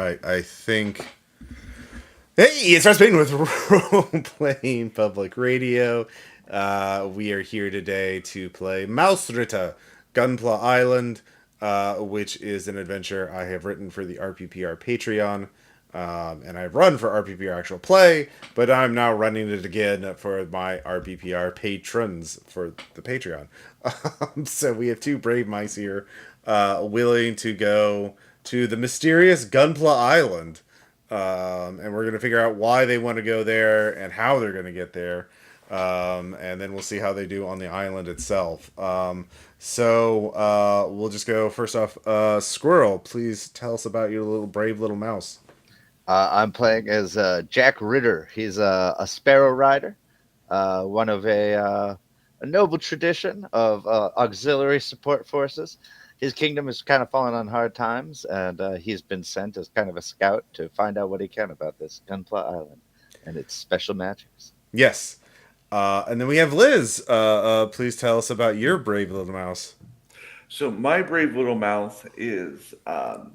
right, I think. Hey, it's Russ Payton with Role Playing Public Radio. We are here today to play Mausritter, Gunpla Island, which is an adventure I have written for the RPPR Patreon. And I've run for RPPR Actual Play, but I'm now running it again for my RPPR patrons for the Patreon. So we have two brave mice here willing to go to the mysterious Gunpla Island, and we're going to figure out why they want to go there and how they're going to get there. And then we'll see how they do on the island itself. So we'll just go first off. Squirrel, please tell us about your little brave little mouse. I'm playing as Jack Ritter. He's a sparrow rider, one of a noble tradition of auxiliary support forces. His kingdom has kind of fallen on hard times, and he's been sent as kind of a scout to find out what he can about this Gunpla Island and its special magics. Yes. And then we have Liz. Please tell us about your brave little mouse. So my brave little mouth is I'm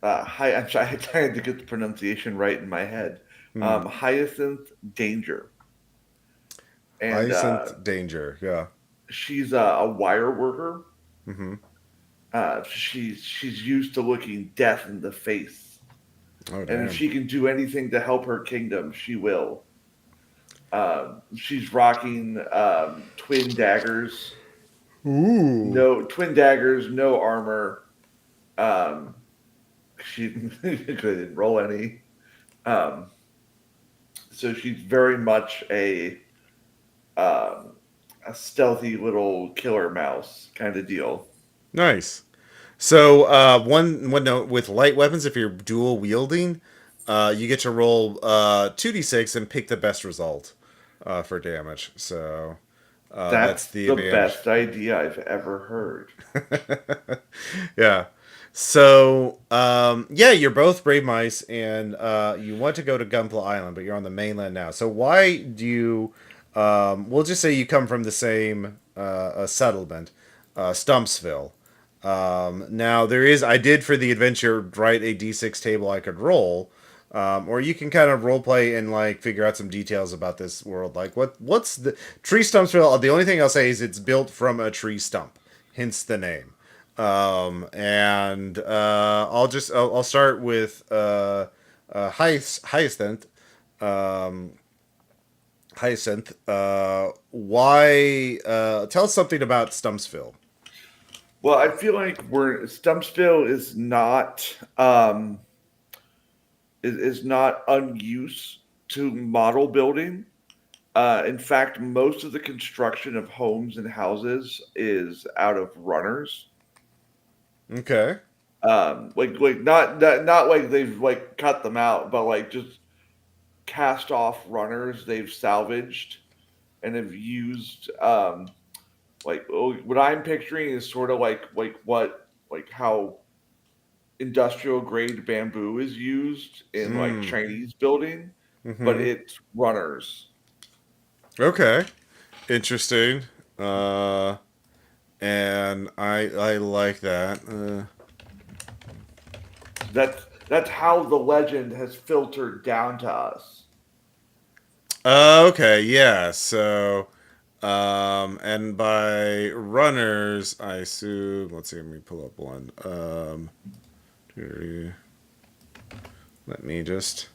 sorry, I had to get the pronunciation right in my head. Hyacinth Danger, and Hyacinth Danger. Yeah. she's a wire worker. Mm-hmm. She's used to looking death in the face, Oh, and if damn. she can do anything to help her kingdom, she will. She's rocking twin daggers. Ooh. No twin daggers, no armor. Um, she couldn't roll any. Um, so she's very much um, a stealthy little killer mouse kind of deal. Nice. So one note with light weapons, if you're dual wielding, you get to roll 2d6 and pick the best result for damage. So that's That's the the advantage. best idea I've ever heard. Yeah. So yeah, you're both brave mice, and you want to go to Gunpla Island, but you're on the mainland now. So why do you? We'll just say you come from the same settlement, Stumpsville. Now there is. I did for the adventure write a d6 table I could roll, or you can kind of role play and like figure out some details about this world. Like what's the tree Stumpsville? The only thing I'll say is it's built from a tree stump, hence the name. And I'll start with Hyacinth. Um, Hyacinth. Why? Tell us something about Stumpsville. Well, I feel like we're Stumpsville is not unused to model building. In fact, most of the construction of homes and houses is out of runners. Okay. Like not like they've like cut them out, but like just cast off runners they've salvaged and have used. What I'm picturing is sort of like how industrial grade bamboo is used in like Hmm. Chinese building, but Mm-hmm. it's runners. Okay. Interesting. Uh, and I like that. That's how the legend has filtered down to us. Okay. Yeah. So. And by runners, I assume. Let's see. Let me pull up one. Let me just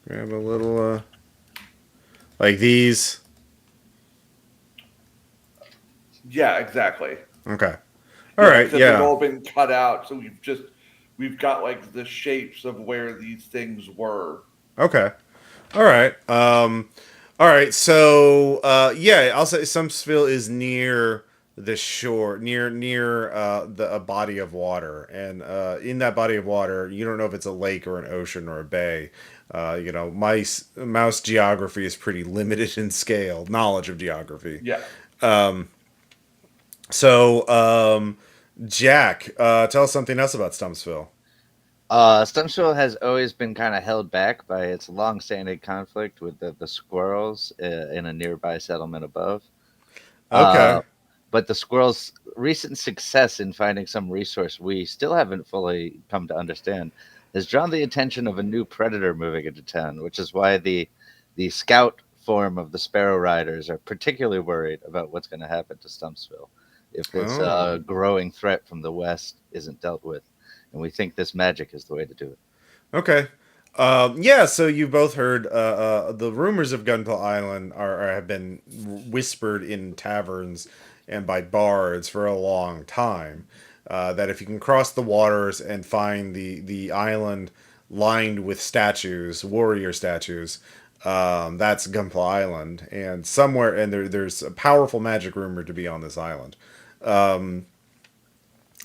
grab a little. Like these. Yeah, exactly. Okay. All Yeah, right. except they've Yeah. all been cut out, so we've got like the shapes of where these things were. Okay. All right. All right. So, yeah, I'll say Sumsville is near the shore, near the a body of water, and in that body of water, you don't know if it's a lake or an ocean or a bay. Mouse geography is pretty limited in scale, knowledge of geography. Yeah. So, Jack, tell us something else about Stumpsville. Stuntsville has always been kind of held back by its long-standing conflict with the squirrels in a nearby settlement above. Uh, Okay. but the squirrels' recent success in finding some resource we still haven't fully come to understand has drawn the attention of a new predator moving into town, which is why the scout form of the Sparrow Riders are particularly worried about what's going to happen to Stumpsville if this Oh. growing threat from the west isn't dealt with. And we think this magic is the way to do it. Okay. Yeah, so you both heard the rumors of Gunpla Island have been whispered in taverns and by bards for a long time. That if you can cross the waters and find the island lined with statues, warrior statues, that's Gunpla Island, and somewhere and there's a powerful magic rumored to be on this island.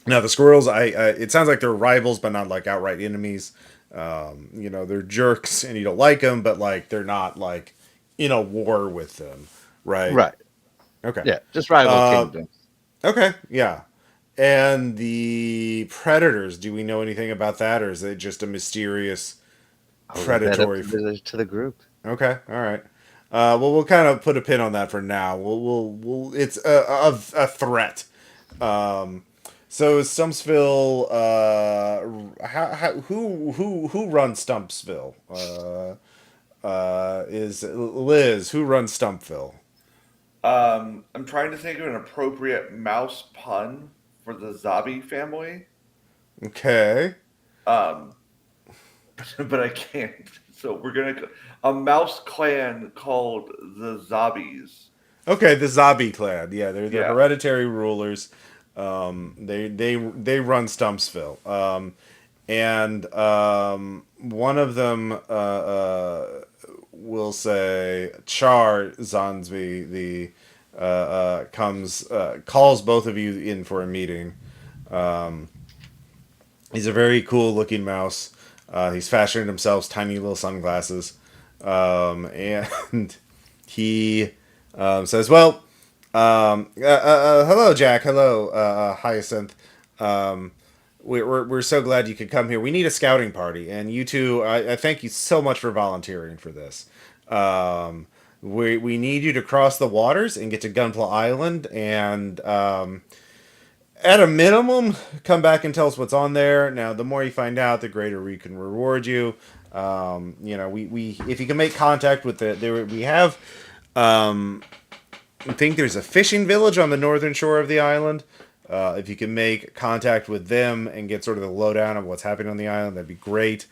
Now the squirrels, it sounds like they're rivals, but not like outright enemies. They're jerks, and you don't like them, but like they're not like in a war with them, right? Right. Okay. Yeah. Just rival Uh, kingdoms. okay. Yeah. And the predators, do we know anything about that, or is it just a mysterious I'll leave that up predatory? to the group. Okay. All right. Well, we'll kind of put a pin on that for now. We'll it's a threat. Um, so Stumpsville, who runs Stumpsville? Is Liz who runs Stumpville? I'm trying to think of an appropriate mouse pun for the Zabi family, Okay, um, but I can't. So we're gonna a mouse clan called the Zabis. okay, the Zabi clan. Yeah, they're the Yeah. hereditary rulers. They run Stumpsville. And one of them will say Char Zansby the comes calls both of you in for a meeting. He's a very cool looking mouse. He's fashioned himself tiny little sunglasses, and he says, "Well, hello, Jack. Hello, Hyacinth. Um, we're so glad you could come here. We need a scouting party, and you two. I thank you so much for volunteering for this. We need you to cross the waters and get to Gunpla Island, and at a minimum, come back and tell us what's on there. Now, the more you find out, the greater we can reward you. We if you can make contact with we have. I think there's a fishing village on the northern shore of the island. If you can make contact with them and get sort of the lowdown of what's happening on the island, that'd be great.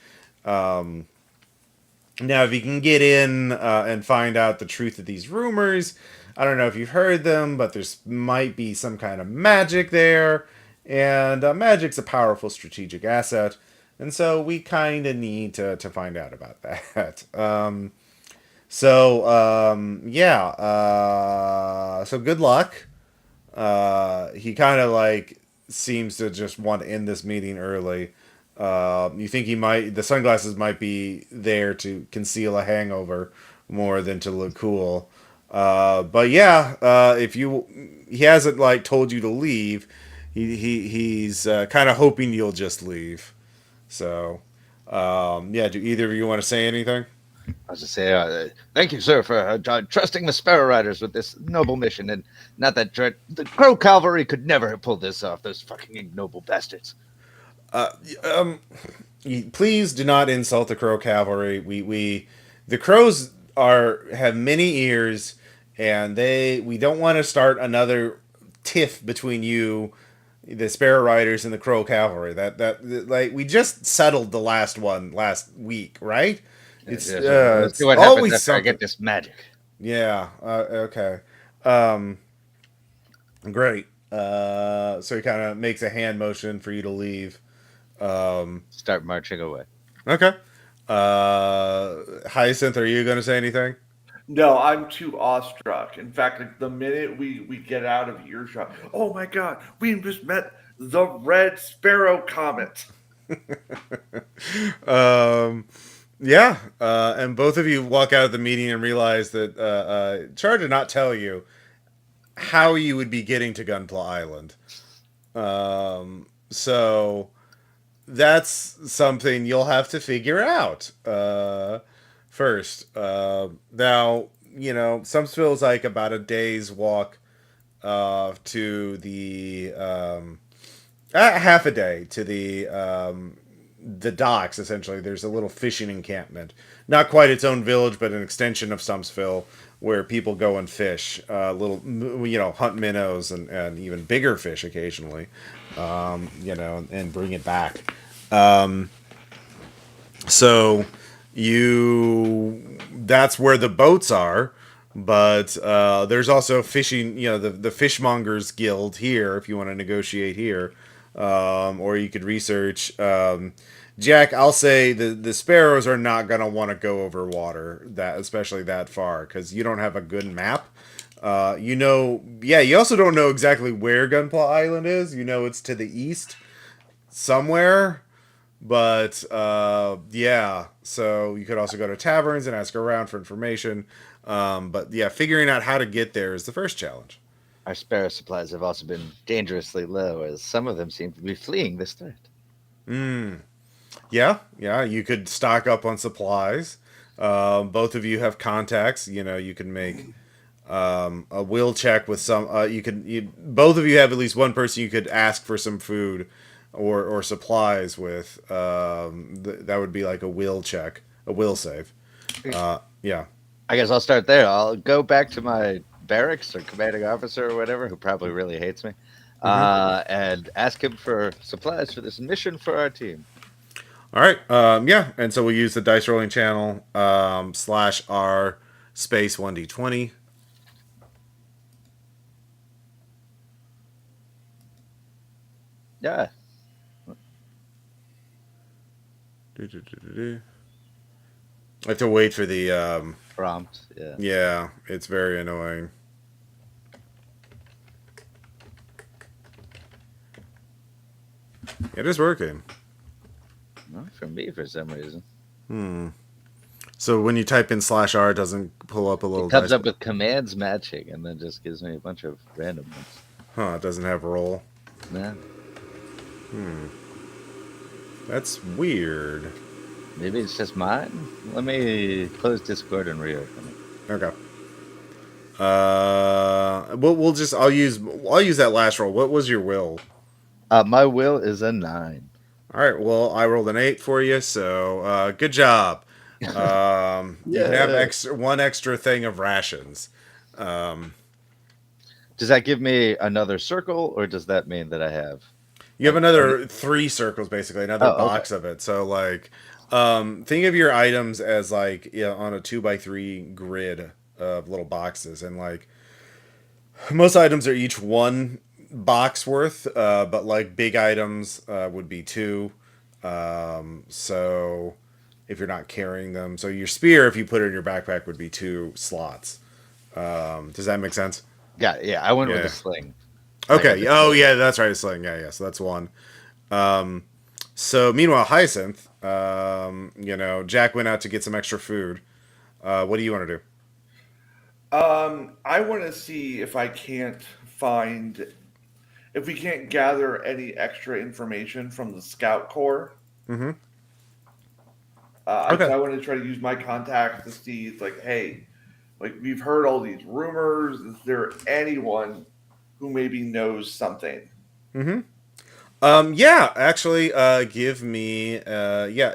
Now, if you can get in and find out the truth of these rumors, I don't know if you've heard them, but there's might be some kind of magic there, and magic's a powerful strategic asset, and so we kind of need to find out about that. Yeah. So good luck. He kind of like seems to just want to end this meeting early. You think the sunglasses might be there to conceal a hangover more than to look cool. But yeah, he hasn't like told you to leave. He's kind of hoping you'll just leave. So, yeah, do either of you want to say anything? I was to say, thank you, sir, for trusting the Sparrow Riders with this noble mission, and not that the Crow Cavalry could never have pulled this off. Those fucking ignoble bastards. Uh, um, Please do not insult the Crow Cavalry. The Crows have many ears, and we don't want to start another tiff between you, the Sparrow Riders, and the Crow Cavalry. That like we just settled the last one last week, right? Let's see It's what happens always after I something. get this magic. Yeah. Okay. Um. Great. So he kind of makes a hand motion for you to leave. Start marching away. Okay. Hyacinth, are you going to say anything? No, I'm too awestruck. In fact, like, the minute we get out of earshot, oh my god, we just met the Red Sparrow Comet. um, yeah. And both of you walk out of the meeting and realize that Char did not tell you how you would be getting to Gunpla Island. So that's something you'll have to figure out first. Now, Sumsville is like about a day's walk to the half a day to the the docks, essentially, there's a little fishing encampment. Not quite its own village, but an extension of Sumsville, where people go and fish, hunt minnows and even bigger fish occasionally, and bring it back. So that's where the boats are. But there's also fishing, the Fishmongers Guild here, if you want to negotiate here. Or you could research. Jack, I'll say the sparrows are not going to want to go over water, especially that far, because you don't have a good map. You also don't know exactly where Gunpla Island is. You know it's to the east somewhere. But so you could also go to taverns and ask around for information. But yeah, figuring out how to get there is the first challenge. Our sparrow supplies have also been dangerously low, as some of them seem to be fleeing this threat. Yeah, you could stock up on supplies. Both of you have contacts. You can make a will check with some. Both of you have at least one person you could ask for some food or supplies with. That would be like a will check, a will save. Yeah. I guess I'll start there. I'll go back to my barracks or commanding officer or whatever, who probably really hates me, and ask him for supplies for this mission for our team. All right. And so we'll use the dice rolling channel /R space 1d20. Yeah. I have to wait for the prompt. Yeah. Yeah, it's very annoying. It is working. Not for me, for some reason. So when you type in /R, it doesn't pull up a little. It comes up with commands matching, and then just gives me a bunch of random ones. Huh? It doesn't have roll. Nah. That's weird. Maybe it's just mine. Let me close Discord and reopen it. Okay. I'll use that last roll. What was your will? My will is a 9. All right. Well, I rolled an 8 for you, so good job. You can have one extra thing of rations. Does that give me another circle, or does that mean that I have? You have another 3 circles, basically, another box of it. So, think of your items as on a 2x3 grid of little boxes, and most items are each 1 box worth, but big items would be 2. So if you're not carrying them, so your spear, if you put it in your backpack, would be 2 slots. Does that make sense? Yeah. I went with a sling. Okay. Oh, yeah, that's right. A sling. Yeah. So that's 1. So meanwhile, Hyacinth, Jack went out to get some extra food. What do you want to do? I want to see if we can't gather any extra information from the Scout Corps. Mm-hmm. Okay. I want to try to use my contacts to see, hey, we've heard all these rumors. Is there anyone who maybe knows something? Mm-hmm. Actually, give me,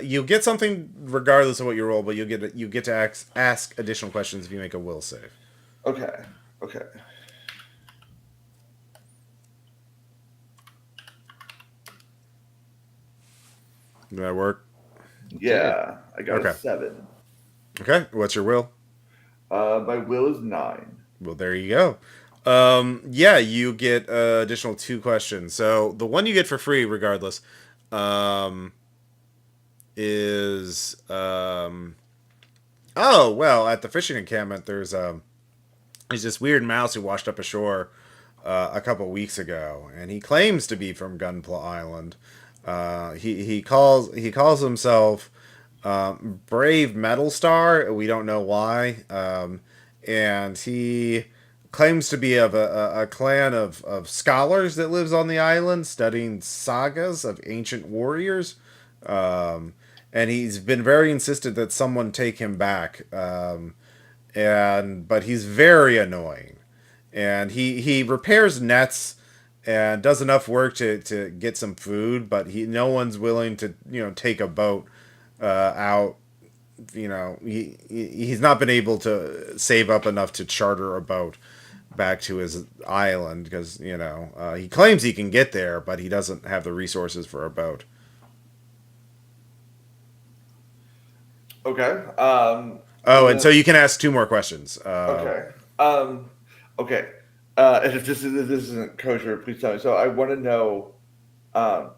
you'll get something regardless of what you roll, but you get to ask additional questions if you make a will save. Okay. Did that work? Yeah, I got a 7. Okay, what's your will? My will is 9. Well, there you go. You get additional 2 questions. So the one you get for free, regardless, is at the fishing encampment, there's this weird mouse who washed up ashore a couple weeks ago, and he claims to be from Gunpla Island. He calls himself Brave Metal Star. We don't know why, and he claims to be of a clan of scholars that lives on the island studying sagas of ancient warriors. And he's been very insistent that someone take him back. But he's very annoying. And he repairs nets and does enough work to get some food, but no one's willing to take a boat out. He's not been able to save up enough to charter a boat back to his island because he claims he can get there, but he doesn't have the resources for a boat. Okay. Oh, and so you can ask 2 more questions. Okay. Okay. And if this isn't kosher, please tell me. So I want to know. Um,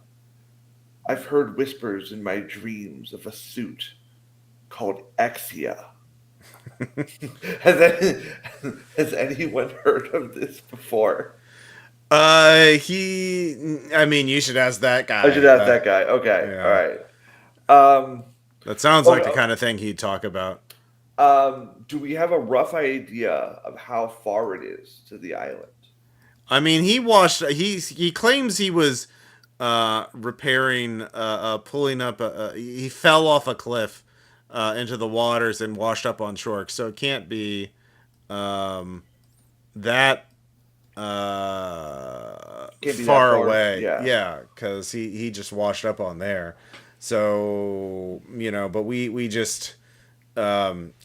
I've heard whispers in my dreams of a suit called Exia. has, any, has anyone heard of this before? I mean, you should ask that I should guy. ask that guy. Okay. All Yeah, right. Um, that sounds like the okay. kind of thing he'd talk about. Do we have a rough idea of how far it is to the island? I mean, he claims he was repairing, pulling up. He fell off a cliff into the waters and washed up on shore. So it can't be um, that Can't be that far far. away. Yeah. Yeah, because he just washed up on there. So but we just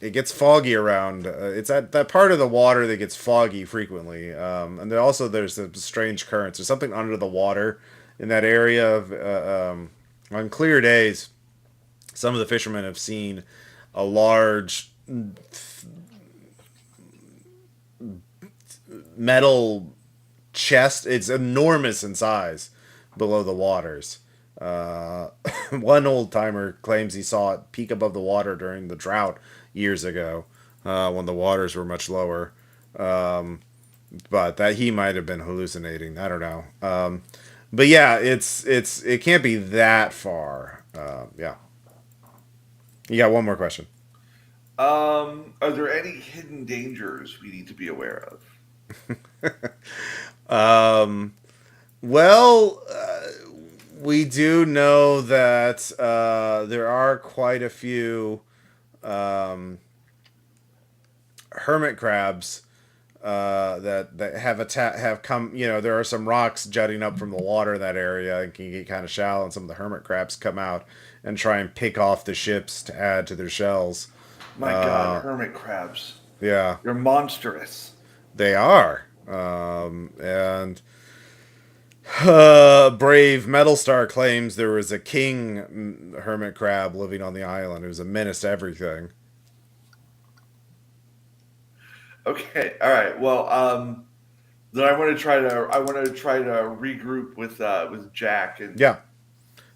it gets foggy around. It's that part of the water that gets foggy frequently. And then also there's the strange currents. There's something under the water in that area of on clear days. Some of the fishermen have seen a large metal chest. It's enormous in size below the waters. Uh, One old timer claims he saw it peak above the water during the drought years ago, when the waters were much lower. But that he might have been hallucinating. I don't know. But yeah, it can't be that far. Yeah, you got one more question. Are there any hidden dangers we need to be aware of? Well, we do know that there are quite a few hermit crabs that have come. There are some rocks jutting up from the water in that area and can get kind of shallow, and some of the hermit crabs come out and try and pick off the ships to add to their shells. My God, hermit crabs. Yeah, You're monstrous. they are. And brave Metal Star claims there was a king hermit crab living on the island. It was a menace to everything. Okay, all right. Well, then I want to try to regroup with Jack Yeah,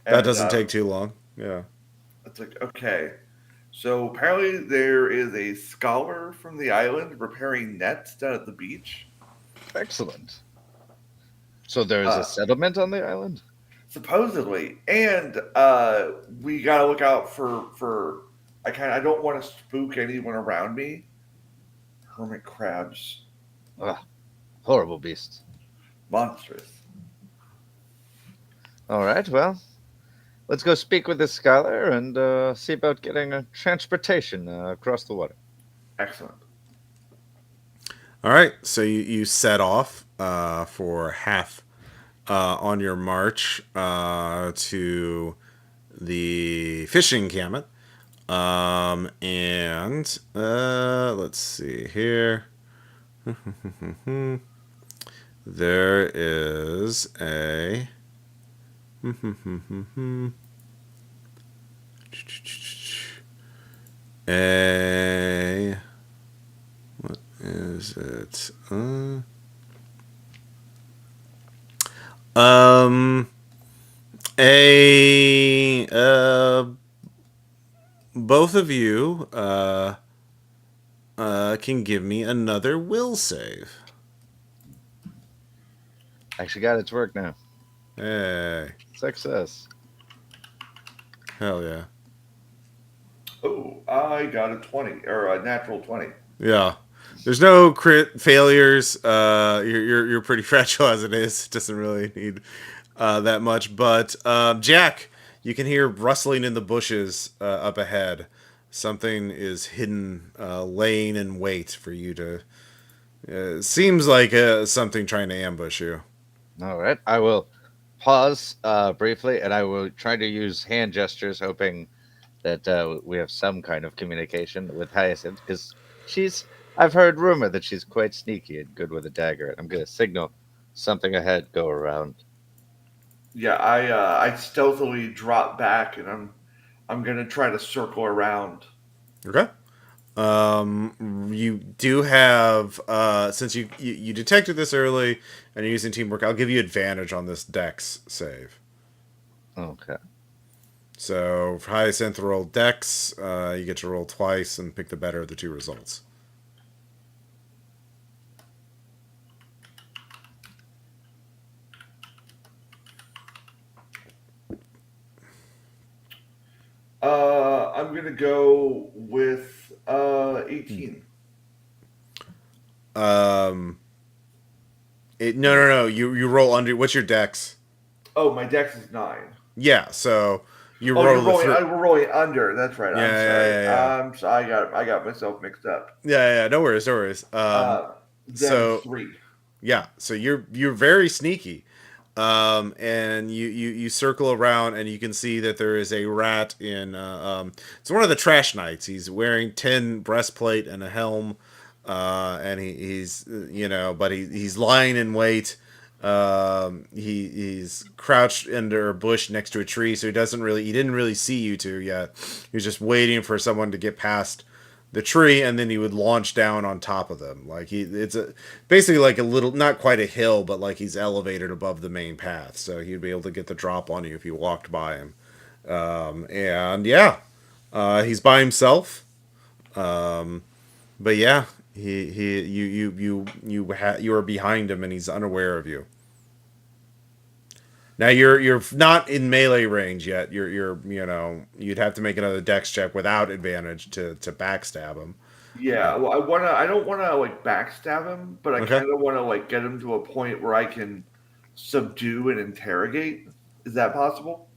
that and doesn't take too long. Yeah. it's like okay. So apparently there is a scholar from the island repairing nets down at the beach. Excellent. So there is a Uh, settlement on the island? Supposedly, and we gotta look out for. I don't want to spook anyone around me. Hermit crabs, Ah, horrible beasts. monstrous. All right, well, let's go speak with this scholar and see about getting a transportation across the water. Excellent. All right. So you set off for half on your march to the fishing encampment. And let's see here. There is a a what is it? Um a both of you can give me another will save. Actually got it to work now. Hey, Success. hell yeah. Oh, I got a 20 or a natural 20. Yeah. There's no crit failures. You're pretty fragile as it is. It doesn't really need that much. But Jack, you can hear rustling in the bushes up ahead. Something is hidden, laying in wait for you to. Seems like something trying to ambush you. All right. I will pause briefly, and I will try to use hand gestures, hoping that we have some kind of communication with Hyacinth, because she's. I've heard rumor that she's quite sneaky and good with a dagger. I'm going to signal something ahead, go around. Yeah, I stealthily drop back, and I'm gonna try to circle around. Okay. You do have since you detected this early and you're using teamwork, I'll give you advantage on this Dex save. Okay. So for Hyacinth roll Dex, you get to roll twice and pick the better of the two results. I'm gonna go with 18. Um, no. You roll under. What's your Dex? Oh, my dex is 9. Yeah. So you Oh, roll the three. we're rolling under. That's right. I'm sorry. Yeah. So I got myself mixed up. Yeah. No worries. No worries. Then So 3. yeah. So you're very sneaky. And you circle around and you can see that there is a rat in it's one of the trash knights. He's wearing tin breastplate and a helm, and he's but he's lying in wait. He's crouched under a bush next to a tree, so he didn't really see you two yet. He was just waiting for someone to get past the tree, and then he would launch down on top of them. Like it's basically like a little, not quite a hill, but like he's elevated above the main path, so he'd be able to get the drop on you if you walked by him. And yeah, he's by himself. But yeah, he you are behind him, and he's unaware of you. Now you're not in melee range yet. You'd have to make another dex check without advantage to backstab him. Yeah. Well, I don't wanna like backstab him, but I Okay. kind of want to like get him to a point where I can subdue and interrogate. Is that possible?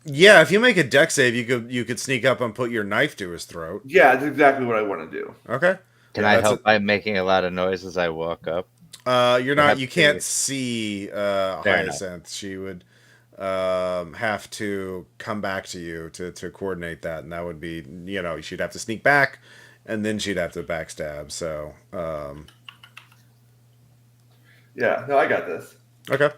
Yeah, if you make a dex save, you could sneak up and put your knife to his throat. Yeah, that's exactly what I want to do. Okay. Can Yeah, I that's help it. by making a lot of noise as I walk up? You're not. Perhaps You can't see fair enough. Hyacinth. She would have to come back to you to coordinate that, and that would be she'd have to sneak back, and then she'd have to backstab. So Yeah. No, I got this. okay.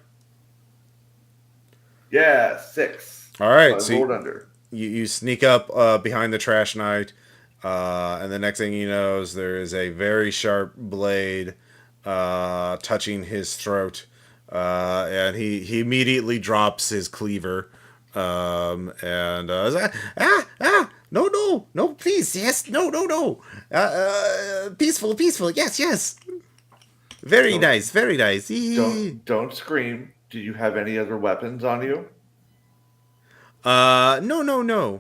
Yeah, 6. All So right. I So rolled under. you sneak up behind the trash knight, and the next thing you know is there is a very sharp blade touching his throat, and he immediately drops his cleaver, and no, please, yes, no, peaceful, yes, very Don't nice, very nice. don't scream. Do you have any other weapons on you?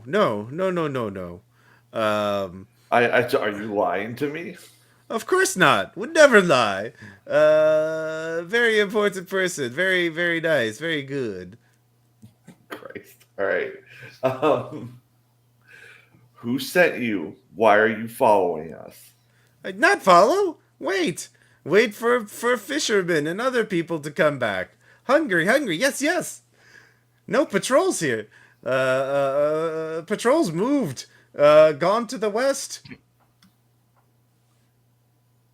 No. Are you lying to me? Of course not. Would never lie. Very important person. Very, very nice. Very good. Christ. All right. Um, who sent you? Why are you following us? I'd not follow. Wait for fishermen and other people to come back. Hungry. Yes. No patrols here. Patrols moved. Gone to the west.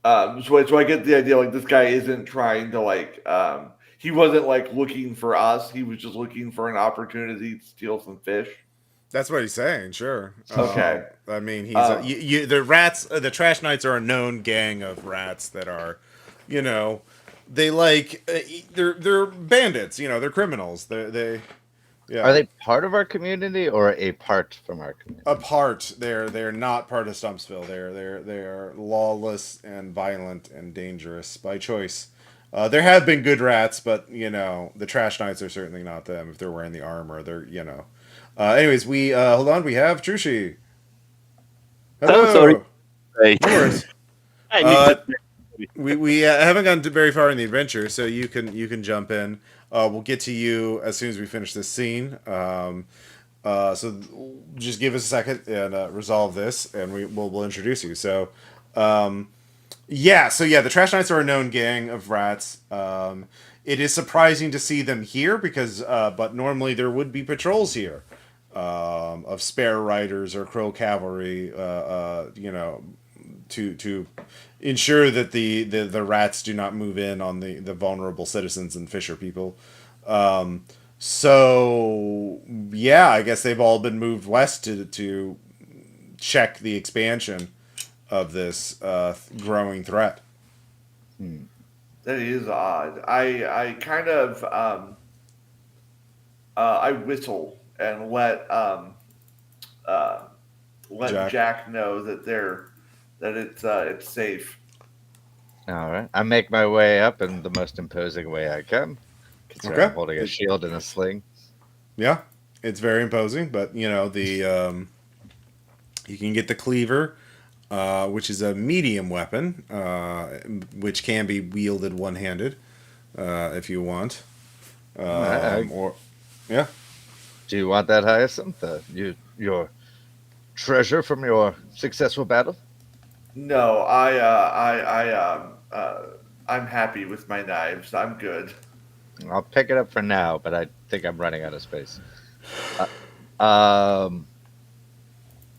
So I get the idea like this guy isn't trying to he wasn't like looking for us. He was just looking for an opportunity to steal some fish. That's what he's saying. Sure. Okay. I mean, he's Um, the rats. The trash knights are a known gang of rats that are, you know, they like they're bandits. They're criminals. They Are yeah. they part of our community or a part from our community? Apart, they're not part of Stumpsville. They're lawless and violent and dangerous by choice. There have been good rats, but the trash knights are certainly not them. If they're wearing the armor, they're. Anyways, we hold on. We have Trushi. Oh, sorry. Hello. Right. No worries. I Uh, need we haven't gone very far in the adventure, so you can jump in. We'll get to you as soon as we finish this scene. So just give us a second and resolve this, and we'll introduce you. So, Yeah, so yeah, the Trash Knights are a known gang of rats. It is surprising to see them here because, but normally there would be patrols here of spare riders or crow cavalry. To ensure that the rats do not move in on the vulnerable citizens and fisher people. So yeah, I guess they've all been moved west to check the expansion of this growing threat. Hmm. That is odd. I kind of I whistle and uh, let Jack. Jack know that it's safe. All right. I make my way up in the most imposing way I can, considering Okay. I'm holding a shield and a sling. Yeah, it's very imposing, but the you can get the cleaver, which is a medium weapon, which can be wielded one handed if you want. All right. Or yeah. Do you want that, Hyacinth? Your treasure from your successful battle? No, I'm happy with my knives. I'm good. I'll pick it up for now, but I think I'm running out of space. Um,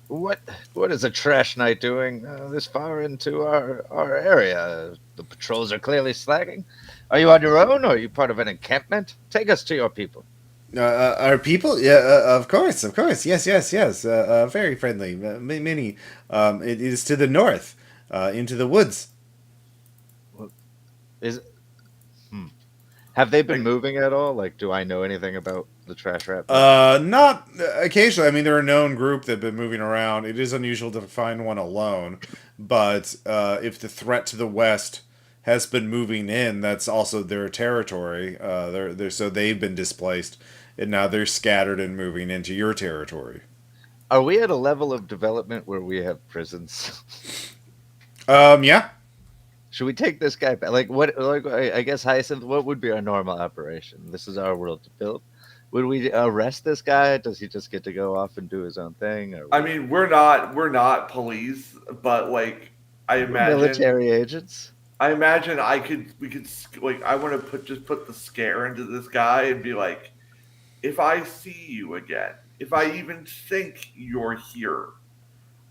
what what is a trash knight doing this far into our area? The patrols are clearly slacking. Are you on your own, or are you part of an encampment? Take us to your people. Our people, yeah, of course, yes. Very friendly, many. It is to the north, into the woods. Is hmm. Have they been Like, moving at all? Like, do I know anything about the trash rat? Not occasionally. I mean, they're a known group that've been moving around. It is unusual to find one alone, but if the threat to the west has been moving in, that's also their territory. So they've been displaced, and now they're scattered and moving into your territory. Are we at a level of development where we have prisons? Yeah. Should we take this guy back? Like what? Like I guess Hyacinth. What would be our normal operation? This is our world to build. Would we arrest this guy? Does he just get to go off and do his own thing? Or I mean, we're not police, but like I we're imagine military agents? I imagine we could like I want to put the scare into this guy and be like, if I see you again, if I even think you're here,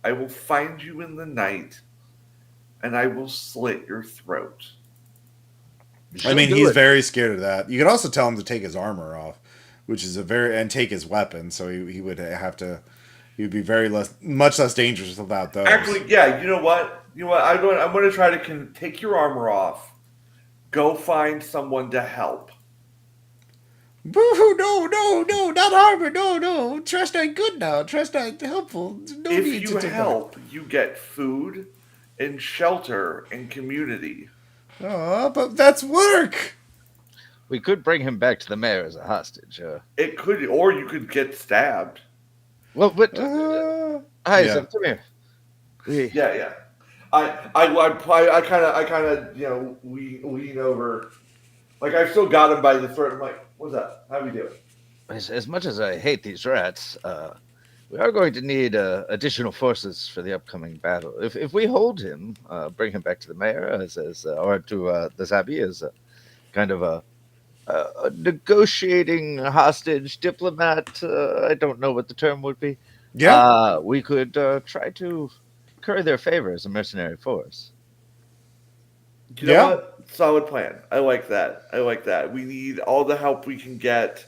I will find you in the night and I will slit your throat. I She'll mean, do he's it. very scared of that. You could also tell him to take his armor off, which is and take his weapon, so he would have to. He would be much less dangerous without those. Actually, yeah, you know what? You know what? I'm going to try to take your armor off. Go find someone to help. Boo! No, not armor. No. Trust not good now. Trust not helpful. No If need to you take that. help, you get food and shelter and community. Oh, but that's work. We could bring him back to the mayor as a hostage. It could, or you could get stabbed. Well, but Yeah. Hyacinth, come here. Yeah, yeah. I kind of, lean over. Like I've still got him by the throat. I'm like, what's up? How we doing? As much as I hate these rats, we are going to need additional forces for the upcoming battle. If we hold him, bring him back to the mayor or to the Zabi as a kind of a negotiating hostage diplomat. I don't know what the term would be. Yeah. We could try to curry their favor as a mercenary force. You know Yeah. what? Solid plan. I like that. I like that. We need all the help we can get.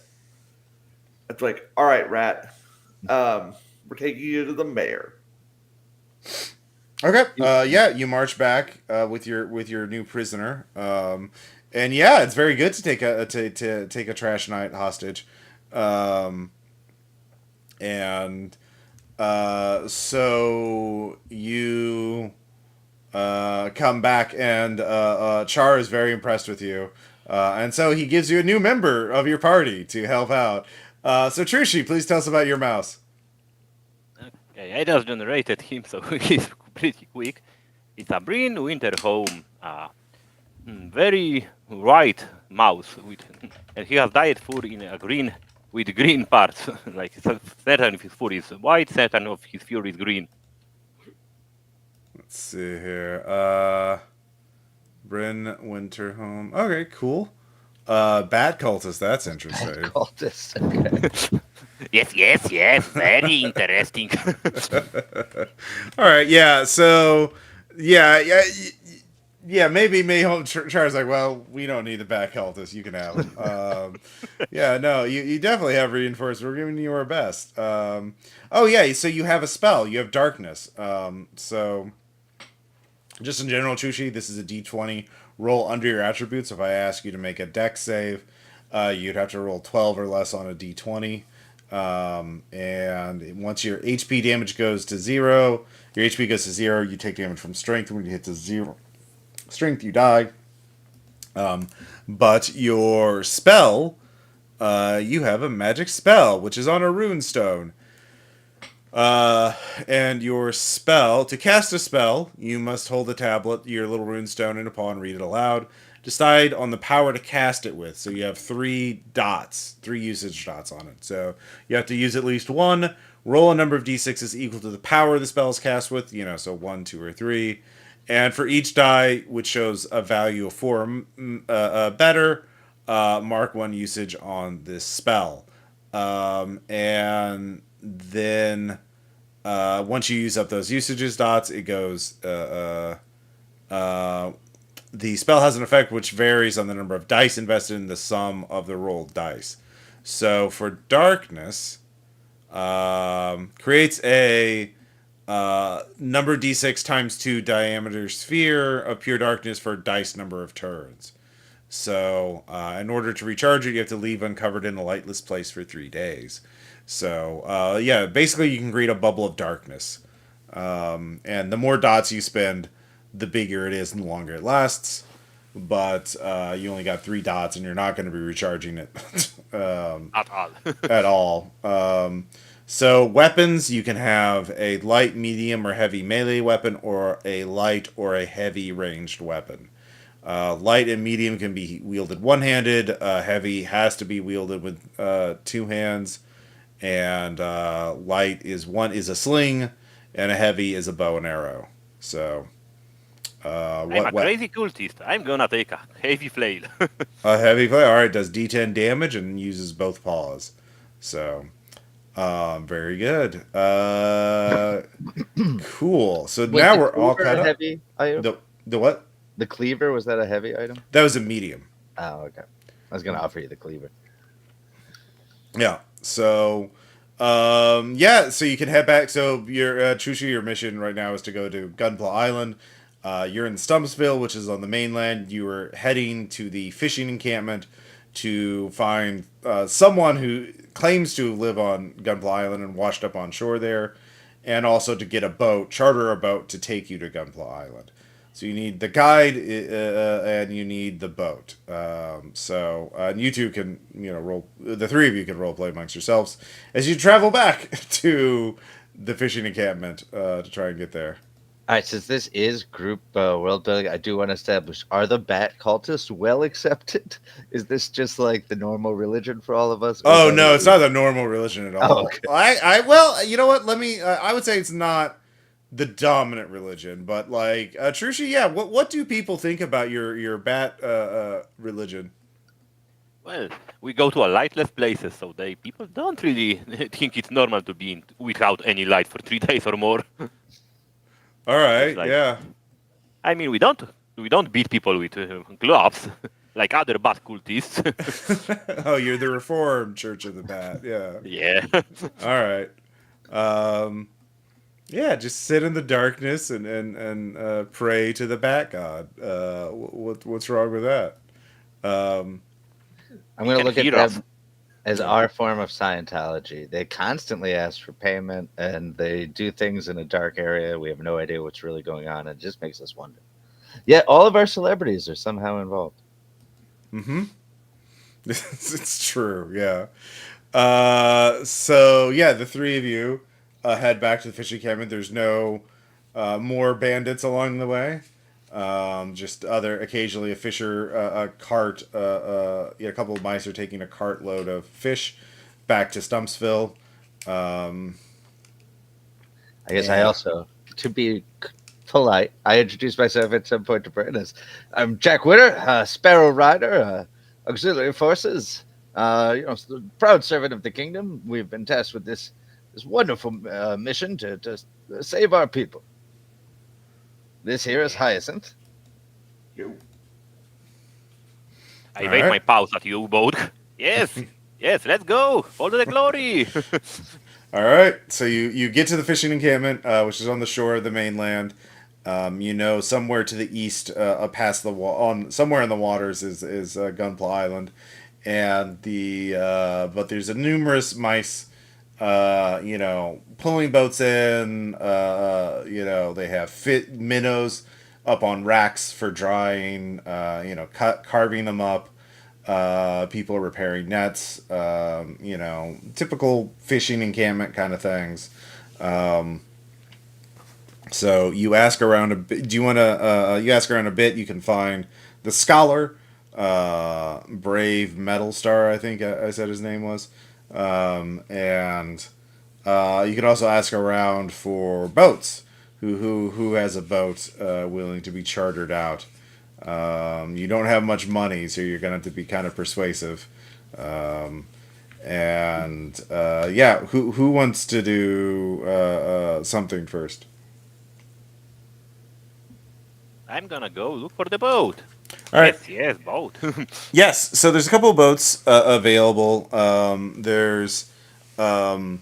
It's like, all right, rat. We're taking you to the mayor. Okay. Yeah. You march back with your new prisoner. And yeah, it's very good to to take a trash knight hostage. Um, and so you come back, and Char is very impressed with you, and so he gives you a new member of your party to help out. So Trushi, please tell us about your mouse. Okay, I just generated him, so he's pretty quick. It's a green winter home, very white mouse, and he has diet food in a green with green parts. Like certain of his food is white, certain of his food is green. Let's see here. Bryn Winterhome. Okay, cool. Bat cultist. That's interesting. Cultist. Okay. Yes. Very interesting. All right. Yeah. So. Yeah. Maybe Mayhome Char's like, well, we don't need the bat cultist. You can have him. Yeah. No. You definitely have reinforced. We're giving you our best. Oh yeah. So you have a spell. You have darkness. So. Just in general, Chushi, this is a d20. Roll under your attributes. If I ask you to make a dex save, you'd have to roll 12 or less on a d20. And once your HP damage goes to 0, your HP goes to 0, you take damage from strength. When you hit to 0 strength, you die. But your spell, you have a magic spell, which is on a rune stone. And your spell, to cast a spell, you must hold the tablet, your little runestone in a paw, and read it aloud. Decide on the power to cast it with. So you have 3 usage dots on it. So you have to use at least one. Roll a number of d6s equal to the power the spell is cast with. So 1, 2, or 3. And for each die, which shows a value of 4 better, mark 1 usage on this spell. And then once you use up those usages dots, it goes. The spell has an effect which varies on the number of dice invested in the sum of the rolled dice. So for darkness, creates a number d6 times 2 diameter sphere of pure darkness for dice number of turns. So in order to recharge it, you have to leave uncovered in a lightless place for 3 days. So, basically you can create a bubble of darkness. And the more dots you spend, the bigger it is and the longer it lasts. But you only got 3 dots and you're not going to be recharging it At all. at all. So weapons, you can have a light, medium, or heavy melee weapon, or a light or a heavy ranged weapon. Light and medium can be wielded one-handed. Heavy has to be wielded with 2 hands. And light is a sling, and a heavy is a bow and arrow. So, I'm a crazy cultist. I'm gonna take a heavy flail. a heavy play. All right, does D10 damage and uses both paws. So, very good. Cool. So Was now the we're all cleaver cut a up. heavy item? The what? The cleaver, was that a heavy item? That was a medium. Oh, okay. I was gonna offer you the cleaver. Yeah. So, so you can head back. So your Chushu, your mission right now is to go to Gunpla Island. You're in Stumpsville, which is on the mainland. You are heading to the fishing encampment to find someone who claims to live on Gunpla Island and washed up on shore there, and also to get a boat, charter a boat to take you to Gunpla Island. So you need the guide and you need the boat. And you two can, roll. The 3 of you can role play amongst yourselves as you travel back to the fishing encampment to try and get there. All right, since this is group world building, I do want to establish: are the bat cultists well accepted? Is this just like the normal religion for all of us? Oh no, it's not the normal religion at all. Oh, okay. Well, you know what? Let me. I would say it's not the dominant religion, but like Trushi, yeah. What do people think about your bat religion? Well, we go to a lightless places, so people don't really think it's normal to be without any light for 3 days or more. All right, Like- yeah. I mean, we don't beat people with gloves like other bat cultists. Oh, you're the Reformed Church of the Bat. Yeah. Yeah. All right. Yeah, just sit in the darkness and pray to the Bat God. What's wrong with that? I'm going to can look at hear them us. as our form of Scientology. They constantly ask for payment, and they do things in a dark area. We have no idea what's really going on. It just makes us wonder. Yet all of our celebrities are somehow involved. Mm-hmm. It's true, yeah. So yeah, the 3 of you head back to the fishing cabin. There's no more bandits along the way. Just occasionally a fisher, a cart, a couple of mice are taking a cartload of fish back to Stumpsville. I guess I also, to be polite, I introduce myself at some point to Brent as I'm Jack Witter, Sparrow Rider, Auxiliary Forces. Proud servant of the kingdom. We've been tasked with this wonderful mission to save our people. This here is Hyacinth. You- I All raise my right. paws at you both. Yes, yes, let's go. Follow the glory. All right. So you get to the fishing encampment, which is on the shore of the mainland. Somewhere to the east, past the on somewhere in the waters is Gunpla Island, and but there's a numerous mice. Pulling boats in. They have fit minnows up on racks for drying. Carving them up. People are repairing nets. Typical fishing encampment kind of things. So you ask around a bit. Do you want to? You ask around a bit. You can find the scholar, Brave Metal Star. I think I said his name was, and you can also ask around for boats. Who has a boat willing to be chartered out? You don't have much money, so you're gonna have to be kind of persuasive. Who wants to do something first? I'm gonna go look for the boat. All right. Yes, boat. Yes. So there's a couple of boats available. There's a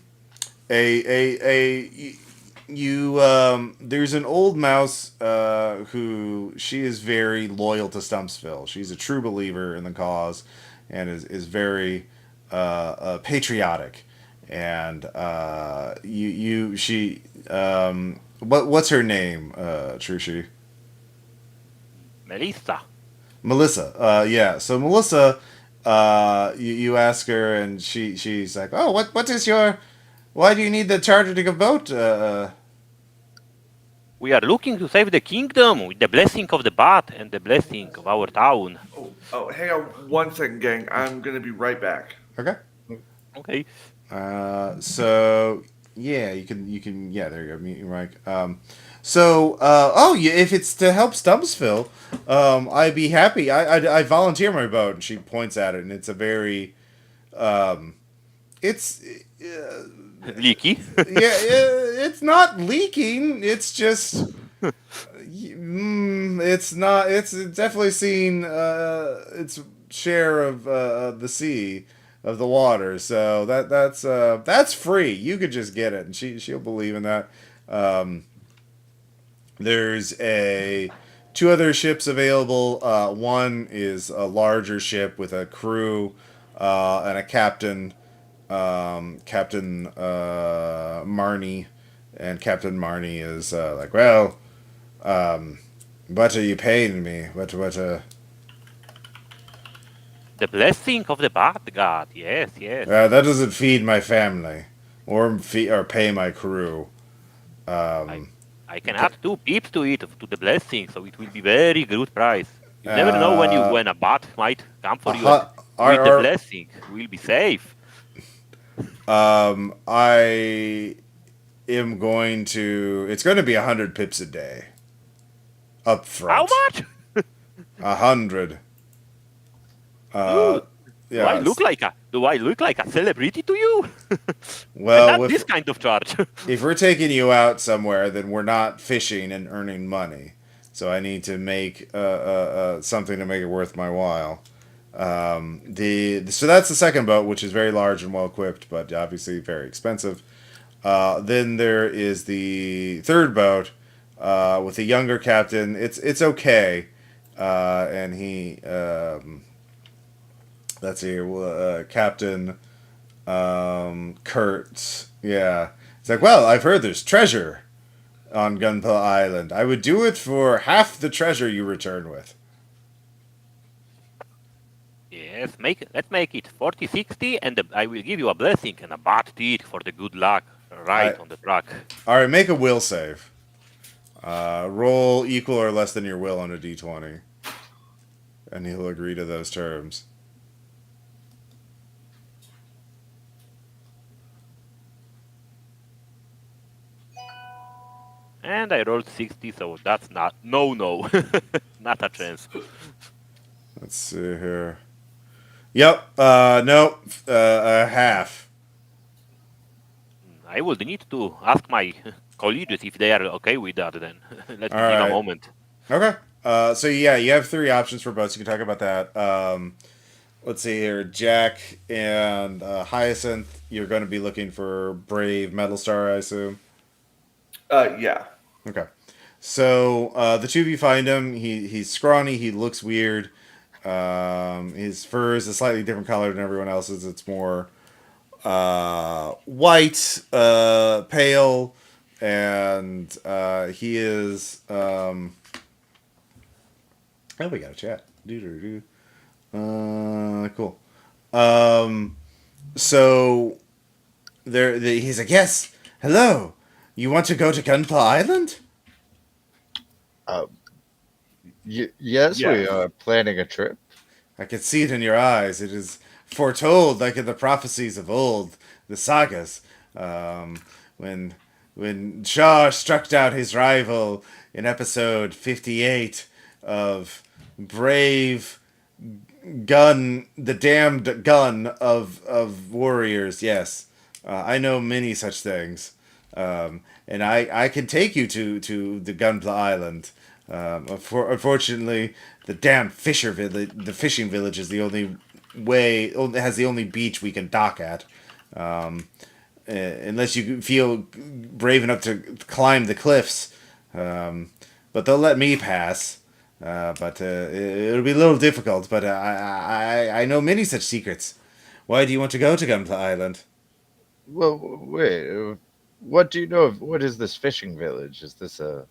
you there's an old mouse who she is very loyal to Stumpsville. She's a true believer in the cause and is very patriotic. And what's her name, Trushi? Melissa. Melissa. Yeah. So Melissa, you ask her, and she's like, "Oh, what is your? Why do you need the charter to go boat?" We are looking to save the kingdom with the blessing of the bat and the blessing of our town. hang on 1 second, gang. I'm gonna be right back. Okay. Okay. So yeah, you can yeah, there you go, mute your mic. Yeah, if it's to help Stumpsville, I'd be happy. I volunteer my boat, and she points at it, and it's a very it's Leaky. it's not leaking. It's just it's not. It's definitely seen its share of the sea of the water. So that's free. You could just get it, and she'll believe in that. There's two other ships available. One is a larger ship with a crew and a captain. Captain Marnie, and Captain Marnie is like, well, what are you paying me? What? The blessing of the bat god. Yes, yes. That doesn't feed my family, or pay my crew. I, I can add 2 pips to it to the blessing, so it will be very good price. You never know when a bat might come for you. And with the blessing, we'll be safe. I am going to. It's going to be 100 pips a day. Up front. How much? 100. Do Yeah. I look like a celebrity to you? Well, not this kind of charge. If we're taking you out somewhere, then we're not fishing and earning money. So I need to make something to make it worth my while. So that's the second boat, which is very large and well equipped, but obviously very expensive. Then there is the third boat with a younger captain. It's okay, and he let's see, Captain Kurt. Yeah, it's like, well, I've heard there's treasure on Gunpla Island. I would do it for half the treasure you return with. Yes, let's make it 40-60, and I will give you a blessing and a bat teeth for the good luck right on the track. All right, make a will save. Roll equal or less than your will on a d20, and he'll agree to those terms. And I rolled 60, so that's not no, not a chance. Let's see here. Yep. Nope. Half. I would need to ask my colleagues if they are okay with that. Then let All me think a right. moment. Okay. So yeah, you have three options for boats. You can talk about that. Let's see here. Jack and Hyacinth. You're going to be looking for Brave Metal Star, I assume. Yeah. Okay. So the two of you find him. He's scrawny. He looks weird. His fur is a slightly different color than everyone else's. It's more white, pale, and he is. Oh, we got a chat. Doo-doo-doo. Cool. Um, so he's like, yes, hello. You want to go to Gunpla Island? Uh, yes, we Yes. are planning a trip. I can see it in your eyes. It is foretold, like in the prophecies of old, the sagas. Um, when Shah struck down his rival in episode 58 of Brave Gun, the damned gun of warriors. Yes, I know many such things, and I can take you to the Gunpla Island. Unfortunately, the damn the fishing village is the only has the only beach we can dock at. Unless you feel brave enough to climb the cliffs. But they'll let me pass. But it'll be a little difficult. But I know many such secrets. Why do you want to go to Gunpla Island? Well, wait. What do you know of? What is this fishing village? Is this There,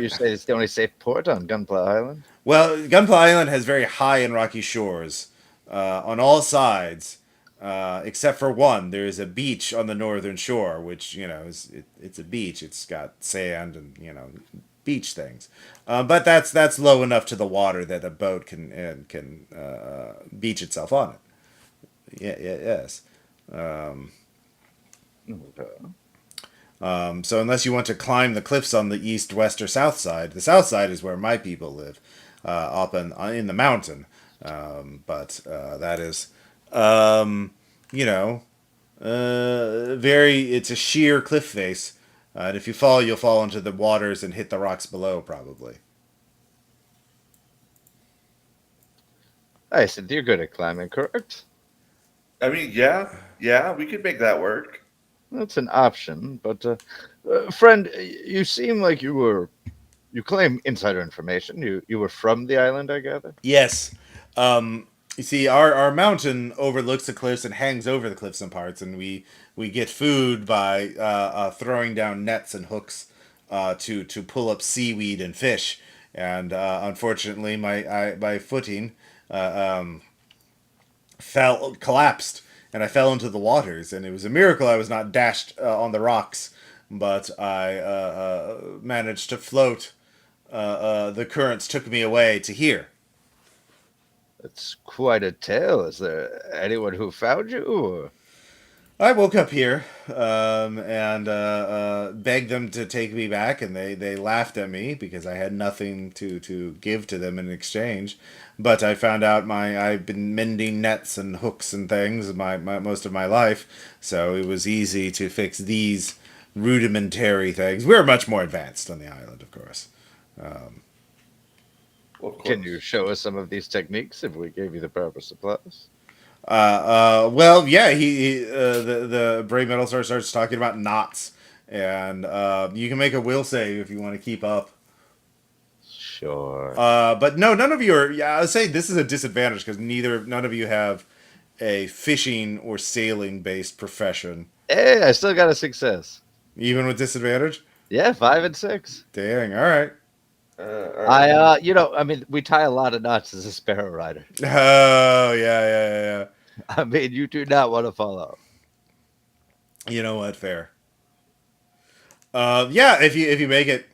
you say it's the only safe port on Gunpla Island? well, Gunpla Island has very high and rocky shores on all sides, except for one. There is a beach on the northern shore, which it's a beach. It's got sand and beach things, but that's low enough to the water that a boat can beach itself on it. Yeah, yeah, yes. So unless you want to climb the cliffs on the east, west, or south side is where my people live, up in the mountain. But that is, you know, very. It's a sheer cliff face, and if you fall, you'll fall into the waters and hit the rocks below, probably. I said you're good at climbing, correct? I mean, yeah, we could make that work. That's an option, but friend, you seem like you claim insider information. You were from the island, I gather. Yes. You see, our mountain overlooks the cliffs and hangs over the cliffs in parts, and we get food by throwing down nets and hooks to pull up seaweed and fish. And unfortunately, my footing collapsed, and I fell into the waters. And it was a miracle I was not dashed on the rocks, but I managed to float. The currents took me away to here. That's quite a tale. Is there anyone who found you? Or? I woke up here and begged them to take me back, and they laughed at me because I had nothing to give to them in exchange. But I found out I've been mending nets and hooks and things my most of my life, so it was easy to fix these rudimentary things. We're much more advanced on the island, of course. Well, of Can course. you show us some of these techniques if we gave you the proper supplies? Well, yeah, the Brave Metal Star starts talking about knots, and you can make a will save if you want to keep up. Sure. But no, none of you are. Yeah, I'd say this is a disadvantage because none of you have a fishing or sailing based profession, Hey, I still got a success. even with disadvantage. Yeah, 5 and 6. Dang, all right. All right. I mean, we tie a lot of knots as a sparrow rider. Oh yeah. I mean, you do not want to fall off. You know what? Fair. Yeah, if you make it,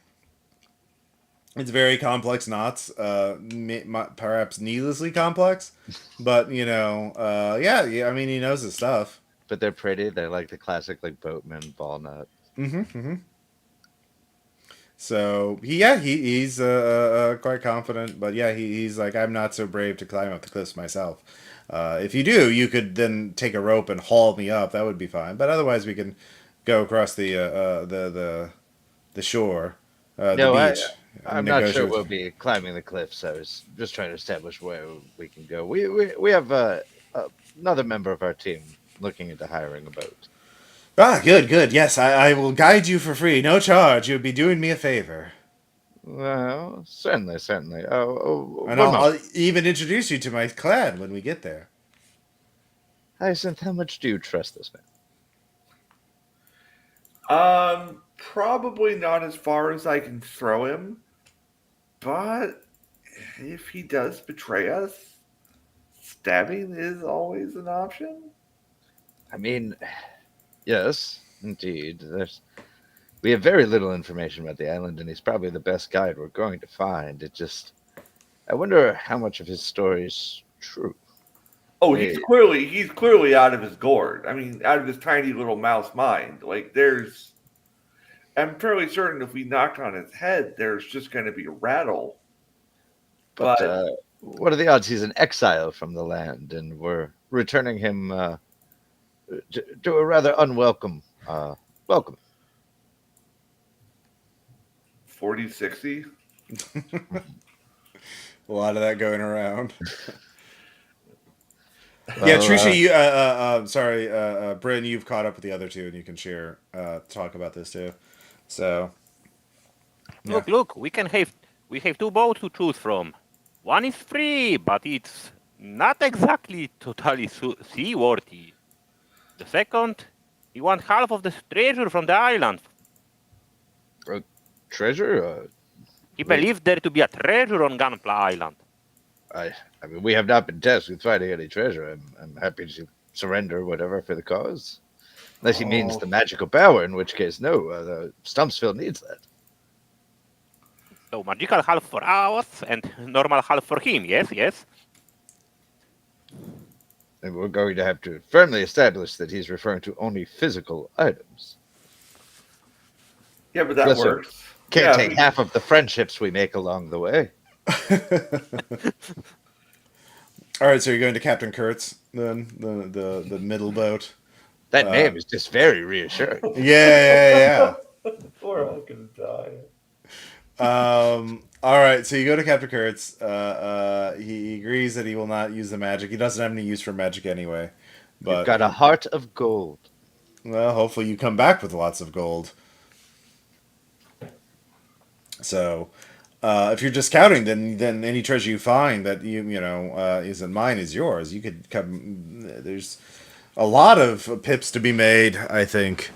it's very complex knots. Perhaps needlessly complex, but yeah. I mean, he knows his stuff. But they're pretty. They're like the classic like boatman ball knot. Mm-hmm. So he's quite confident, but yeah, he's like, I'm not so brave to climb up the cliffs myself. If you do, you could then take a rope and haul me up. That would be fine. But otherwise, we can go across the shore, the No, beach, I'm and not sure negotiate. we'll be climbing the cliffs. I was just trying to establish where we can go. We have another member of our team looking into hiring a boat. Good. Yes, I will guide you for free, no charge. You would be doing me a favor, Well, certainly. and One moment. I'll even introduce you to my clan when we get there. Hyacinth, how much do you trust this man? Probably not as far as I can throw him, but if he does betray us, stabbing is always an option. I mean, yes, indeed. We have very little information about the island, and he's probably the best guide we're going to find. I wonder how much of his story is true. Oh, Eh, he's clearly out of his gourd. I mean, out of his tiny little mouse mind. Like there's, I'm fairly certain if we knocked on his head, there's just going to be a rattle. But But what are the odds he's an exile from the land, and we're returning him to a rather unwelcome welcome? 40, 60. A lot of that going around. Yeah, Well, Trisha, sorry, Bryn, you've caught up with the other two, and you can share, talk about this too. So, yeah. Look, we have two boats to choose from. One is free, but it's not exactly totally seaworthy. The second, we want half of the treasure from the island. treasure? He believes there to be a treasure on Gunpla Island. I mean, we have not been tasked with finding any treasure. I'm happy to surrender whatever for the cause. Unless he means the magical power, in which case, no, the Stumpsville needs that. So magical half for us and normal half for him, yes? And we're going to have to firmly establish that he's referring to only physical items. Yeah, but that Listen, works. Can't take half of the friendships we make along the way. All right, so you're going to Captain Kurtz then, the middle boat. That name is just very reassuring. Yeah. We're all gonna die. All right, so you go to Captain Kurtz. He agrees that he will not use the magic. He doesn't have any use for magic anyway. But You've got a heart of gold. well, hopefully you come back with lots of gold. So, if you're just counting, then any treasure you find that isn't mine is yours. You could come. There's a lot of pips to be made, I think.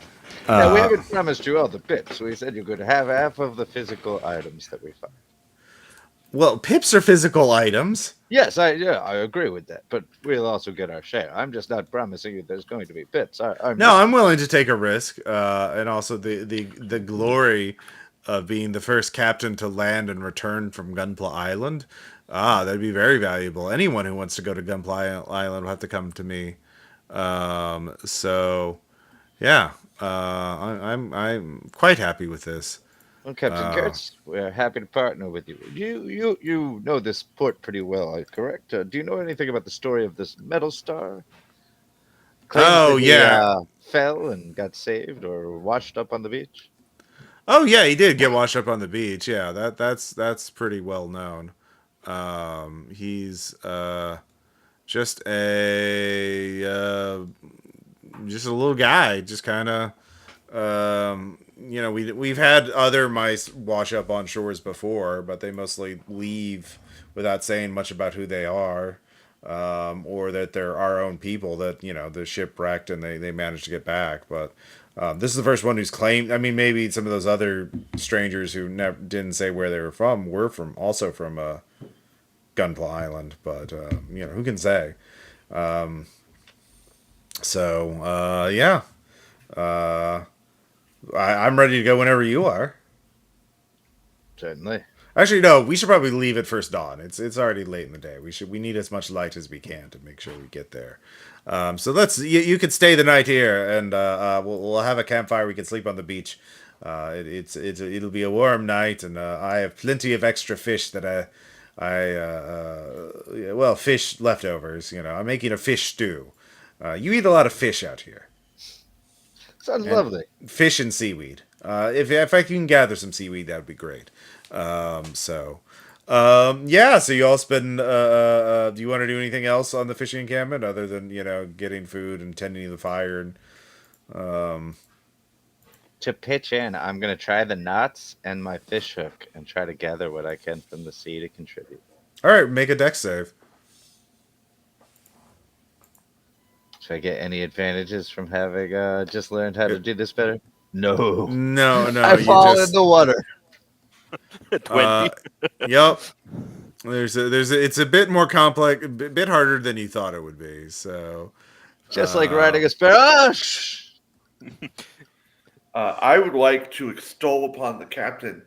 Now, we haven't promised you all the pips. We said you could have half of the physical items that we find. Well, pips are physical items. Yes, I agree with that. But we'll also get our share. I'm just not promising you there's going to be pips. I'm willing to take a risk, and also the glory of being the first captain to land and return from Gunpla Island. That'd be very valuable. Anyone who wants to go to Gunpla Island will have to come to me. So, yeah, I'm quite happy with this. Well, Captain Kurtz, we're happy to partner with you. You know this port pretty well, correct? Do you know anything about the story of this metal star? Claims that he fell and got saved or washed up on the beach. Oh yeah, he did get washed up on the beach. Yeah, that's pretty well known. He's just just a little guy, just kind of we've had other mice wash up on shores before, but they mostly leave without saying much about who they are, or that they're our own people that the ship wrecked and they managed to get back. But this is the first one who's claimed. I mean, maybe some of those other strangers who didn't say where they were from also from Gunpla Island, but who can say? Yeah. I'm ready to go whenever you are. Certainly. Actually, no. We should probably leave at first dawn. It's already late in the day. We need as much light as we can to make sure we get there. So you could stay the night here, and we'll have a campfire. We can sleep on the beach. It'll be a warm night, and I have plenty of extra fish that fish leftovers. I'm making a fish stew. You eat a lot of fish out here, Sounds and lovely. fish and seaweed. If I can gather some seaweed, that would be great. Yeah. So you all spend. Do you want to do anything else on the fishing encampment other than getting food and tending to the fire and To pitch in, I'm gonna try the knots and my fish hook and try to gather what I can from the sea to contribute. All right, make a dex save. Should I get any advantages from having just learned how to do this better? No. No, I you fall just. in the water. 20. Yep. It's a bit more complex, a bit harder than you thought it would be. So. Just like riding a sparrow. Oh, shh. I would like to extol upon the captain.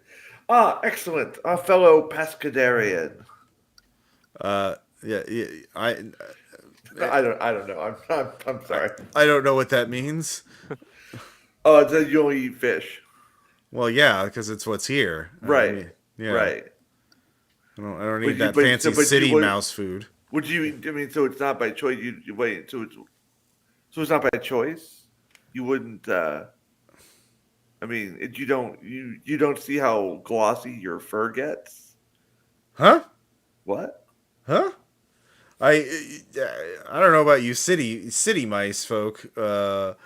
Excellent, fellow pescadarian. Yeah. I don't know. I'm sorry. I don't know what that means. Oh, then you only eat fish, Well, yeah, because it's what's here. right? Yeah. Right. I don't But need you- that but- fancy but you city would- mouse food. Would you? I mean, so it's not by choice. You wait. So it's not by choice. You wouldn't. I mean, you don't see how glossy your fur gets. Huh? What? Huh? I don't know about you city mice folk, but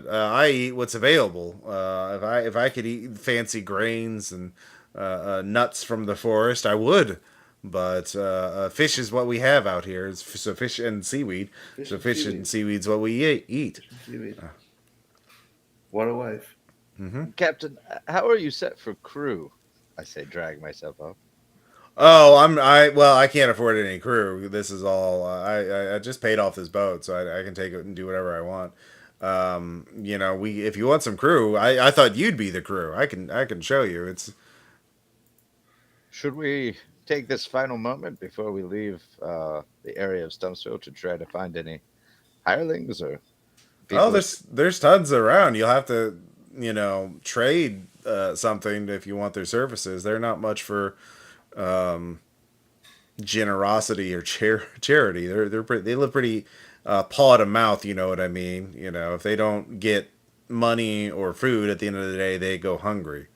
I eat what's available. If I could eat fancy grains and nuts from the forest, I would. But fish is what we have out here. So fish and seaweed. Fish So and fish seaweed. and seaweed's what we eat. Seaweed. What a life. Captain, how are you set for crew? I say, drag myself up. Oh, I can't afford any crew. This is all I just paid off this boat, so I can take it and do whatever I want. If you want some crew, I thought you'd be the crew. I can show you. It's Should we take this final moment before we leave the area of Stumsville to try to find any hirelings or people? there's tons around. You'll have to trade something if you want their services. They're not much for generosity or charity. They live pretty paw to mouth. You know what I mean? If they don't get money or food at the end of the day, they go hungry.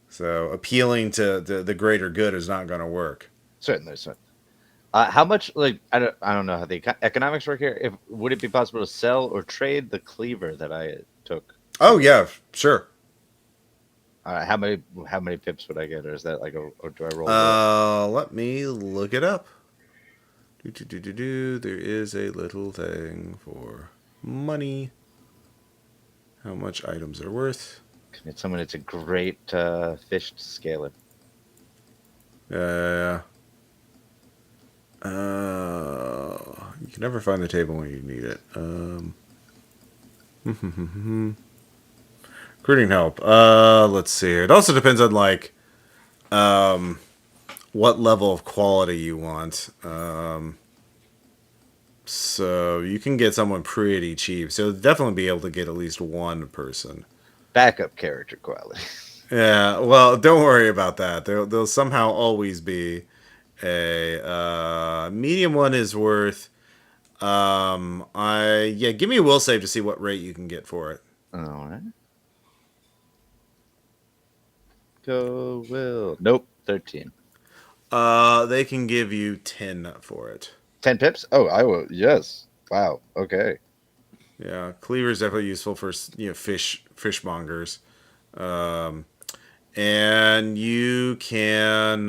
So appealing to the greater good is not going to work. Certainly. How much? Like I don't know how the economics work here. Would it be possible to sell or trade the cleaver that I took? Oh yeah, sure. How many pips would I get, or is that like or do I roll? Let me look it up. There is a little thing for money. How much items are worth? It's someone. It's a great fish scaler. You can never find the table when you need it. Recruiting help. Let's see here. It also depends on what level of quality you want. So you can get someone pretty cheap. So definitely be able to get at least one person. Backup character quality. Yeah, well, don't worry about that. There'll somehow always be a medium one is worth. Give me a will save to see what rate you can get for it. All right. Go Will. Nope. 13. They can give you 10 for it. 10 pips? Oh, I will. Yes. Wow. Okay. Yeah, cleaver is definitely useful for fishmongers, and you can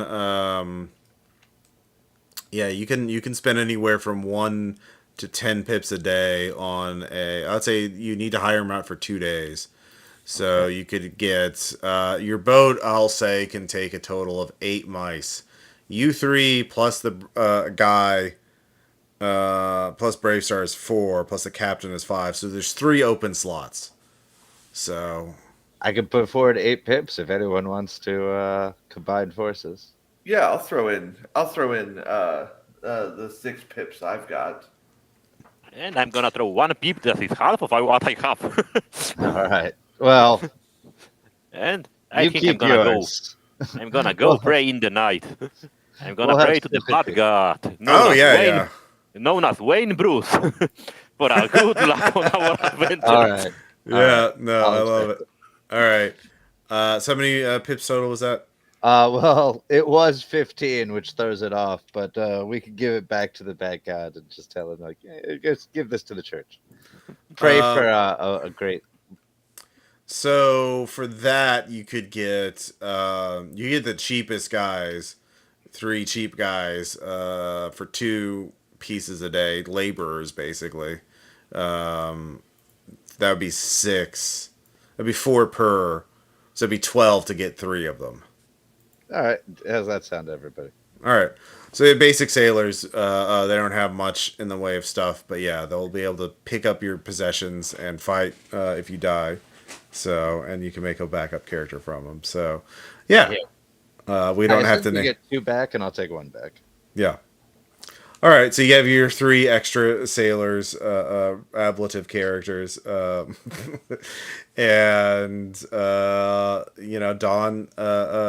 you can spend anywhere from 1 to 10 pips a day on I'd say you need to hire them out for 2 days. So you could get your boat. I'll say can take a total of 8 mice. You 3 plus the guy. Plus Brave Star is 4, plus the captain is 5. So there's 3 open slots. So I can put forward 8 pips if anyone wants to combine forces. Yeah, I'll throw in the 6 pips I've got. And I'm gonna throw 1 pip that is half of what I have. All right. Well, And I you think I'm keep gonna go. yours. I'm gonna go pray in the night. I'm gonna We'll have pray to the bad sympathy. god, Oh yeah. known as Wayne Bruce, for a good luck on our adventure. All right. Yeah, no, I'll I love accept it. All right. So how many pips total was that? Well, it was 15, which throws it off, but we could give it back to the bad god and just tell him, like, just give this to the church. Pray for a great. So for that, you get the cheapest guys, 3 cheap guys, for 2 pieces a day, laborers basically. That would be 6. That'd be 4 per. So it'd be 12 to get 3 of them. All right. How's that sound, everybody? All right. So the basic sailors, they don't have much in the way of stuff, but yeah, they'll be able to pick up your possessions and fight if you die. So, and you can make a backup character from them. So, yeah, we don't have to. You get 2 back, and I'll take 1 back. Yeah. All right. So you have your 3 extra sailors, ablative characters, and Dawn.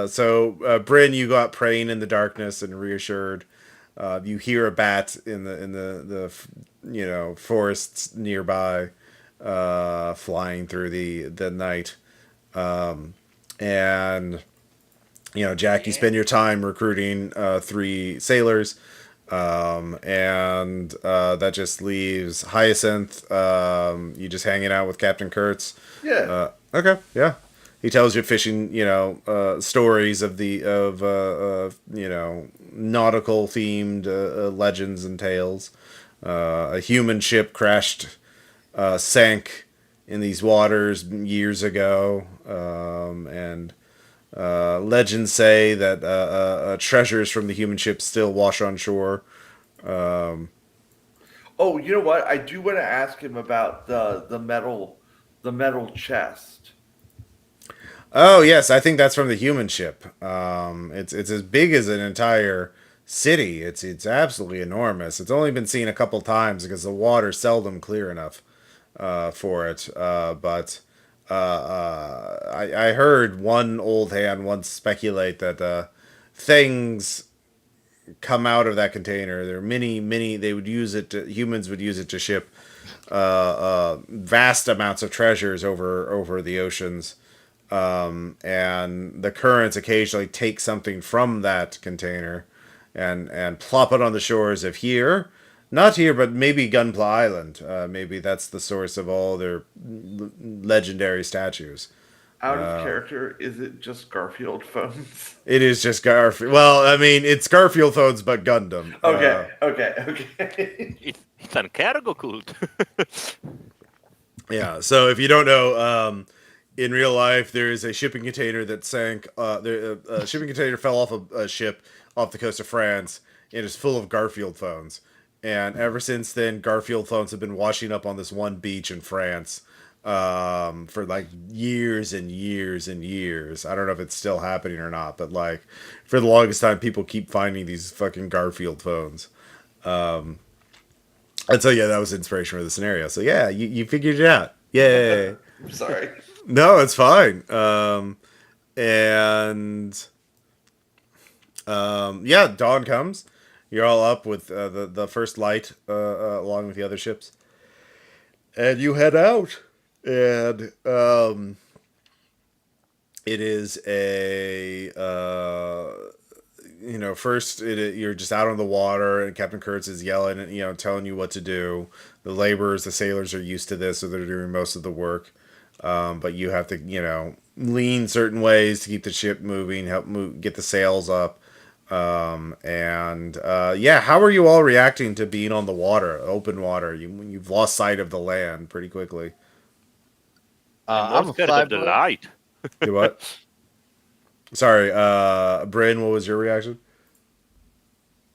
So Bryn, you got praying in the darkness and reassured. You hear a bat in the forests nearby, flying through the night, and Jack, you spend your time recruiting 3 sailors. And that just leaves Hyacinth. You just hanging out with Captain Kurtz. Yeah. Okay, yeah. He tells you fishing, stories of nautical themed legends and tales. A human ship crashed, sank in these waters years ago, and legends say that treasures from the human ship still wash on shore. Oh, you know what? I do want to ask him about the metal chest. Oh yes, I think that's from the human ship. It's as big as an entire city. It's absolutely enormous. It's only been seen a couple times because the water's seldom clear enough for it. But I heard one old hand once speculate that things come out of that container. There are many. They would use it. Humans would use it to ship vast amounts of treasures over the oceans. And the currents occasionally take something from that container and plop it on the shores of here. Not here, but maybe Gunpla Island. Maybe that's the source of all their legendary statues. Out of character, is it just Garfield phones? It is just Garfield. Well, I mean, it's Garfield phones, but Gundam. Okay. It's an cargo cult. Yeah. So if you don't know, in real life, there is a shipping container that sank. A shipping container fell off a ship off the coast of France, and is full of Garfield phones. And ever since then, Garfield phones have been washing up on this one beach in France for like years and years and years. I don't know if it's still happening or not, but like for the longest time, people keep finding these fucking Garfield phones. And so yeah, that was inspiration for the scenario. So yeah, you figured it out. Yay! Sorry. No, it's fine. Yeah, dawn comes. You're all up with the first light along with the other ships, and you head out. And it is a first you're just out on the water, and Captain Kurtz is yelling and telling you what to do. The laborers, the sailors are used to this, so they're doing most of the work. But you have to lean certain ways to keep the ship moving, get the sails up. How are you all reacting to being on the water, open water? You've lost sight of the land pretty quickly. I'm scared of the light. You what? Sorry, Bryn, what was your reaction?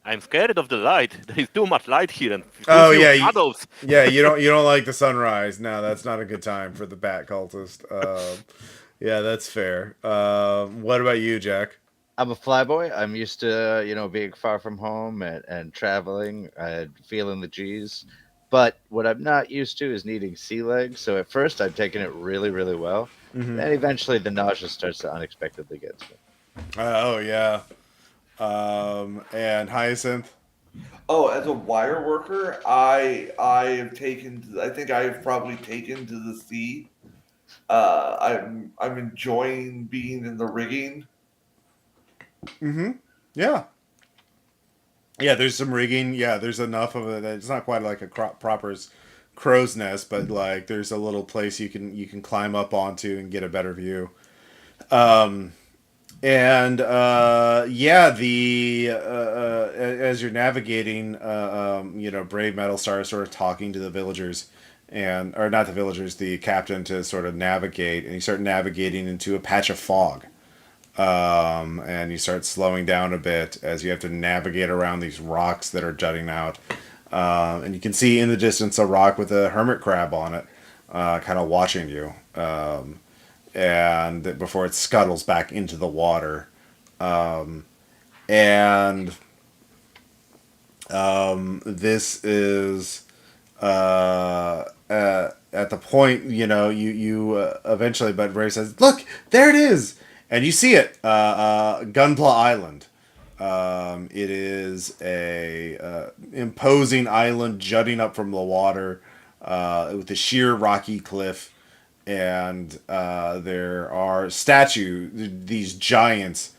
I'm scared of the light. There's too much light here and shadows. You don't like the sunrise. No, that's not a good time for the bat cultist. Yeah, that's fair. What about you, Jack? I'm a flyboy. I'm used to, being far from home and traveling and feeling the G's. But what I'm not used to is needing sea legs. So at first, I'm taking it really, really well. Mm-hmm. Then eventually, the nausea starts to unexpectedly get to me. Oh yeah. And Hyacinth. Oh, as a wire worker, I have taken. I think I have probably taken to the sea. I'm enjoying being in the rigging. Mm-hmm. Yeah. Yeah, there's some rigging. Yeah, there's enough of it that it's not quite like a proper crow's nest, but like there's a little place you can climb up onto and get a better view. And yeah, the as you're navigating, Brave Metal starts sort of talking to the villagers, and or not the villagers, the captain to sort of navigate, and you start navigating into a patch of fog. And you start slowing down a bit as you have to navigate around these rocks that are jutting out. And you can see in the distance a rock with a hermit crab on it, kind of watching you. And before it scuttles back into the water. And this is at the point, you eventually, but Ray says, "Look, there it is," and you see it, Gunpla Island. It is a imposing island jutting up from the water, with a sheer rocky cliff, and there are these giants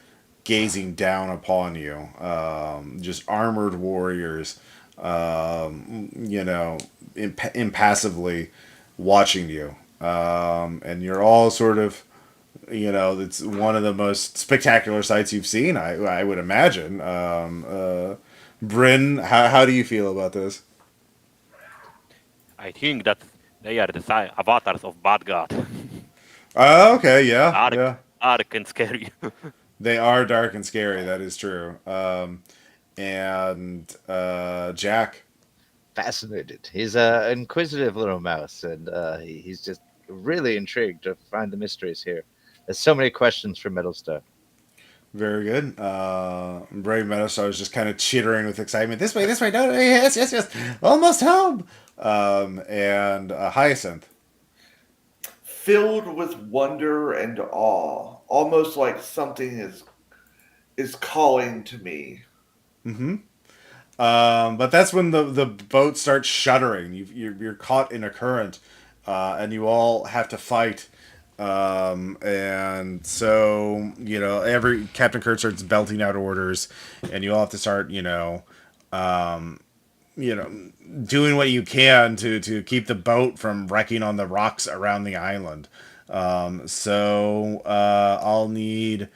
gazing down upon you, just armored warriors, impassively watching you. And you're all sort of, it's one of the most spectacular sights you've seen, I would imagine. Bryn, how do you feel about this? I think that they are the avatars of bad god. Okay, yeah, Dark, yeah. dark and scary. They are dark and scary, that is true. And Jack. Fascinated. He's an inquisitive little mouse, and he's just really intrigued to find the mysteries here. There's so many questions for Metalstar. Very good. Brave Meadowstar is just kind of chittering with excitement. This way, no, no, yes, yes, yes, almost home. And Hyacinth. Filled with wonder and awe, almost like something is calling to me. Mm-hmm. But that's when the boat starts shuddering. You're caught in a current, and you all have to fight. And so every Captain Kurt starts belting out orders, and you all have to start you know doing what you can to keep the boat from wrecking on the rocks around the island. So I'll need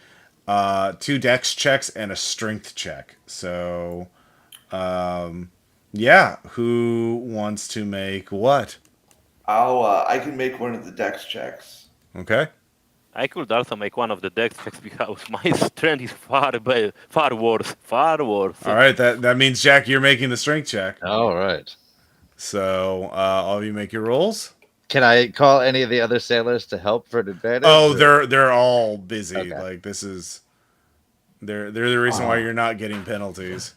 two dex checks and a strength check. So yeah, who wants to make what? I can make one of the dex checks. Okay. I could also make one of the dex checks because my strength is far worse, far worse. All right, that means Jack, you're making the strength check. All right. So all of you make your rolls. Can I call any of the other sailors to help for an advantage? Oh, or- they're all busy. Okay. Like this is they're the reason why Oh, you're not getting penalties.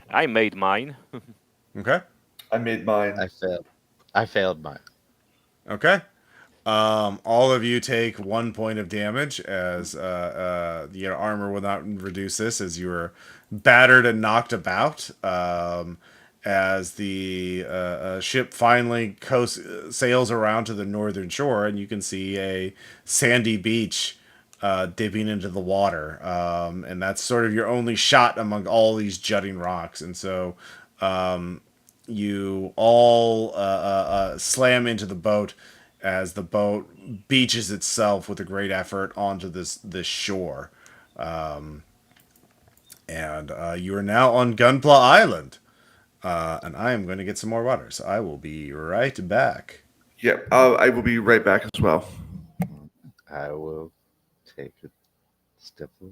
I made mine. Okay. I made mine. I failed. I failed mine. Okay. All of you take 1 point of damage as your armor will not reduce this as you are battered and knocked about. As the ship finally sails around to the northern shore, and you can see a sandy beach dipping into the water, and that's sort of your only shot among all these jutting rocks. And so you all slam into the boat as the boat beaches itself with a great effort onto this shore. And you are now on Gunpla Island. And I am going to get some more water, so I will be right back. Yep, I will be right back as well. I will take a step away.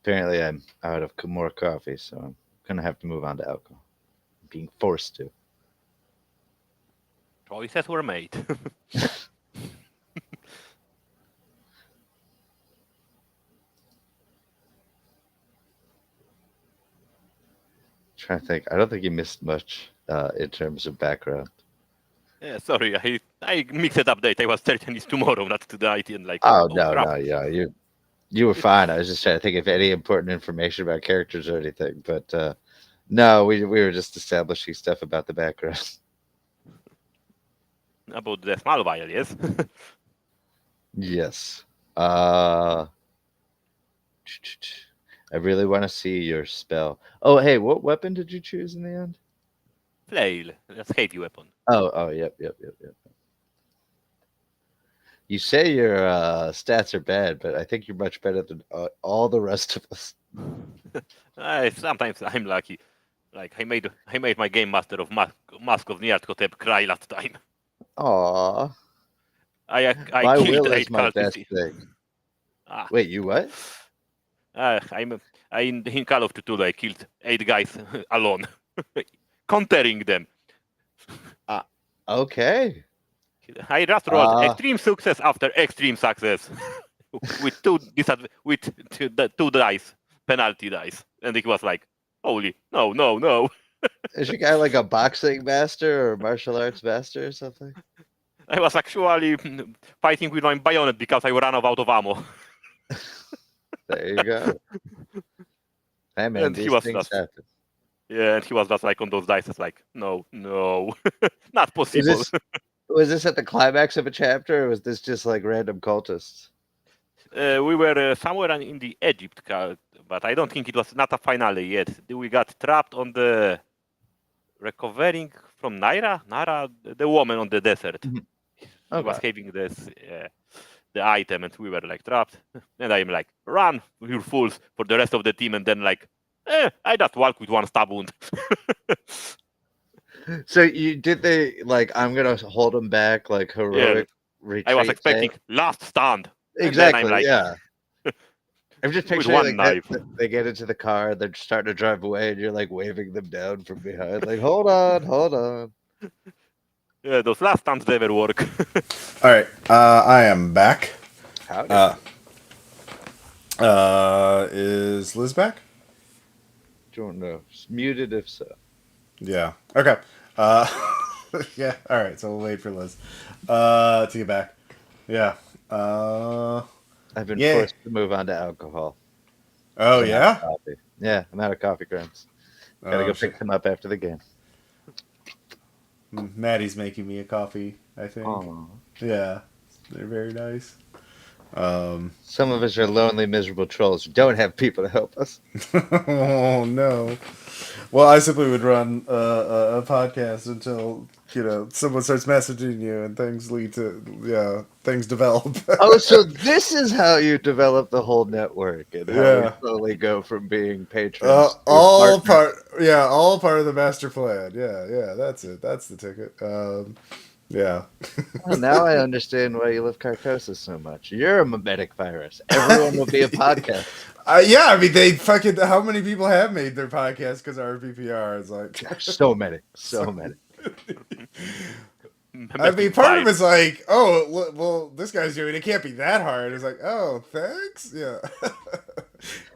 Apparently, I'm out of more coffee, so I'm gonna have to move on to alcohol. I'm being forced to. Choices were made. Trying to think. I don't think you missed much in terms of background. Yeah, sorry, I mixed up date. I was certain it's tomorrow, not tonight, and like, Oh oh no, crap. no, yeah, you were fine. I was just trying to think if any important information about characters or anything, but no, we were just establishing stuff about the background. About the small vial, yes? Yes. I really want to see your spell. Oh, hey, what weapon did you choose in the end? Flail. That's heavy weapon. Oh, yep. You say your stats are bad, but I think you're much better than all the rest of us. Sometimes I'm lucky. Like I made my game master of Mask of Nyarlathotep cry last time. Aw, I my killed will is 8 my cultists. best thing. Ah, Wait, you what? in Call of Cthulhu I killed 8 guys alone, countering them. Okay. I just rolled Uh, extreme success after extreme success with two dice, penalty dice, and it was like, holy no. is your guy like a boxing master or martial arts master or something? I was actually fighting with my bayonet because I ran out of ammo. There you go. Hey man, And he these was things just, happen. yeah, and he was just like on those dice, it's like, no, not Was possible. this was this at the climax of a chapter, or was this just like random cultists? We were somewhere in the Egypt, but I don't think it was not a finale yet. We got trapped on the recovering from Nara, the woman on the desert. Mhm. He was Okay. having this the item, and we were like trapped. And I'm like, run, you fools, for the rest of the team. And then like, I just walk with one stab wound. So you did they like I'm gonna hold them back like Yeah, heroic I was retreat expecting thing? last stand, and then I'm Exactly, like, yeah. I'm just with picturing one like that knife. they get into the car, they're starting to drive away, and you're like waving them down from behind, like, hold on. Yeah, those last stands never work. All right, I am back. Howdy. Is Liz back? Don't know. It's muted if so. Yeah. Okay. Yeah. All right. So we'll wait for Liz to get back. Yeah. I've been Yeah. forced to move on to alcohol. Oh 'Cause I'm out of yeah. coffee. Yeah, I'm out of coffee grounds. Gotta go Shit. pick them up after the game. Maddie's making me a coffee. I think. Aw. Yeah. They're very nice. Some of us are lonely, miserable trolls who don't have people to help us. Oh no. Well, I simply would run a podcast until someone starts messaging you and things lead to things develop. Oh, so this is how you develop the whole network and how we Yeah. slowly go from being patrons to All partners. all part of the master plan. Yeah, that's it. That's the ticket. Yeah. Oh, now I understand why you love Carcosa so much. You're a mimetic virus. Everyone will be a podcast. Yeah, I mean, they fucking. How many people have made their podcast because of RPPR? It's like. So many. I mean, Making part of 5. it's like, oh, well, this guy's doing it. Can't be that hard. It's like, oh, thanks. Yeah.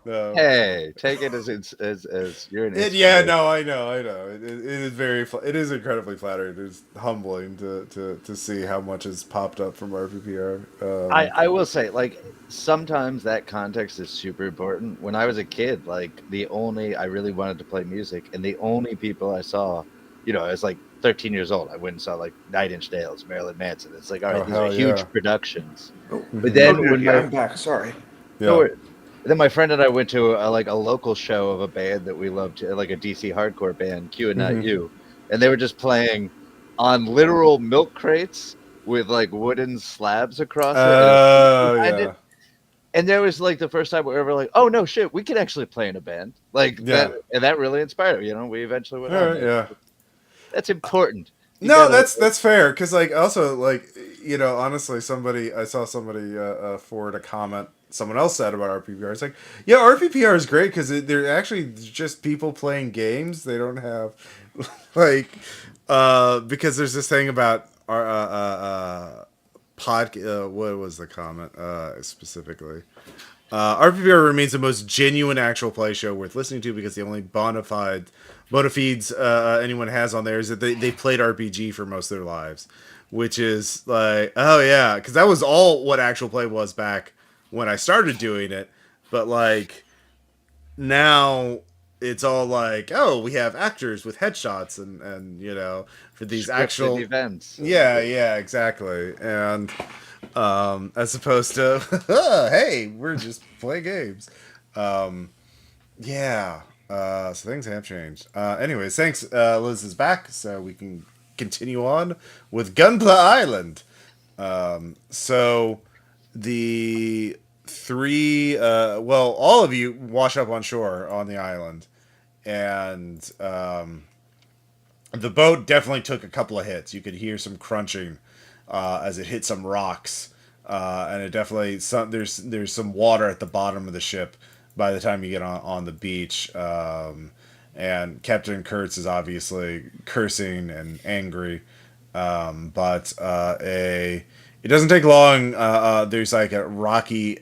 No. Hey, take it as you're an Yeah, inspiration. no, I know. It is very, it is incredibly flattering. It's humbling to see how much has popped up from RPPR. I will say, like, sometimes that context is super important. When I was a kid, like, I really wanted to play music, and the only people I saw, I was like 13 years old. I went and saw, like, Nine Inch Nails, Marilyn Manson. It's like, all right, these are hell huge yeah. productions. Oh, But then when yeah, I'm back. Sorry. Yeah. then my friend and I went to a local show of a band that we loved, like a DC hardcore band, Q and Not Mhm. You, and they were just playing on literal milk crates with like wooden slabs across it. Oh And yeah. and there was like the first time we were ever like, oh no shit, we could actually play in a band like Yeah. that, and that really inspired me. We eventually went All on. right, yeah. That's important. You No, gotta- that's fair because like also like honestly I saw somebody forward a comment someone else said about RPPR. It's like, yeah, RPPR is great because they're actually just people playing games. They don't have like because there's this thing about our what was the comment specifically? RPPR remains the most genuine actual play show worth listening to because the only bona fides anyone has on there is that they played RPG for most of their lives, which is like, oh yeah, because that was all what actual play was back when I started doing it. But like now it's all like, oh, we have actors with headshots and for these Scripted actual events. yeah, exactly. And as opposed to hey, we're just playing games. Yeah. So things have changed. Anyways, thanks. Liz is back, so we can continue on with Gunpla Island. So the three, well, all of you wash up on shore on the island, and the boat definitely took a couple of hits. You could hear some crunching as it hit some rocks, and it definitely there's some water at the bottom of the ship by the time you get on the beach. And Captain Kurtz is obviously cursing and angry, but it doesn't take long. There's like a rocky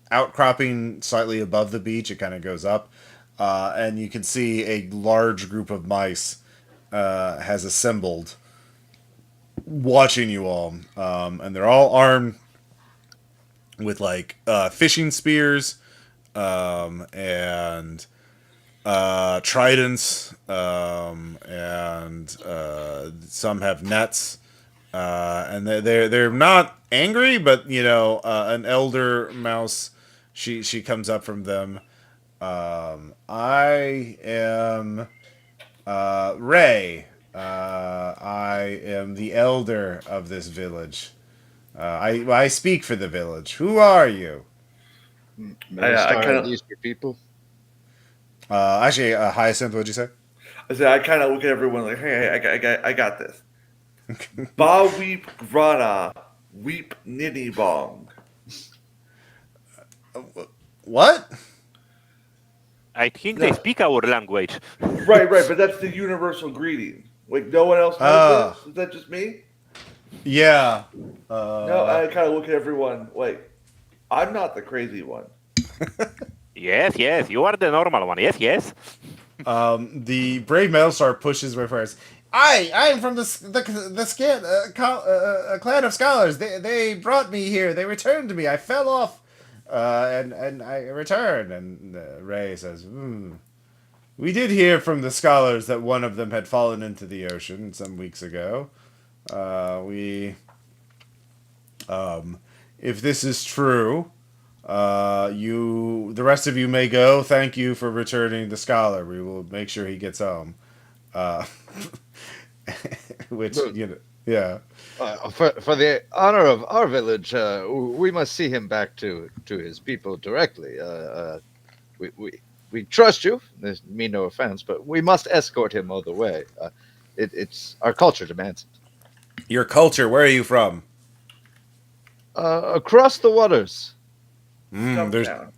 outcropping slightly above the beach. It kind of goes up, and you can see a large group of mice has assembled, watching you all, and they're all armed with like fishing spears and tridents, and some have nets, and they're not angry, but an elder mouse, she comes up from them. I am Ray. I am the elder of this village. I speak for the village. Who are you? Minister, I kind are of these your people? Actually, Hyacinth, what'd you say? I kind of look at everyone like, hey, I got this. Ba weep grana, weep niddy bong. What? I think No. they speak our language. Right, but that's the universal greeting. Like, no one else knows this? Is that just me? Yeah. No, I kind of look at everyone like, I'm not the crazy one. Yes, you are the normal one. Yes. The brave metal star pushes my first. I am from the clan of scholars. They brought me here. They returned me. I fell off, and I returned. And Ray says, "We did hear from the scholars that one of them had fallen into the ocean some weeks ago. If this is true, the rest of you may go. Thank you for returning the scholar. We will make sure he gets home." Which yeah. For the honor of our village, we must see him back to his people directly. We trust you. There's mean no offense, but we must escort him all the way. It's our culture demands it. Your culture. Where are you from? Across the waters. There's Stumptown.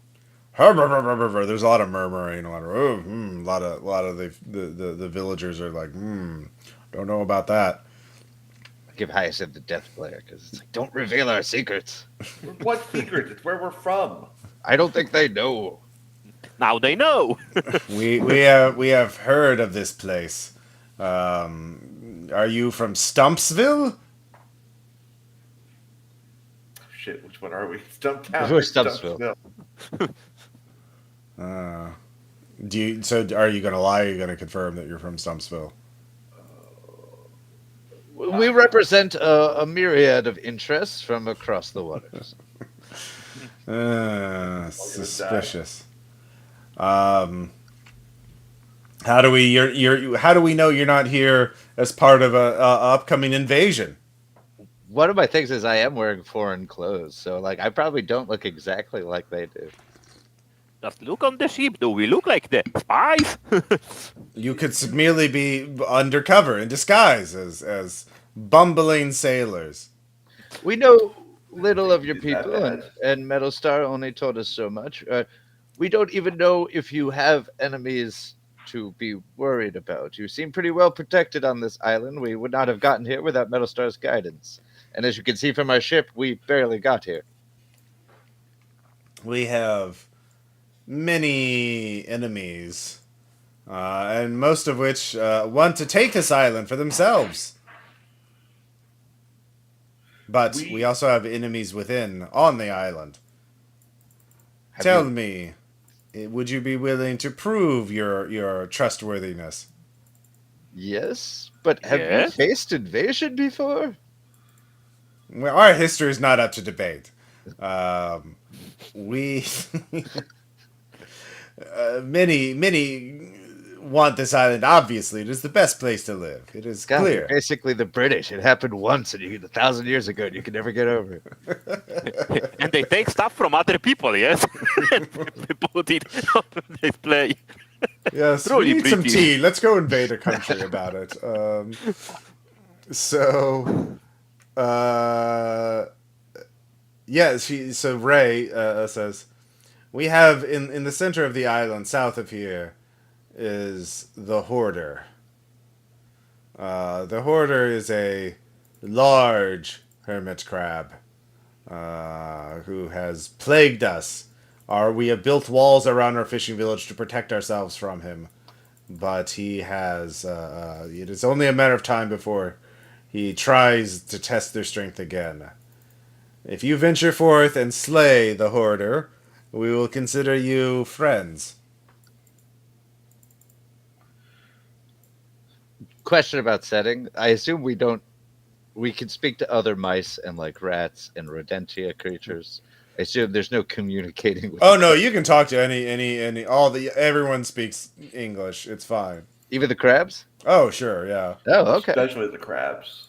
there's a lot of murmuring, a lot of the villagers are like, don't know about that. Give Hyacinth the death glare because it's like, don't reveal our secrets. What secrets? It's where we're from. I don't think they know. Now they know. We have heard of this place. Are you from Stumpsville? Shit, which one are we? Stumptown. We're or Stumpsville. Are you gonna lie? Or are you gonna confirm that you're from Stumpsville? We represent a myriad of interests from across the waters. Suspicious. How do we know you're not here as part of a upcoming invasion? One of my things is I am wearing foreign clothes, so like I probably don't look exactly like they do. Just look on the ship. Do we look like the spies? You could merely be undercover in disguise as bumbling sailors. We know little of your Is that people, bad? and Metal Star only told us so much. We don't even know if you have enemies to be worried about. You seem pretty well protected on this island. We would not have gotten here without Metal Star's guidance. And as you can see from our ship, we barely got here. We have many enemies, and most of which want to take this island for themselves. But we also have enemies within on the island. Tell me, would you be willing to prove your trustworthiness? Yes, but have you Yes. faced invasion before? Well, our history is not up to debate. We many want this island. Obviously, it is the best place to live. It is God, you're clear. basically the British. It happened once, and 1,000 years ago, and you can never get over it. And they take stuff from other people, yes? And they put it on display. Yes, Truly we need some British. tea. Let's go invade a country about it. So, yeah. So Ray says, we have in the center of the island, south of here, is the Hoarder. The Hoarder is a large hermit crab who has plagued us. We have built walls around our fishing village to protect ourselves from him, but he has. It is only a matter of time before he tries to test their strength again. If you venture forth and slay the Hoarder, we will consider you friends. Question about setting. I assume we don't. We can speak to other mice and like rats and rodentia creatures. I assume there's no communicating with. Oh no, you can talk to any everyone speaks English. It's fine. Even the crabs. Oh sure, yeah. Oh, okay. Especially the crabs.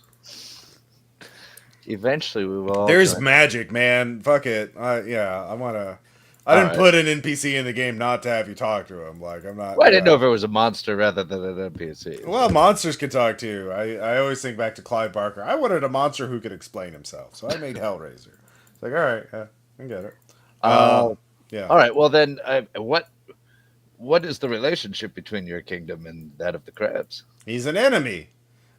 Eventually, we will. All There's join. magic, man. Fuck it. I wanna. I All didn't right. put an NPC in the game not to have you talk to him. Like I'm not. Well, I didn't know if it was a monster rather than an NPC. Well, monsters can talk too. I always think back to Clive Barker. I wanted a monster who could explain himself, so I made Hellraiser. It's like, all right, yeah, I get it. Yeah. All right. Well, then, what is the relationship between your kingdom and that of the crabs? He's an enemy.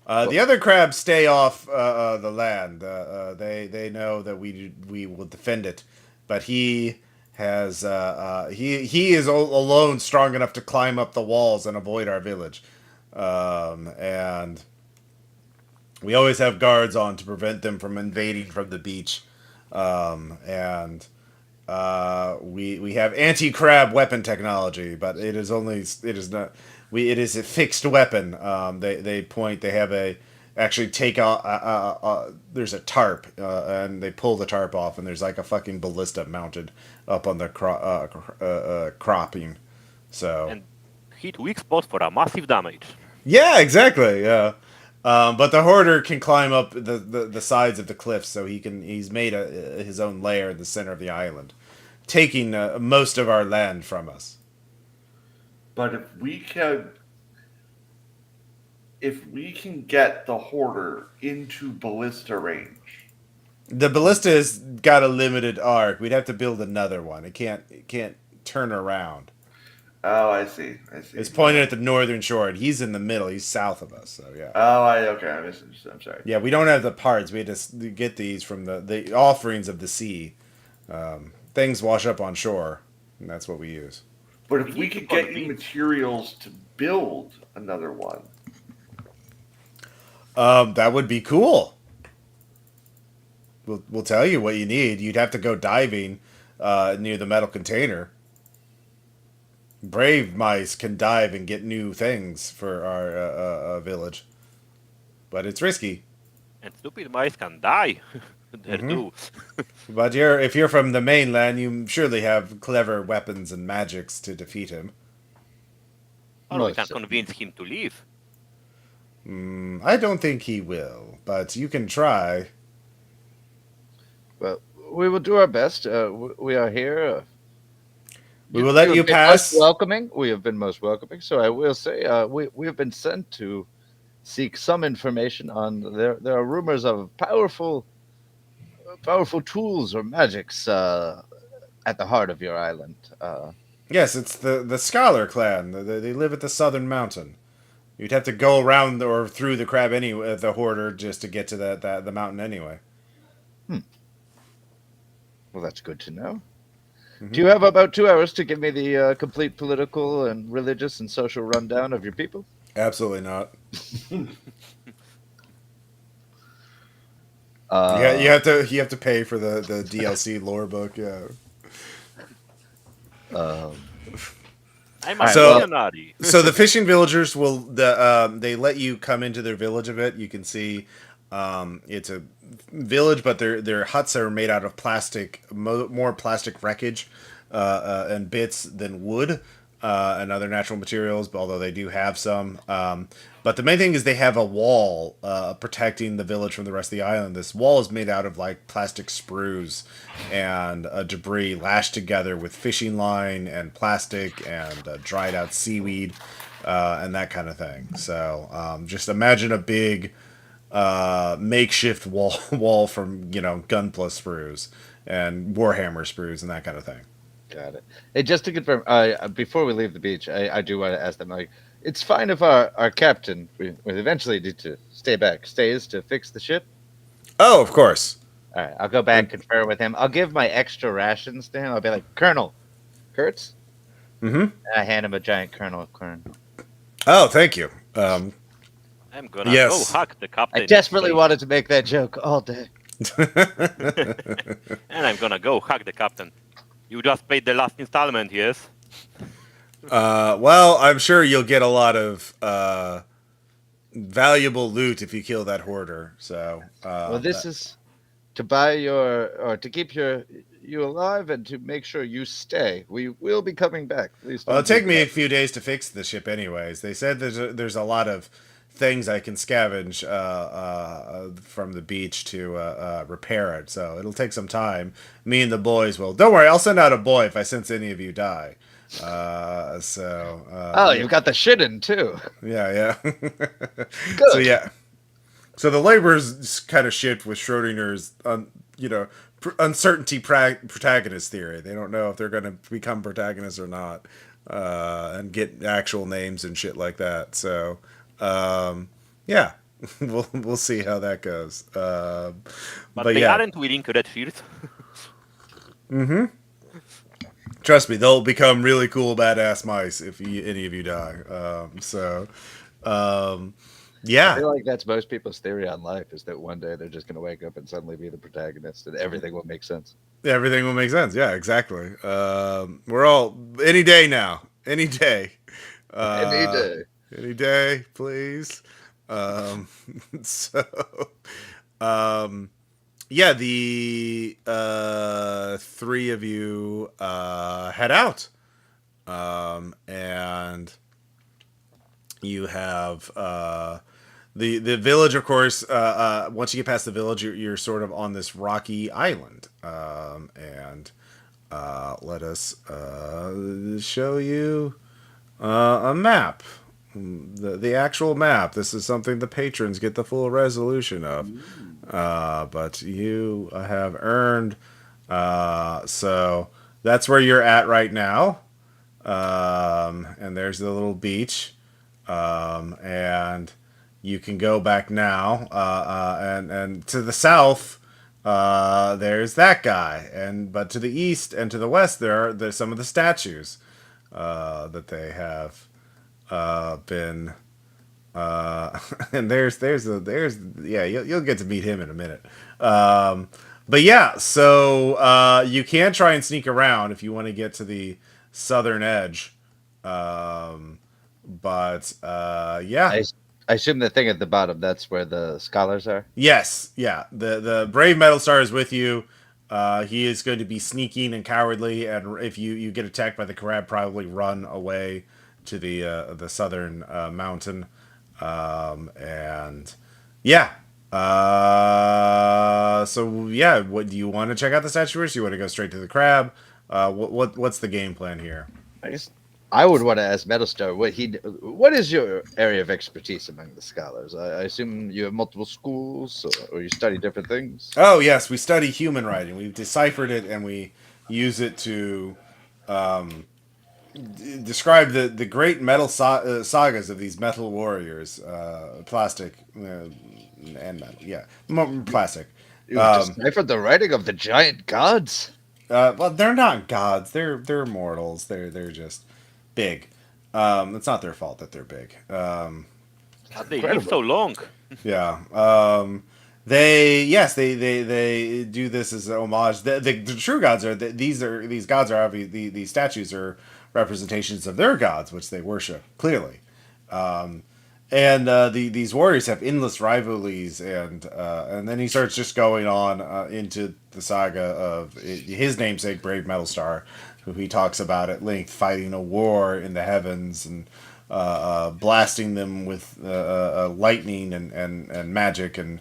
The other crabs stay off the land. They know that we will defend it, but he has he is alone strong enough to climb up the walls and avoid our village, and we always have guards on to prevent them from invading from the beach, and we have anti-crab weapon technology, but it is not it is a fixed weapon. They have a actually take out there's a tarp and they pull the tarp off and there's like a fucking ballista mounted up on the cropping. So And hit weak spots for a massive damage. yeah, exactly. Yeah. But the hoarder can climb up the sides of the cliffs, so he's made his own lair in the center of the island, taking most of our land from us. But if we can get the hoarder into ballista range, The ballista has got a limited arc. We'd have to build another one. It can't turn around. oh, I see. It's pointed at the northern shore, and he's in the middle. He's south of us, so yeah. Oh, okay. I misunderstood. I'm sorry. Yeah, we don't have the parts. We had to get these from the offerings of the sea. Things wash up on shore, and that's what we use. But if we need could to get you convince- materials to build another one, That would be cool. We'll tell you what you need. You'd have to go diving near the metal container. Brave mice can dive and get new things for our village, but it's risky. And stupid mice can die. There too. But if you're from the mainland, you surely have clever weapons and magics to defeat him. Or we Most can certainly. convince him to leave. I don't think he will, but you can try. Well, we will do our best. We are here. We will let you have been pass. most welcoming. We have been most welcoming. So I will say, we have been sent to seek some information on. There are rumors of powerful powerful tools or magics at the heart of your island. Yes, it's the Scholar clan. They live at the southern mountain. You'd have to go around or through the crab anyway, the hoarder, just to get to the mountain anyway. Well, that's good to know. Mhm. Do you have about 2 hours to give me the complete political and religious and social rundown of your people? Absolutely not. Yeah, Uh, you have to pay for the DLC lore book. Yeah. um, I'm all a right. So Well, missionary. so the fishing villagers will they let you come into their village a bit. You can see it's a village, but their huts are made out of plastic, more plastic wreckage and bits than wood and other natural materials. But although they do have some, but the main thing is they have a wall protecting the village from the rest of the island. This wall is made out of like plastic sprues and debris lashed together with fishing line and plastic and dried out seaweed and that kind of thing. So just imagine a big makeshift wall from Gunpla sprues and Warhammer sprues and that kind of thing. got it. Hey, just to confirm, before we leave the beach, I do want to ask them. Like, it's fine if our captain, we eventually need to stay back, stays to fix the ship. Oh, of course. All right, I'll go back confer with him. I'll give my extra rations to him. I'll be like, Colonel Kurtz. Mm-hmm. And I hand him a giant kernel of corn. Oh, thank you. I'm gonna Yes. go hug the captain. I desperately wanted to make that joke all day. And I'm gonna go hug the captain. You just paid the last installment, yes? Well, I'm sure you'll get a lot of valuable loot if you kill that hoarder. So, Well, this is to buy or to keep you alive and to make sure you stay. We will be coming back. Please don't well, it'll take do me a that. few days to fix the ship, anyways. They said there's a lot of things I can scavenge from the beach to repair it. So it'll take some time. Me and the boys will. Don't worry, I'll send out a boy if I sense any of you die. Oh, you've got the shit in too. yeah. Good. So yeah. So the laborers kind of shift with Schrodinger's, uncertainty protagonist theory. They don't know if they're going to become protagonists or not, and get actual names and shit like that. So, yeah, we'll see how that goes. But But they yeah, aren't wearing red shirts. trust me, they'll become really cool, badass mice if any of you die. I Yeah. feel like that's most people's theory on life is that one day they're just going to wake up and suddenly be the protagonist and everything will make sense. Everything will make sense. Yeah, exactly. We're all any day now. Any day. Any day. Any day, please. Um, so, yeah, the three of you head out, and you have the village, of course. Once you get past the village, you're sort of on this rocky island, and let us show you a map. The actual map. This is something the patrons get the full resolution of, but you have earned. So that's where you're at right now, and there's the little beach, and you can go back now, and to the south, there's that guy, but to the east and to the west there's some of the statues that they have been. And there's yeah, you'll get to meet him in a minute. But yeah, so you can try and sneak around if you want to get to the southern edge. But yeah. I assume the thing at the bottom, that's where the scholars are. Yes, yeah. The brave metal star is with you. He is going to be sneaking and cowardly, and if you get attacked by the crab, probably run away to the southern mountain. And yeah. So yeah, what do you want to check out the statue first? You want to go straight to the crab? What's the game plan here? I guess I would want to ask Metalstar what is your area of expertise among the scholars? I assume you have multiple schools or you study different things. Oh yes, we study human writing. We've deciphered it and we use it to describe the great metal sagas of these metal warriors, plastic and metal. Yeah, plastic. You've deciphered the writing of the giant gods. Well, they're not gods. They're mortals. They're just big. It's not their fault that they're big. But they live so long. Yeah. They do this as an homage. The true gods are these gods are obviously these statues are representations of their gods, which they worship clearly. And these warriors have endless rivalries, and then he starts just going on into the saga of his namesake, Brave Metalstar, who he talks about at length, fighting a war in the heavens and blasting them with lightning and magic, and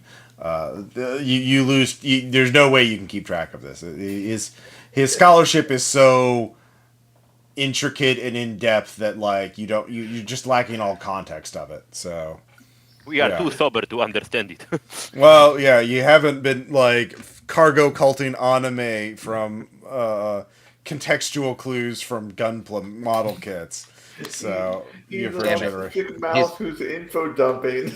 you lose. There's no way you can keep track of this. His scholarship is so intricate and in depth that like you're just lacking all context of it. So We are yeah. too sober to understand it. Well, yeah, you haven't been like cargo culting anime from contextual clues from Gunpla model kits. So He's you're a for chicken mouse who's info dumping.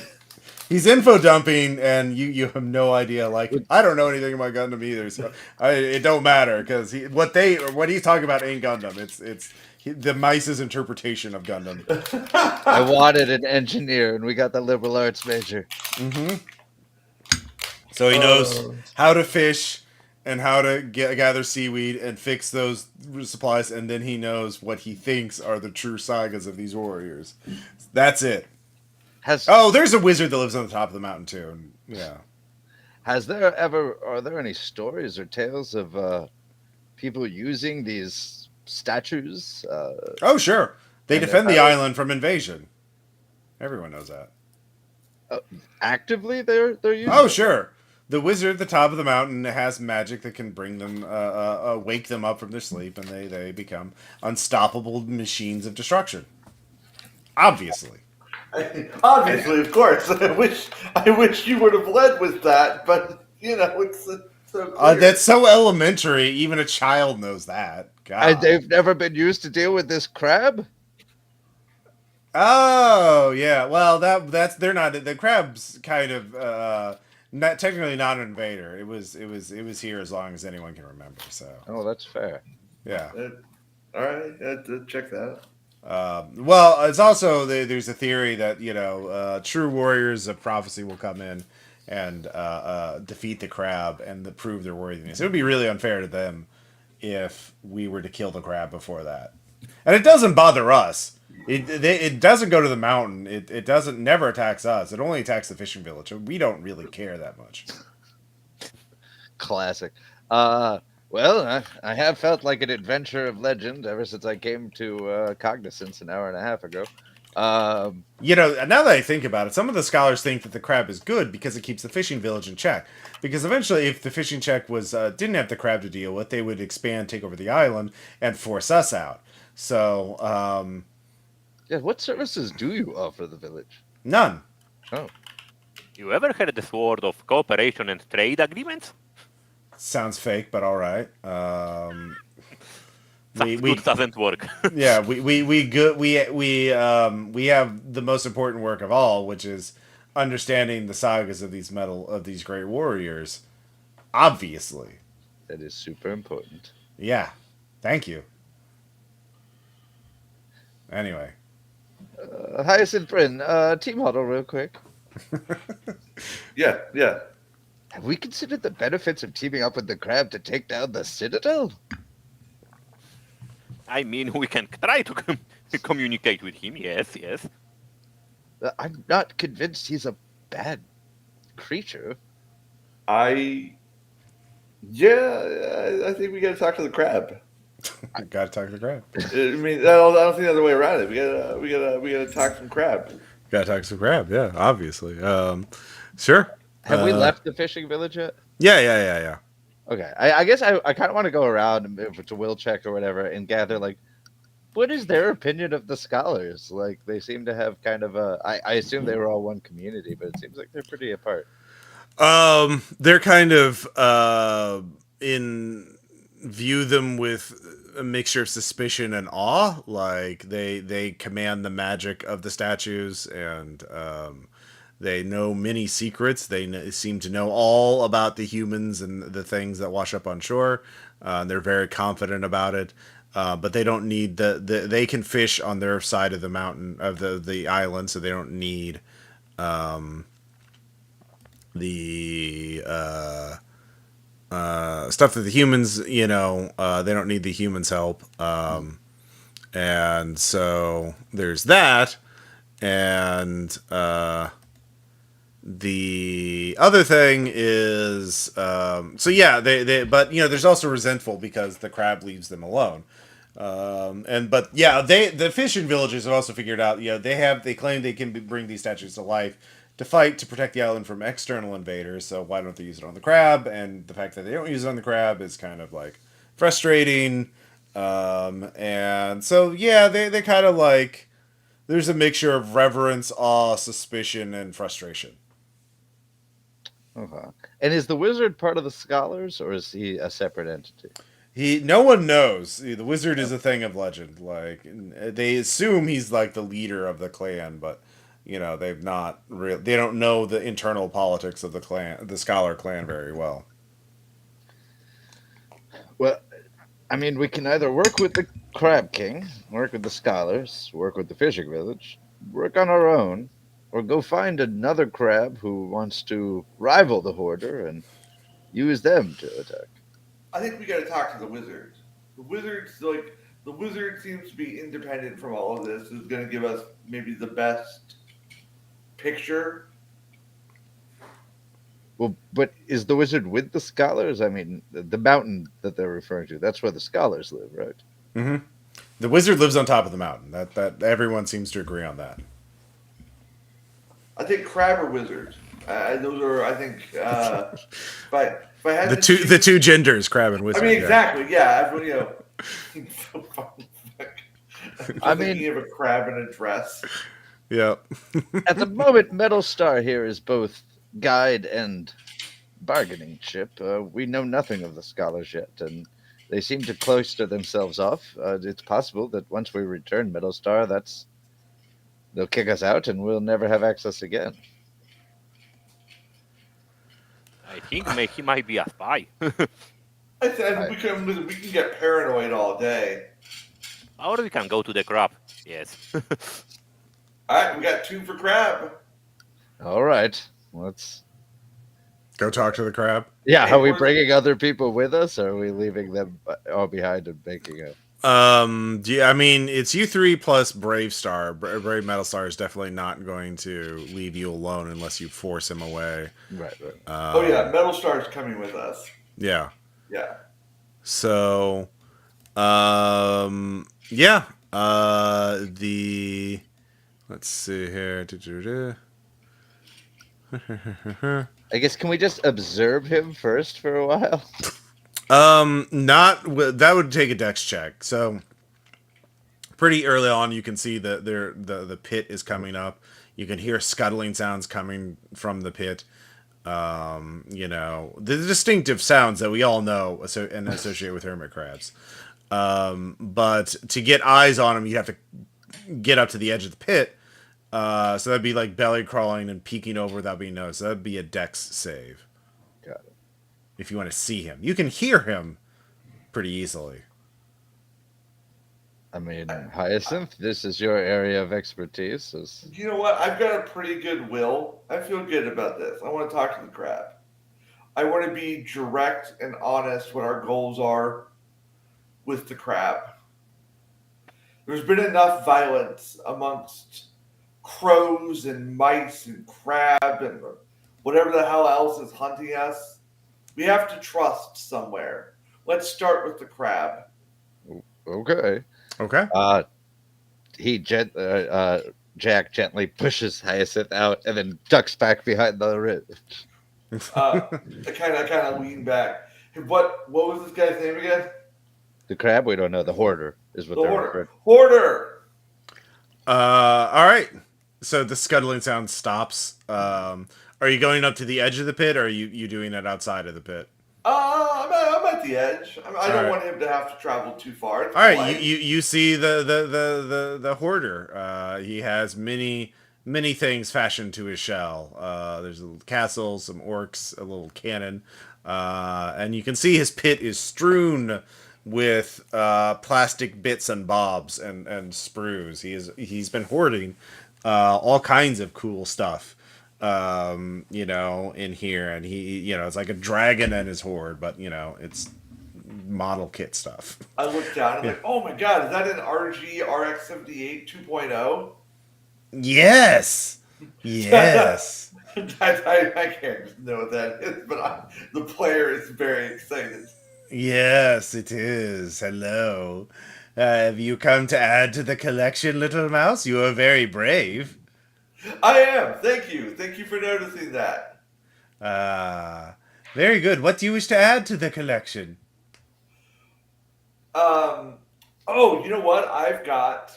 He's info dumping, and you have no idea. Like I don't know anything about Gundam either, so it don't matter because what he's talking about ain't Gundam. It's the mice's interpretation of Gundam. I wanted an engineer, and we got the liberal arts major. So he knows how to fish and how to gather seaweed and fix those supplies, and then he knows what he thinks are the true sagas of these warriors. That's it. Oh, there's a wizard that lives on the top of the mountain too. And, yeah. Are there any stories or tales of people using these statues? Oh, sure. They defend the island from invasion. Everyone knows that. Actively, they're using. Oh, sure. The wizard at the top of the mountain has magic that can bring them, wake them up from their sleep, and they become unstoppable machines of destruction. Obviously. Obviously, of course. I wish you would have led with that, but it's so clear. That's so elementary. Even a child knows that. God. They've never been used to deal with this crab. Oh yeah. Well, they're not the crab's kind of not technically not an invader. It was here as long as anyone can remember. So. Oh, that's fair. Yeah. All right. Check that. Well, it's also there's a theory that true warriors of prophecy will come in and defeat the crab and prove their worthiness. It would be really unfair to them if we were to kill the crab before that. And it doesn't bother us. It doesn't go to the mountain. It doesn't never attacks us. It only attacks the fishing village. We don't really care that much. Classic. Well, I have felt like an adventure of legend ever since I came to Cognizance an hour and a half ago. Now that I think about it, some of the scholars think that the crab is good because it keeps the fishing village in check. Because eventually, if the fishing check didn't have the crab to deal with, they would expand, take over the island, and force us out. So, yeah, what services do you offer the village? None. Oh. You ever heard the word of cooperation and trade agreements? Sounds fake, but all right. We doesn't work. Yeah, we have the most important work of all, which is understanding the sagas of these great warriors. Obviously, that is super important. Yeah, thank you. Anyway, Hyacinth Bryn, team huddle, real quick. Yeah. Have we considered the benefits of teaming up with the crab to take down the Citadel? I mean, we can try to communicate with him. Yes. I'm not convinced he's a bad creature. I think we gotta talk to the crab. I gotta talk to the crab. I mean, I don't think there's other way around it. We gotta talk some crab. Gotta talk to the crab. Yeah, obviously. Sure. Have we left the fishing village yet? What is their opinion of the scholars? Like, they seem to have kind of a. I assume they were all one community, but it seems like they're pretty apart. They're kind of in view them with a mixture of suspicion and awe. Like they command the magic of the statues, and they know many secrets. They seem to know all about the humans and the things that wash up on shore. They're very confident about it. But they don't need they can fish on their side of the mountain of the island, so they don't need the stuff that the humans, they don't need the humans' help. And so there's that. And the other thing is, so yeah, but there's also resentful because the crab leaves them alone. But yeah, the fishing villagers have also figured out, they claim they can bring these statues to life to fight to protect the island from external invaders. So why don't they use it on the crab? And the fact that they don't use it on the crab is kind of like frustrating. And so yeah, they kind of like, there's a mixture of reverence, awe, suspicion, and frustration. Uh-huh. And is the wizard part of the scholars, or is he a separate entity? No one knows. The wizard is a thing of legend. Like, they assume he's like the leader of the clan, but they've not real. They don't know the internal politics of the scholar clan, very well. Well, I mean, we can either work with the Crab King, work with the scholars, work with the fishing village, work on our own, or go find another crab who wants to rival the hoarder and use them to attack. I think we got to talk to the wizard. The wizard seems to be independent from all of this. Is going to give us maybe the best picture. Well, but is the wizard with the scholars? I mean, the mountain that they're referring to, that's where the scholars live, right? Mm-hmm. The wizard lives on top of the mountain. That everyone seems to agree on that. I think crab or wizard. Those are, I think, if I had the two genders, crab and wizard. I mean, exactly. Yeah. I'm thinking of a crab in a dress. Yeah. At the moment, Metal Star here is both guide and bargaining chip. We know nothing of the scholars yet, and they seem to cloister themselves off. It's possible that once we return Metal Star, they'll kick us out, and we'll never have access again. I think he might be a spy. I said we can get paranoid all day. Or we can go to the crab. Yes. All right, we got 2 for crab. All right, let's go talk to the crab. Yeah, are we bringing other people with us, or are we leaving them all behind and making a? Yeah, I mean, it's you 3 plus Brave Star. Brave Metal Star is definitely not going to leave you alone unless you force him away. Right. Oh yeah, Metal Star is coming with us. Yeah. Yeah. So, yeah. Let's see here. I guess, can we just observe him first for a while? That would take a dex check. So pretty early on, you can see that the pit is coming up. You can hear scuttling sounds coming from the pit. The distinctive sounds that we all know and associate with hermit crabs. But to get eyes on them, you have to get up to the edge of the pit. So that'd be like belly crawling and peeking over without being noticed. So that'd be a dex save. Got it. If you want to see him, you can hear him pretty easily. I mean, Hyacinth, this is your area of expertise. You know what? I've got a pretty good will. I feel good about this. I want to talk to the crab. I want to be direct and honest what our goals are with the crab. There's been enough violence amongst crows and mice and crab and whatever the hell else is hunting us. We have to trust somewhere. Let's start with the crab. Okay. Jack gently pushes Hyacinth out and then ducks back behind the ridge. I kind of lean back. What was this guy's name again? The crab? We don't know. The hoarder. is what The they're hoarder. referring. Hoarder. All right. So the scuttling sound stops. Are you going up to the edge of the pit, or are you doing it outside of the pit? I'm at the edge. I All don't right. want him to have to travel too far. It's All right, polite. you see the hoarder. He has many things fashioned to his shell. There's a little castle, some orcs, a little cannon, and you can see his pit is strewn with plastic bits and bobs and sprues. He's been hoarding all kinds of cool stuff. In here, and it's like a dragon and his hoard, but it's model kit stuff. I look down and Yeah. like, oh my god, is that an RG RX 78 2.0? Yes. Yes. I can't know what that is, but the player is very excited. Yes, it is. Hello. Have you come to add to the collection, little mouse? You are very brave. I am. Thank you. Thank you for noticing that. Ah, very good. What do you wish to add to the collection? Um. Oh, you know what? I've got.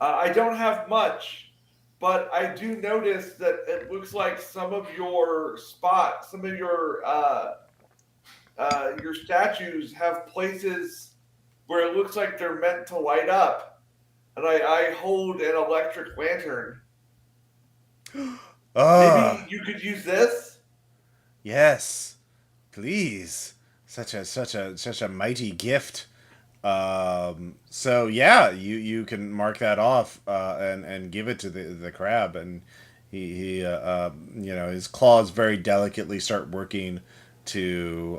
I don't have much, but I do notice that it looks like some of your spots, some of your statues have places where it looks like they're meant to light up, and I hold an electric lantern. Ah, Maybe you could use this. yes. Please. Such a mighty gift. So yeah, you can mark that off and give it to the crab, and his claws very delicately start working to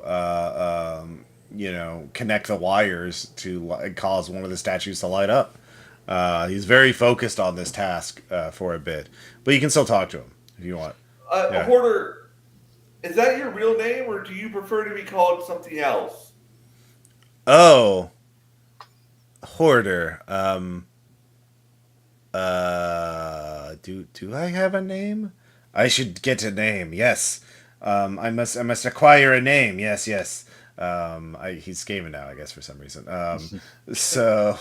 connect the wires to cause one of the statues to light up. He's very focused on this task for a bit, but you can still talk to him if you want. Yeah. Hoarder, is that your real name, or do you prefer to be called something else? Oh, hoarder. Do I have a name? I should get a name. Yes. I must acquire a name. Yes, yes. He's Skaven now, I guess, for some reason. So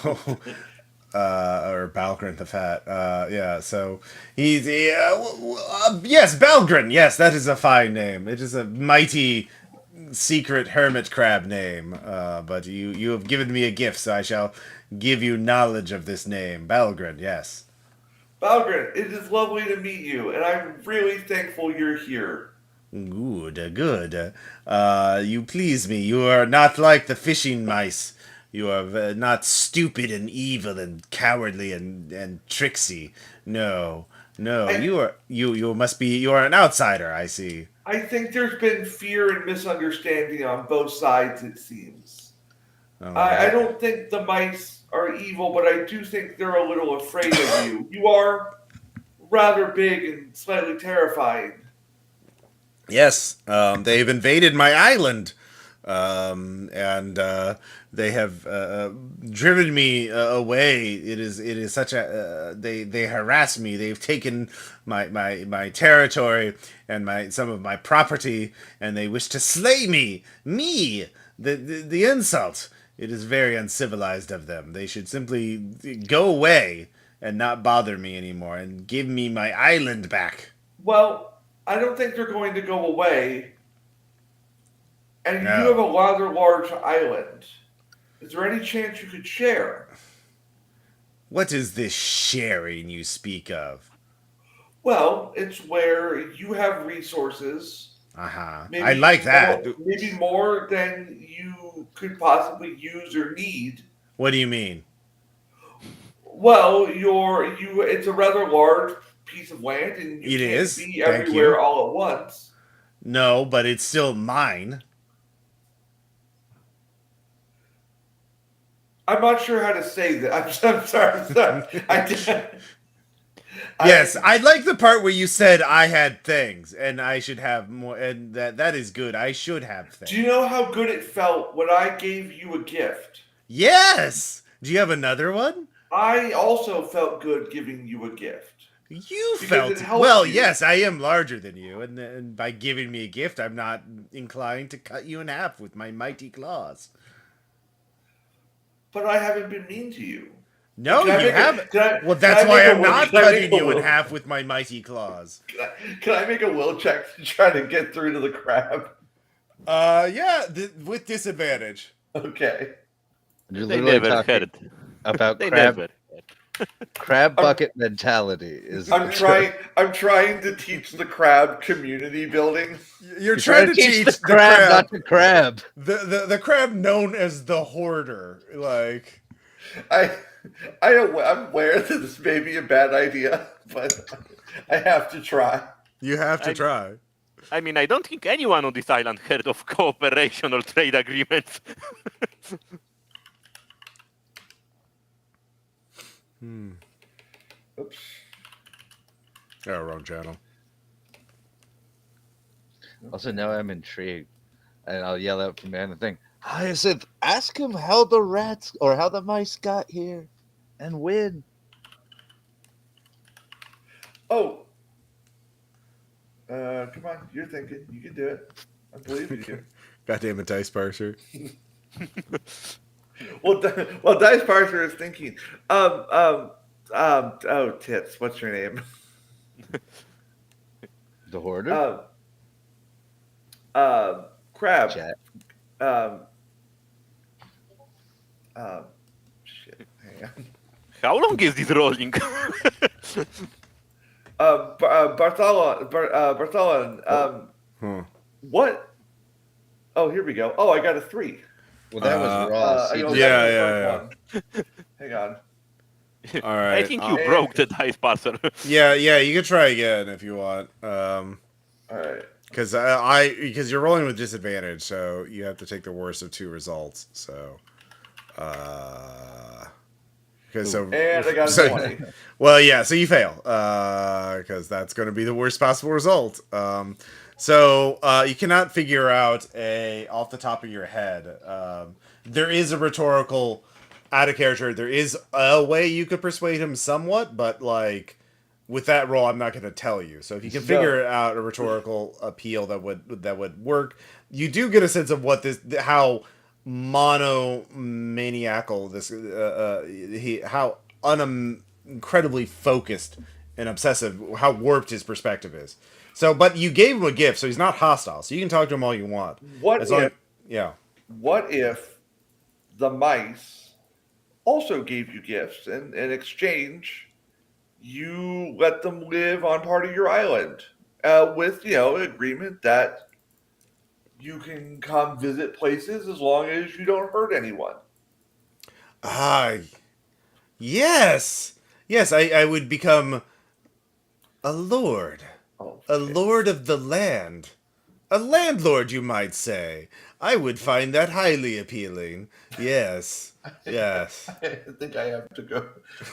or Balgrin the Fat. Yeah. So yes, Balgrin. Yes, that is a fine name. It is a mighty secret hermit crab name. But you have given me a gift, so I shall give you knowledge of this name, Balgrin. Yes. Balgrin, it is lovely to meet you, and I'm really thankful you're here. Good, good. You please me. You are not like the fishing mice. You are not stupid and evil and cowardly and tricksy. No, no. I, You must be. You are an outsider. I see. I think there's been fear and misunderstanding on both sides, it seems. Oh, I don't think the mice are evil, but I do think they're a little afraid of you. You are rather big and slightly terrifying. yes. They've invaded my island, and they have driven me away. It is such a they harass me. They've taken my territory and some of my property, and they wish to slay me. Me, the insult. It is very uncivilized of them. They should simply go away and not bother me anymore and give me my island back. Well, I don't think they're going to go away. And you have No. a rather large island. Is there any chance you could share? What is this sharing you speak of? Well, it's where you have resources, Uh-huh. I like maybe that. more than you could possibly use or need. What do you mean? Well, it's a rather large piece of land, and you It can't is. be Thank everywhere you. all at once. No, but it's still mine. I'm not sure how to say that. I'm sorry. I'm sorry. Yes, I like the part where you said I had things and I should have more, and that is good. I should have Do you things. know how good it felt when I gave you a gift? Yes. Do you have another one? I also felt good giving you a gift You because it felt helped well. you. Yes, I am larger than you, and by giving me a gift, I'm not inclined to cut you in half with my mighty claws. But I haven't been mean to you. No, Can I you make a- haven't. can I- Well, can that's I why make a I'm will- not can I make cutting a you in will- half with my mighty claws. Can I make a will check to try to get through to the crab? Yeah, with disadvantage. Okay. You're They literally never talking heard. about They crab never heard. bucket mentality. Is I'm trying to teach the crab community building. You're trying to teach the crab, not the crab. the crab known as the hoarder. Like, I'm aware that this may be a bad idea, but I have to try. you have to I- try. I mean, I don't think anyone on this island heard of cooperation or trade agreements. Oops. Oh, wrong channel. Also, now I'm intrigued, and I'll yell out from behind the thing. Hyacinth, ask him how the rats or how the mice got here, and when. Oh. Come on, you're thinking. You can do it. I believe in you. Goddamn it, Dice Parser. Well, Dice Parser is thinking. Oh, tits. What's your name? The hoarder? Crab. Chat. Shit. Hang on. How long is this rolling? Bartholon. Huh. What? Oh, here we go. Oh, I got a 3. Well, that was Ross. He I know did- Yeah, that's the first one. Hang on. All right. I think you broke the dice parser. Yeah, you can try again if you want. All right. Because you're rolling with disadvantage, so you have to take the worst of 2 results. So, because And I got a so 20. well, yeah, so you fail, because that's going to be the worst possible result. So you cannot figure out off the top of your head. There is a rhetorical out of character. There is a way you could persuade him somewhat, but like with that roll, I'm not going to tell you. So if you can figure out a rhetorical appeal that would work, you do get a sense of what how monomaniacal this how incredibly focused and obsessive, how warped his perspective is. So, but you gave him a gift, so he's not hostile. So you can talk to him all you want. What if the mice also gave you gifts, and in exchange, you let them live on part of your island with an agreement that you can come visit places as long as you don't hurt anyone. Yes, I would become a lord. Oh, A lord of the land. A landlord, you might say. I would find that highly appealing. Yes. Yes. I think I have to go.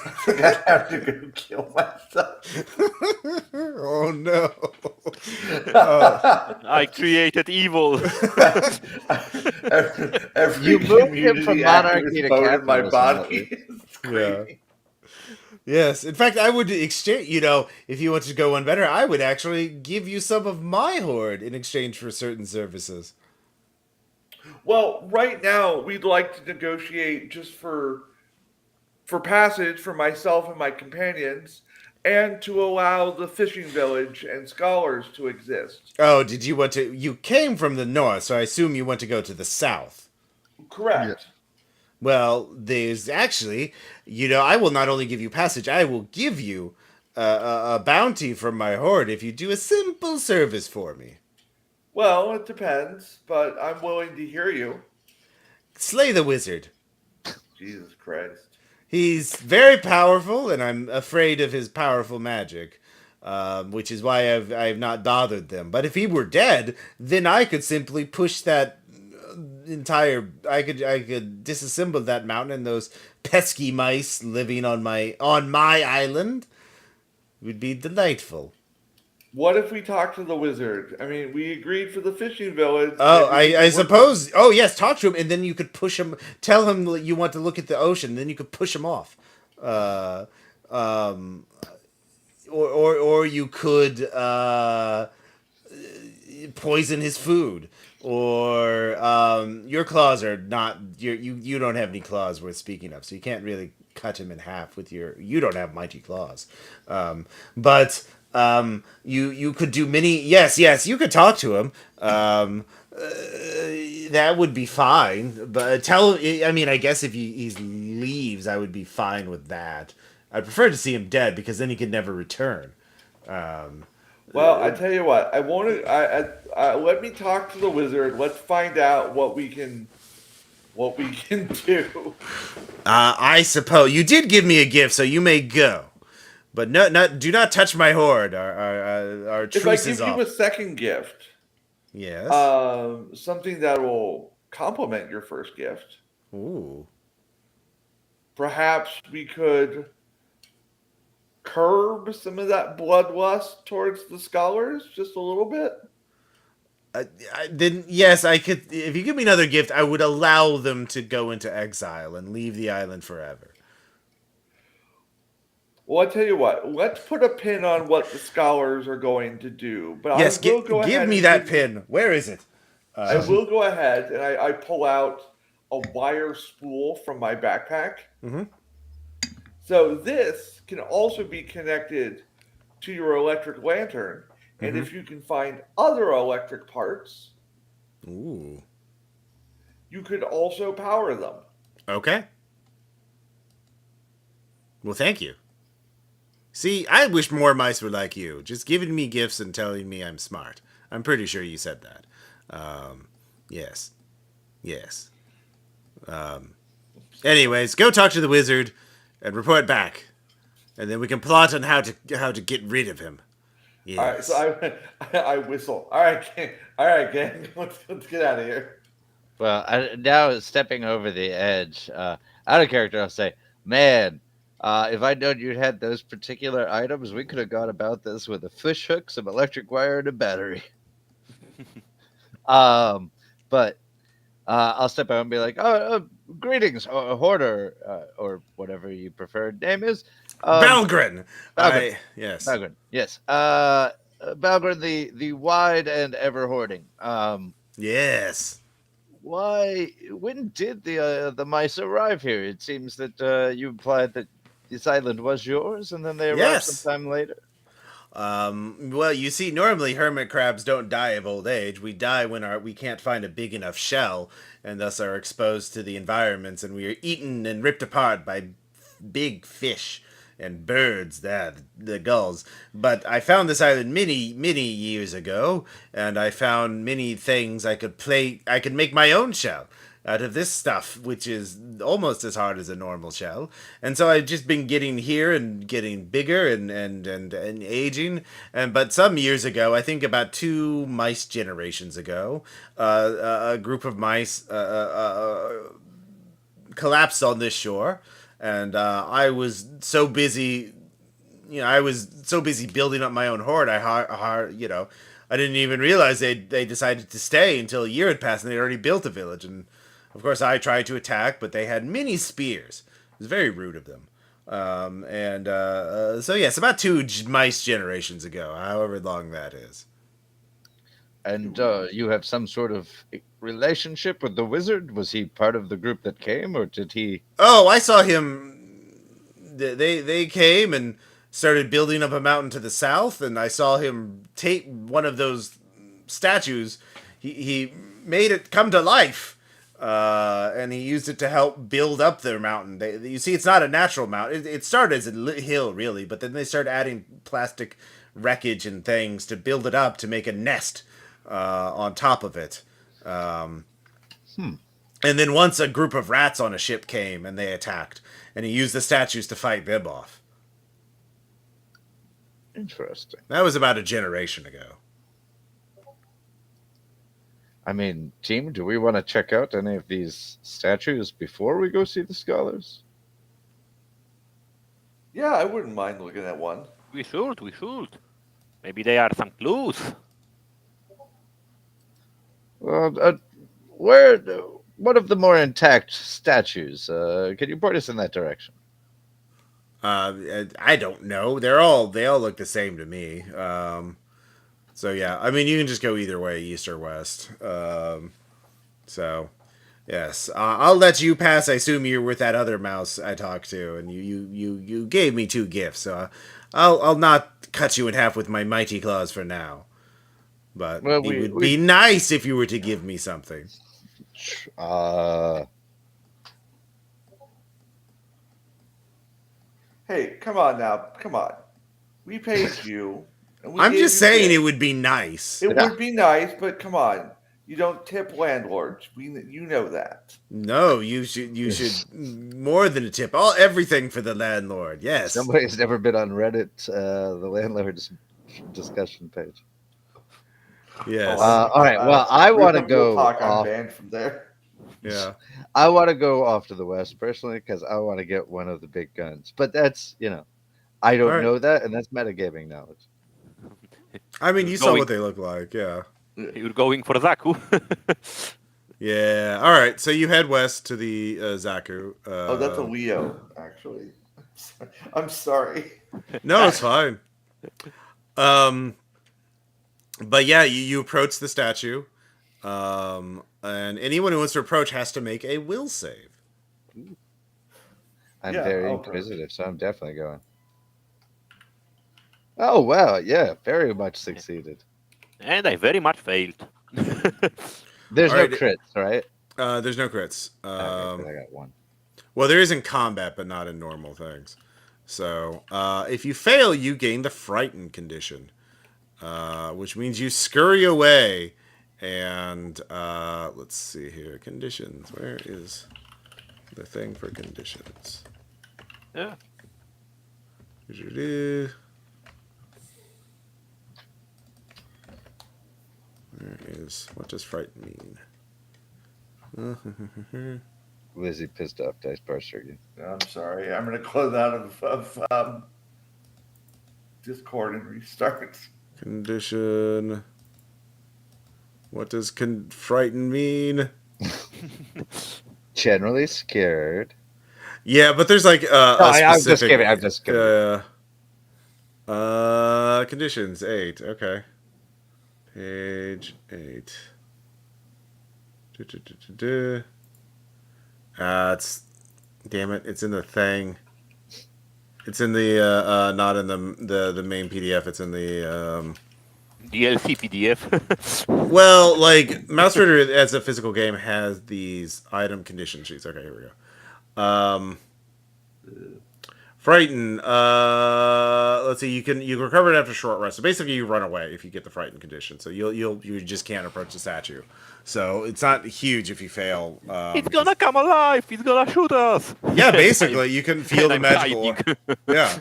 I think I have to go kill myself. Oh no. I created evil. Every You moved him community from activist monarchy to voted my capitalism, body. It's Yeah. crazy. Yes. In fact, I would exchange, if you want to go one better, I would actually give you some of my hoard in exchange for certain services. Well, right now we'd like to negotiate just for passage for myself and my companions, and to allow the fishing village and scholars to exist. Oh, did you want to? You came from the north, so I assume you want to go to the south. Correct. Well, there's actually, I will not only give you passage, I will give you a bounty from my hoard if you do a simple service for me. Well, it depends, but I'm willing to hear you. Slay the wizard. Jesus Christ. He's very powerful, and I'm afraid of his powerful magic, which is why I've not bothered them. But if he were dead, then I could simply push that I could disassemble that mountain and those pesky mice living on my island. It would be delightful. What if we talk to the wizard? I mean, we agreed for the fishing village. Oh, Maybe we I can work- suppose. Oh, yes, talk to him, and then you could push him. Tell him that you want to look at the ocean. Then you could push him off. Or you could poison his food, or your claws are not you don't have any claws worth speaking of, so you can't really cut him in half with your. You don't have mighty claws, but you could do many. Yes, you could talk to him. That would be fine. But I mean, I guess if he leaves, I would be fine with that. I'd prefer to see him dead because then he could never return. Well, I tell you what, I want to. Let me talk to the wizard. Let's find out what we can do. I suppose you did give me a gift, so you may go. But do not touch my hoard. Our If I truce is give you off. a second gift, Yes. something that will complement your first gift, Ooh. perhaps we could curb some of that bloodlust towards the scholars just a little bit. Then yes, I could. If you give me another gift, I would allow them to go into exile and leave the island forever. Well, I tell you what, let's put a pin on what the scholars are going to do. But Yes, I will go give ahead me and that pin. Where is it? I will go ahead and I pull out a wire spool from my backpack. Mhm. So this can also be connected to your electric lantern. And Mhm. if you can find other electric parts, Ooh. you could also power them. Okay. Well, thank you. See, I wish more mice were like you, just giving me gifts and telling me I'm smart. I'm pretty sure you said that. Yes. Yes. Anyways, go talk to the wizard and report back, and then we can plot on how to get rid of him. All right, Yes. so I whistle. All right, gang, let's get out of here. Well, now stepping over the edge, out of character, I'll say, man, if I'd known you'd had those particular items, we could have gone about this with a fish hook, some electric wire, and a battery. But I'll step out and be like, greetings, hoarder, or whatever you preferred name is. Balgrin. Balgrin. Yes. Balgrin, yes. Balgrin, the wide and ever hoarding. Yes. When did the mice arrive here? It seems that you implied that this island was yours, and then they arrived Yes. sometime later. Well, you see, normally hermit crabs don't die of old age. We die when we can't find a big enough shell, and thus are exposed to the environments, and we are eaten and ripped apart by big fish and birds, the gulls. But I found this island many years ago, and I found many things I could play. I could make my own shell out of this stuff, which is almost as hard as a normal shell. And so I've just been getting here and getting bigger and aging. And but some years ago, I think about 2 mice generations ago, a group of mice collapsed on this shore, and I was so busy. I was so busy building up my own hoard. I didn't even realize they decided to stay until a year had passed and they already built a village. And of course, I tried to attack, but they had many spears. It was very rude of them. So yes, about 2 mice generations ago, however long that is. And you have some sort of relationship with the wizard? Was he part of the group that came, or did he? Oh, I saw him. They came and started building up a mountain to the south, and I saw him take one of those statues. He made it come to life, and he used it to help build up their mountain. You see, it's not a natural mountain. It started as a hill, really, but then they started adding plastic wreckage and things to build it up to make a nest on top of it. And then once a group of rats on a ship came and they attacked, and he used the statues to fight them off. Interesting. That was about a generation ago. I mean, team, do we want to check out any of these statues before we go see the scholars? Yeah, I wouldn't mind looking at one. We should. Maybe there are some clues. Well, where? One of the more intact statues. Can you point us in that direction? I don't know. They all look the same to me. So yeah, I mean, you can just go either way, east or west. So yes, I'll let you pass. I assume you're with that other mouse I talked to, and you gave me 2 gifts, so I'll not cut you in half with my mighty claws for now. But Well, it would we be nice if you were to give me something. uh, Hey, come on now. Come on. We paid you, and we I'm gave just you saying it gifts. would be nice. It Yeah. would be nice, but come on. You don't tip landlords. You know that. No, you should more than a tip. Everything for the landlord. Yes. Somebody's never been on Reddit, the landlord's discussion page. Yes. All right. Well, I want to Real go talk. I'm off. banned from there. Yeah. I want to go off to the west personally because I want to get one of the big guns. But that's I All don't right. know that, and that's metagaming knowledge. I mean, You're you saw going- what they look like. Yeah. You're going for Zaku. Yeah. All right. So you head west to the Zaku. Oh, that's a Leo, actually. I'm sorry. No, it's fine. Um, but yeah, you approach the statue, and anyone who wants to approach has to make a will save. I'm Yeah, very I'll inquisitive, so I'm definitely going. Oh wow, yeah, very much succeeded. And I very much failed. There's All no right. crits, right? There's no crits. Okay, 'cause I got one. Well, there is in combat, but not in normal things. So, if you fail, you gain the frightened condition, which means you scurry away. And let's see here, conditions. Where is the thing for conditions? Yeah. Where is, what does frighten mean? Lizzie pissed off dice parser again. I'm sorry. I'm going to close out of Discord and restart. Condition. What does frighten mean? Generally scared. Yeah, but there's like I'm just specific. kidding. I'm just kidding. Conditions 8. Okay. Page 8. It's damn it. It's in the thing. It's in the not in the main PDF. It's in the DLC PDF. well, like Mausritter as a physical game has these item condition sheets. Okay, here we go. Frighten. Let's see. You can recover it after a short rest. So basically, you run away if you get the frightened condition. So you just can't approach the statue. So it's not huge if you fail. It's gonna come alive. It's gonna shoot us. Yeah, basically, you can feel the I'm magical. hiding. Yeah.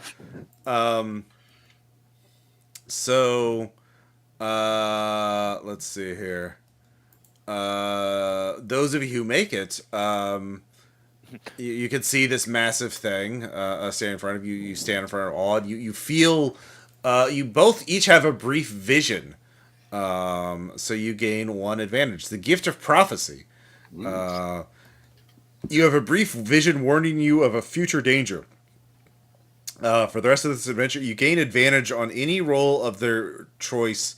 So, let's see here. Those of you who make it, you can see this massive thing stand in front of you. You stand in front of awed. You feel. You both each have a brief vision. So you gain 1 advantage. The gift of prophecy. You have a brief vision warning you of a future danger. For the rest of this adventure, you gain advantage on any roll of their choice,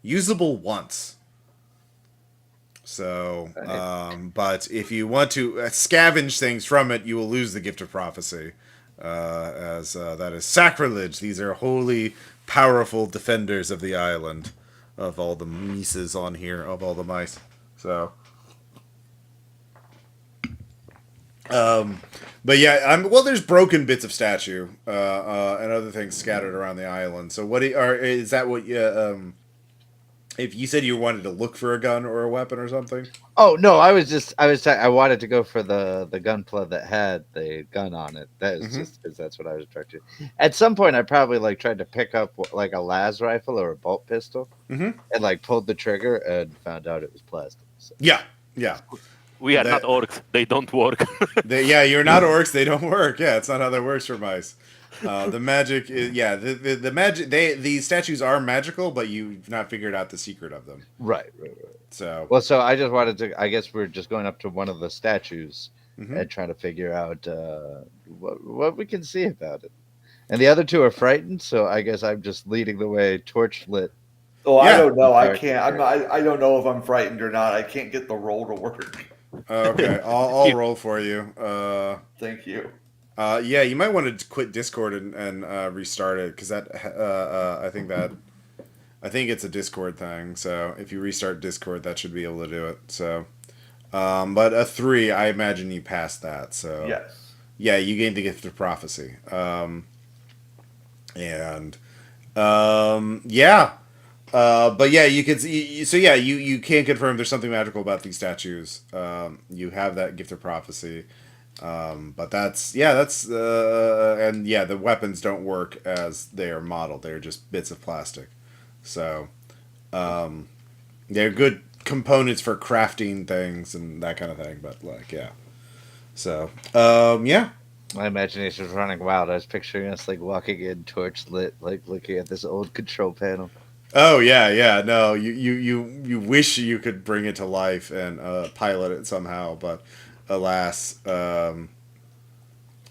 usable once. So, but if you want to scavenge things from it, you will lose the gift of prophecy, as that is sacrilege. These are holy, powerful defenders of the island, of all the mices on here, of all the mice. So, but yeah, well, there's broken bits of statue and other things scattered around the island. So, is that what you? If you said you wanted to look for a gun or a weapon or something? Oh no, I wanted to go for the gunpla that had the gun on it. That is just because that's what I was attracted to. At some point, I probably tried to pick up like a las rifle or a bolt pistol, and pulled the trigger and found out it was plastic. So. Yeah. We are not orcs. They don't work. You're not orcs. They don't work. Yeah, it's not how that works for mice. The magic is the magic. These statues are magical, but you've not figured out the secret of them. Right. So so I just wanted to. I guess we're just going up to one of the statues and trying to figure out what we can see about it. And the other 2 are frightened, so I guess I'm just leading the way, torch lit. Oh, I Yeah. don't know. I Character. can't. I don't know if I'm frightened or not. I can't get the roll to work. Okay, I'll roll for you. Thank you. Yeah, you might want to quit Discord and restart it because I think it's a Discord thing. So if you restart Discord, that should be able to do it. So, but a 3, I imagine you passed that. So Yes. yeah, you gained the gift of prophecy. And yeah. But yeah, you could. So yeah, you can confirm there's something magical about these statues. You have that gift of prophecy. But that's and yeah, the weapons don't work as they are modeled. They're just bits of plastic. So they're good components for crafting things and that kind of thing. But like yeah, so yeah. My imagination's running wild. I was picturing us like walking in, torch lit, like looking at this old control panel. Oh yeah, yeah. No, you wish you could bring it to life and pilot it somehow, but alas,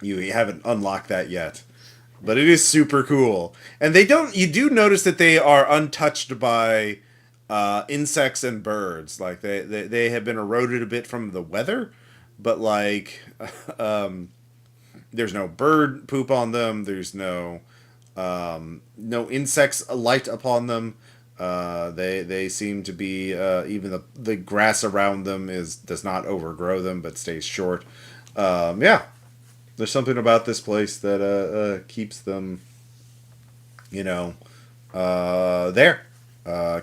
you haven't unlocked that yet. But it is super cool, and they don't. You do notice that they are untouched by insects and birds. Like they have been eroded a bit from the weather, but like there's no bird poop on them. There's no insects alight upon them. They seem to be even the grass around them does not overgrow them but stays short. Yeah, there's something about this place that keeps them, you know, there,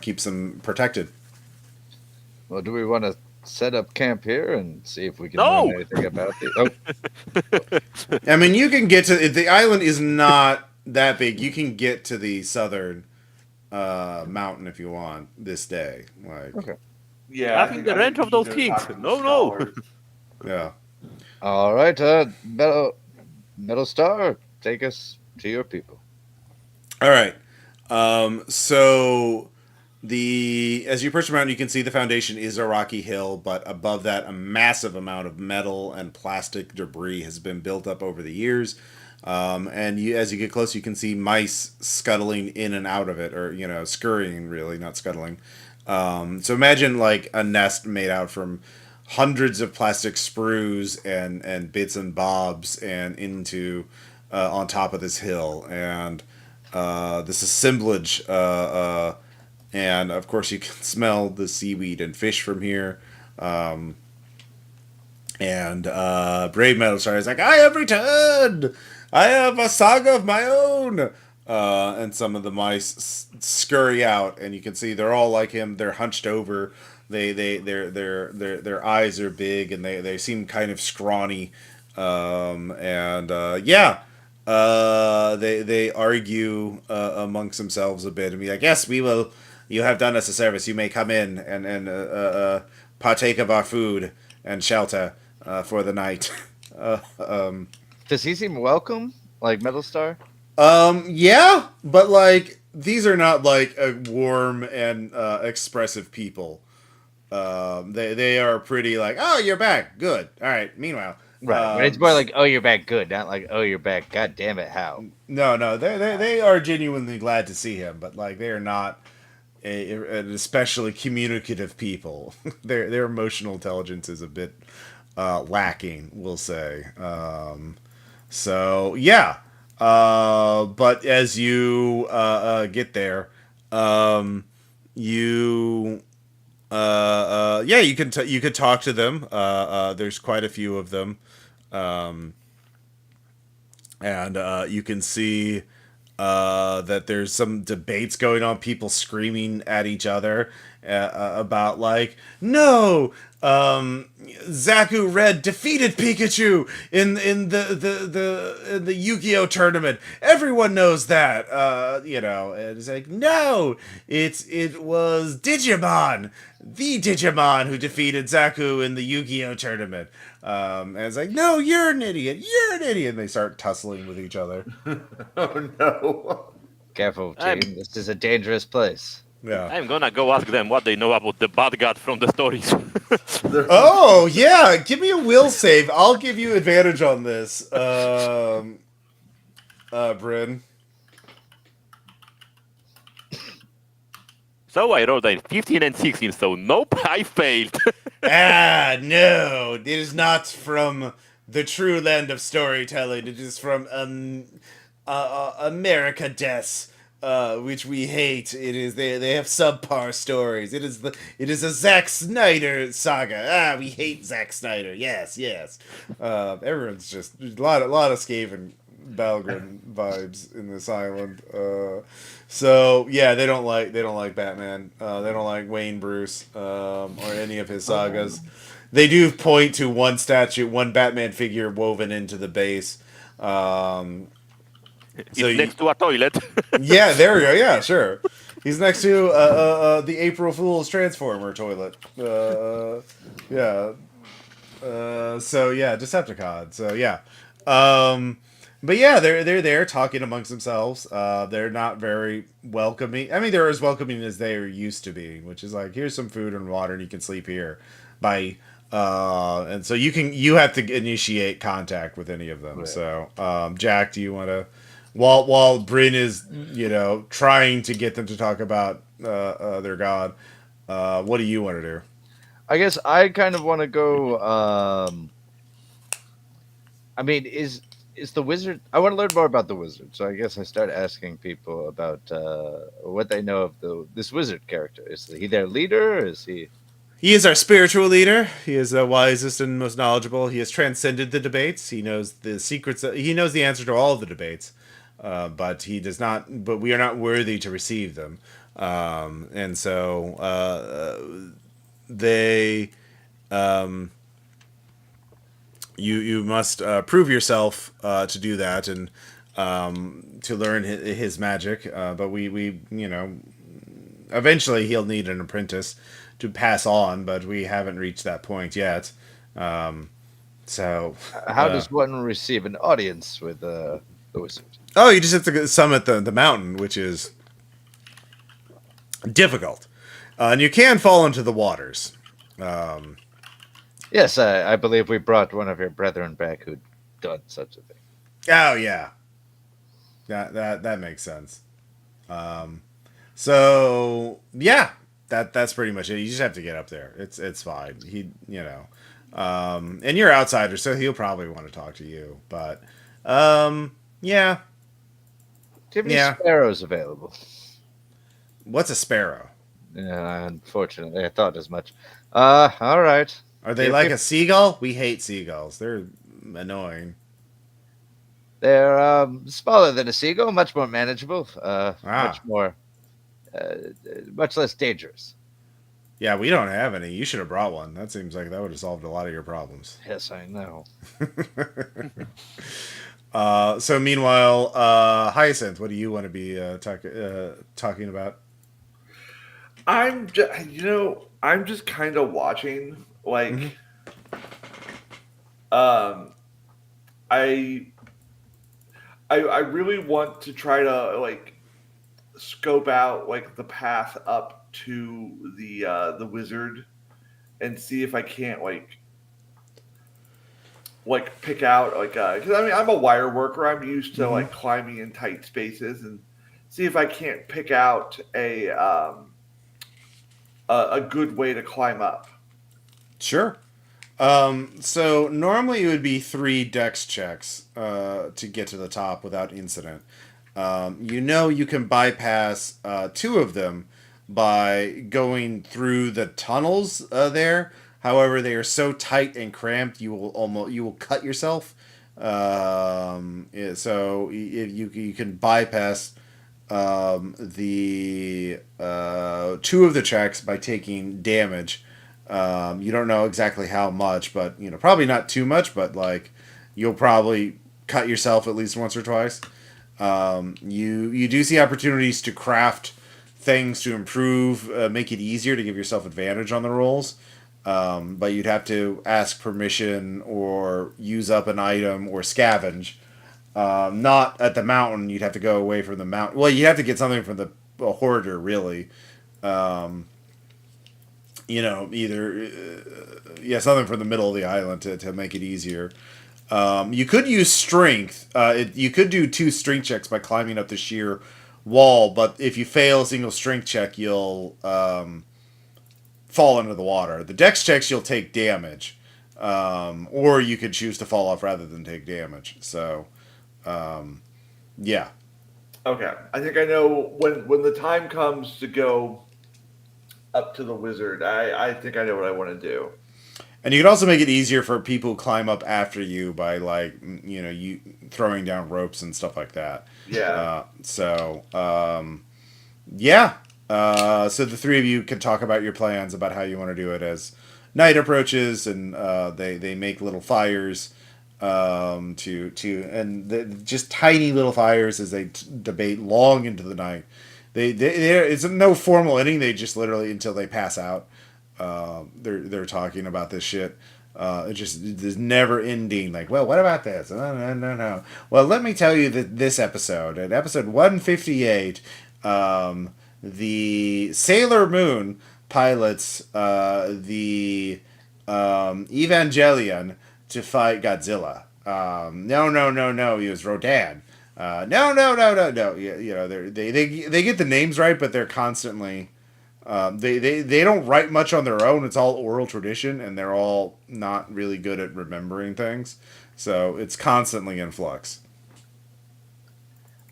keeps them protected. Well, do we want to set up camp here and see if we can No! learn anything about the? Oh, I mean, you can get to the island is not that big. You can get to the southern mountain if you want this day. Like, okay. Yeah. Nothing the range of those kings. No. yeah. All right, Metal Star, take us to your people. All right. So as you approach the mountain, you can see the foundation is a rocky hill, but above that, a massive amount of metal and plastic debris has been built up over the years. And as you get close, you can see mice scuttling in and out of it, or scurrying, really, not scuttling. So imagine like a nest made out from hundreds of plastic sprues and bits and bobs and into on top of this hill and this assemblage and of course you can smell the seaweed and fish from here. And Brave Metal Star is like, I have returned! I have a saga of my own! And some of the mice scurry out, and you can see they're all like him. They're hunched over. Their eyes are big, and they seem kind of scrawny. Yeah, they argue amongst themselves a bit and be like, yes, we will. You have done us a service. You may come in and partake of our food and shelter for the night. Does he seem welcome, like Metal Star? Yeah, but like these are not like a warm and expressive people. They are pretty like, oh, you're back, good, all right. Meanwhile, Right. But it's more like, oh, you're back, good, not like, oh, you're back, god damn it, how? no, they are genuinely glad to see him, but like they are not an especially communicative people. Their emotional intelligence is a bit lacking, we'll say. So yeah, but as you get there, you yeah, you could talk to them. There's quite a few of them, and you can see that there's some debates going on, people screaming at each other about like, no, Zaku Red defeated Pikachu in the Yu-Gi-Oh tournament. Everyone knows that, and it's like, no, it was Digimon, the Digimon who defeated Zaku in the Yu-Gi-Oh tournament. And it's like, no, you're an idiot. You're an idiot. And they start tussling with each other. Oh no. Careful, team. This is a dangerous place. Yeah. I'm gonna go ask them what they know about the bad god from the stories. Oh, yeah. Give me a will save. I'll give you advantage on this. Bryn. So I rolled a 15 and 16, so nope, I failed. No, it is not from the true land of storytelling. It is from America Des, which we hate. It is they have subpar stories. It is a Zack Snyder saga. We hate Zack Snyder. Yes, yes. Everyone's just a lot of Skaven Balgrin vibes in this island. So yeah, they don't like Batman. They don't like Wayne Bruce or any of his sagas. They do point to one statue, one Batman figure woven into the base. It's next to a toilet. Yeah, there we go. Yeah, sure. He's next to the April Fool's Transformer toilet. Yeah. So yeah, Decepticon. So yeah. But yeah, they're there talking amongst themselves. They're not very welcoming. I mean, they're as welcoming as they are used to being, which is like, here's some food and water, and you can sleep here. Bye. And so you have to initiate contact with any of them. Right. So, Jack, do you want to, while Bryn is trying to get them to talk about their god, what do you want to do? I guess I kind of want to go. I mean, is the wizard? I want to learn more about the wizard. So I guess I start asking people about what they know of this wizard character. Is he their leader? Or is he? He is our spiritual leader. He is the wisest and most knowledgeable. He has transcended the debates. He knows the secrets. He knows the answer to all of the debates, but he does not. But we are not worthy to receive them, and so they. You must prove yourself to do that and to learn his magic. But we eventually he'll need an apprentice to pass on, but we haven't reached that point yet. So How does one receive an audience with the wizard? oh, you just have to summit the mountain, which is difficult, and you can fall into the waters. Yes, I believe we brought one of your brethren back who'd done such a thing. Oh yeah, that makes sense. So yeah, that's pretty much it. You just have to get up there. It's fine. And you're outsider, so he'll probably want to talk to you. But yeah, Do you have any Yeah. sparrows available? what's a sparrow? Yeah, unfortunately, I thought as much. All right. Are they If- like if- a seagull? We hate seagulls. They're annoying. They're smaller than a seagull, much more manageable, Ah. much less dangerous. Yeah, we don't have any. You should have brought one. That seems like that would have solved a lot of your problems. Yes, I know. So meanwhile, Hyacinth, what do you want to be talking about? I'm just kind of watching. Like, um, I, I really want to try to like scope out like the path up to the wizard and see if I can't like pick out like because I mean I'm a wire worker. I'm used to like climbing in tight spaces and see if I can't pick out a good way to climb up. Sure. So normally it would be 3 dex checks to get to the top without incident. You can bypass 2 of them by going through the tunnels there. However, they are so tight and cramped, you will cut yourself. So you can bypass the 2 of the checks by taking damage. You don't know exactly how much, but probably not too much. But like, you'll probably cut yourself at least once or twice. You do see opportunities to craft things to improve, make it easier to give yourself advantage on the rolls. But you'd have to ask permission or use up an item or scavenge. Not at the mountain. You'd have to go away from the mountain. Well, you have to get something from the hoarder, really. Either something from the middle of the island to make it easier. You could use strength. You could do 2 strength checks by climbing up the sheer wall, but if you fail a single strength check, you'll fall into the water. The dex checks, you'll take damage. Or you could choose to fall off rather than take damage. So, yeah. Okay, I think I know when the time comes to go up to the wizard. I think I know what I want to do. And you can also make it easier for people who climb up after you by like you throwing down ropes and stuff like that. Yeah. Yeah. So the three of you can talk about your plans about how you want to do it as night approaches, and they make little fires just tiny little fires as they debate long into the night. It's no formal ending. They just literally until they pass out. They're talking about this shit. It just there's never ending. Like, well, what about this? No. Well, let me tell you that this episode, at episode 158, the Sailor Moon pilots the Evangelion to fight Godzilla. No. It was Rodan. No. They get the names right, but they're constantly they don't write much on their own. It's all oral tradition, and they're all not really good at remembering things. So it's constantly in flux.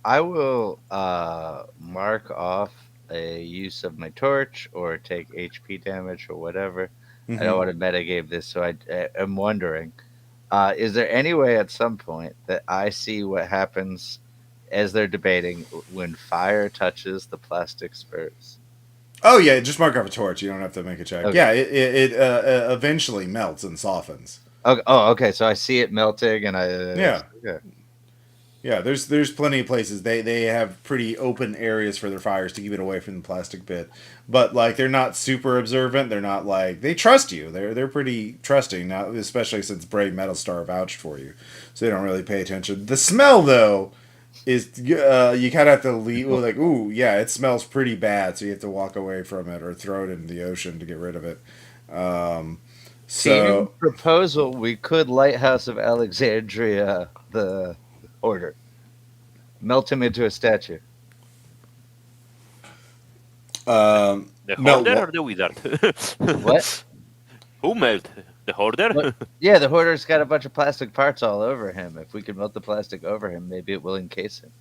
I will mark off a use of my torch or take HP damage or whatever. I don't want to metagame this, so I'm wondering, is there any way at some point that I see what happens as they're debating when fire touches the plastic spurs? Oh yeah, just mark off a torch. You don't have to make a check. Okay. Yeah, it eventually melts and softens. Okay. Oh, okay. So I see it melting, and Yeah. Okay. Yeah, there's plenty of places they have pretty open areas for their fires to keep it away from the plastic bit, but like they're not super observant. They're not like they trust you. They're pretty trusting now, especially since Brave Metal Star vouched for you, so they don't really pay attention. The smell though is you kind of have to leave like ooh yeah it smells pretty bad, so you have to walk away from it or throw it into the ocean to get rid of it. So Team proposal: we could Lighthouse of Alexandria the order, melt him into a statue. um, The melt hoarder what? or the wizard? What? Who melt? The hoarder? What? Yeah, the hoarder's got a bunch of plastic parts all over him. If we could melt the plastic over him, maybe it will encase him.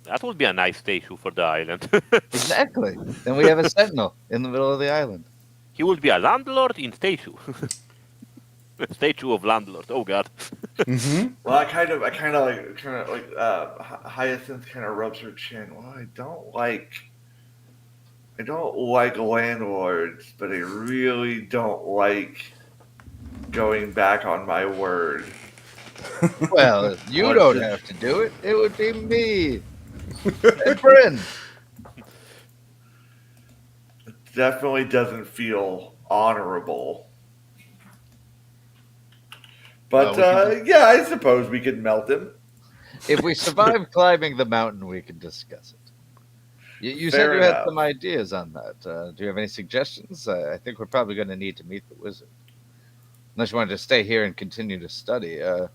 That would be a nice statue for the island. Exactly. Then we have a sentinel in the middle of the island. He would be a landlord in statue. Statue of landlord. Oh god. Well, I kind of like Hyacinth kind of rubs her chin. Well, I don't like landlords, but I really don't like going back on my word. Well, you What's don't it? have to do it. It would be me. And Bryn. Definitely doesn't feel honorable. But yeah, I suppose we could melt him. If we survive climbing the mountain, we can discuss it. You said Fair you had enough. some ideas on that. Do you have any suggestions? I think we're probably going to need to meet the wizard. Unless you wanted to stay here and continue to study. I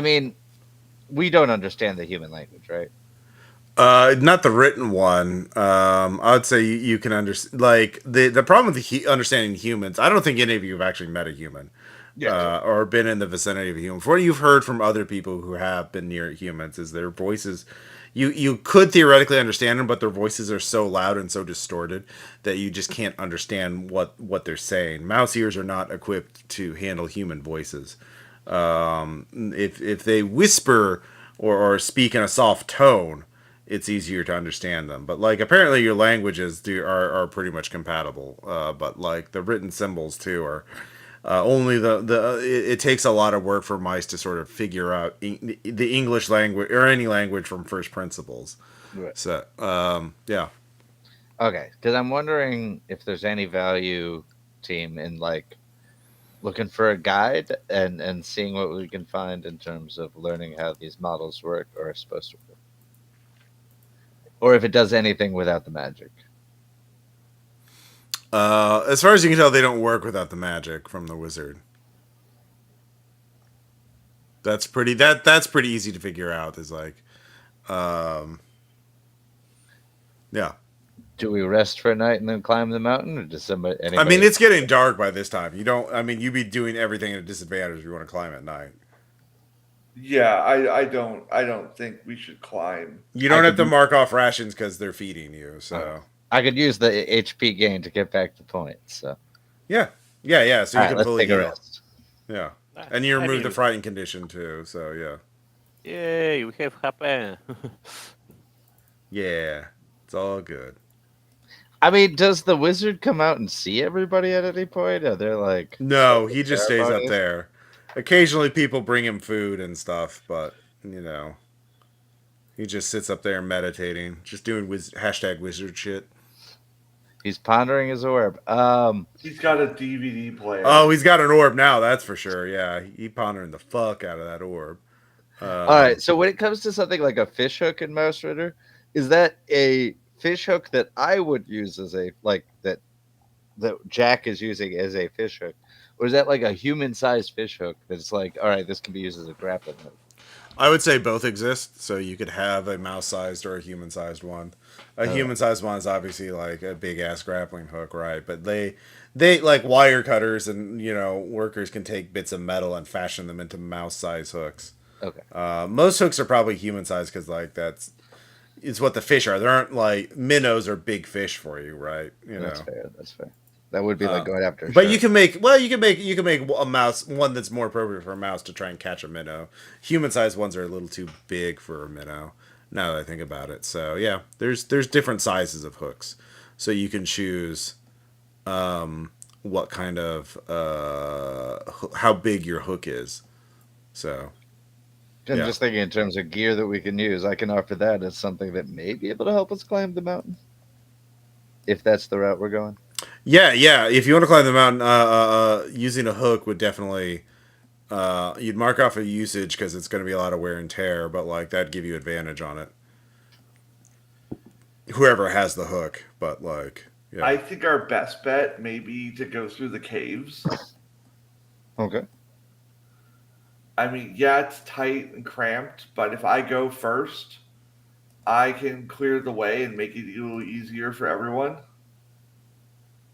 mean, we don't understand the human language, right? Not the written one. I would say you can understand. Like the problem with understanding humans, I don't think any of you have actually met a human, or been in the vicinity of a human. For what you've heard from other people who have been near humans, is their voices. You could theoretically understand them, but their voices are so loud and so distorted that you just can't understand what they're saying. Mouse ears are not equipped to handle human voices. If they whisper or speak in a soft tone, it's easier to understand them. But like apparently your languages are pretty much compatible. But like the written symbols too are only it takes a lot of work for mice to sort of figure out the English language or any language from first principles. Right. So yeah. Okay, because I'm wondering if there's any value, team, in like looking for a guide and seeing what we can find in terms of learning how these models work or are supposed to work, or if it does anything without the magic. As far as you can tell, they don't work without the magic from the wizard. That's pretty easy to figure out. Is like, Yeah. Do we rest for a night and then climb the mountain, or does somebody? I Anybody? mean, it's getting dark by this time. You don't. I mean, you'd be doing everything at a disadvantage if you want to climb at night. Yeah, I don't think we should climb. You I don't have could to use- mark off rations because they're feeding you. So I could use the HP gain to get back to point. So yeah. So all you right, can let's fully take a heal. rest. Yeah, Ah, and you I remove mean, the frightened condition too. So yeah, yay, we have happen. yeah, it's all good. I mean, does the wizard come out and see everybody at any point? Are they like No, he just stays up ceremonies? there. Occasionally, people bring him food and stuff, but you know, he just sits up there meditating, just doing hashtag wizard shit. He's pondering his orb. He's got a DVD player. Oh, he's got an orb now, that's for sure. Yeah, he pondering the fuck out of that orb. All right. So when it comes to something like a fish hook in Mausritter, is that a fish hook that I would use as a that Jack is using as a fish hook, or is that like a human-sized fish hook that's like, all right, this can be used as a grappling hook? I would say both exist, so you could have a mouse-sized or a human-sized one. A Oh. human-sized one is obviously like a big-ass grappling hook, right? But they like wire cutters and workers can take bits of metal and fashion them into mouse-sized hooks. Okay. Most hooks are probably human-sized because like it's what the fish are. There aren't like minnows are big fish for you, right? That's fair. That's fair. That would be like going after. A But shark. you can make a mouse one that's more appropriate for a mouse to try and catch a minnow. Human-sized ones are a little too big for a minnow. Now that I think about it, so yeah, there's different sizes of hooks, so you can choose what kind of how big your hook is. So I'm yeah. just thinking in terms of gear that we can use. I can offer that as something that may be able to help us climb the mountain, if that's the route we're going. Yeah. If you want to climb the mountain, using a hook would definitely. You'd mark off a usage because it's going to be a lot of wear and tear, but like that'd give you advantage on it. Whoever has the hook, but like, yeah. I think our best bet may be to go through the caves. Okay. I mean, yeah, it's tight and cramped, but if I go first, I can clear the way and make it a little easier for everyone.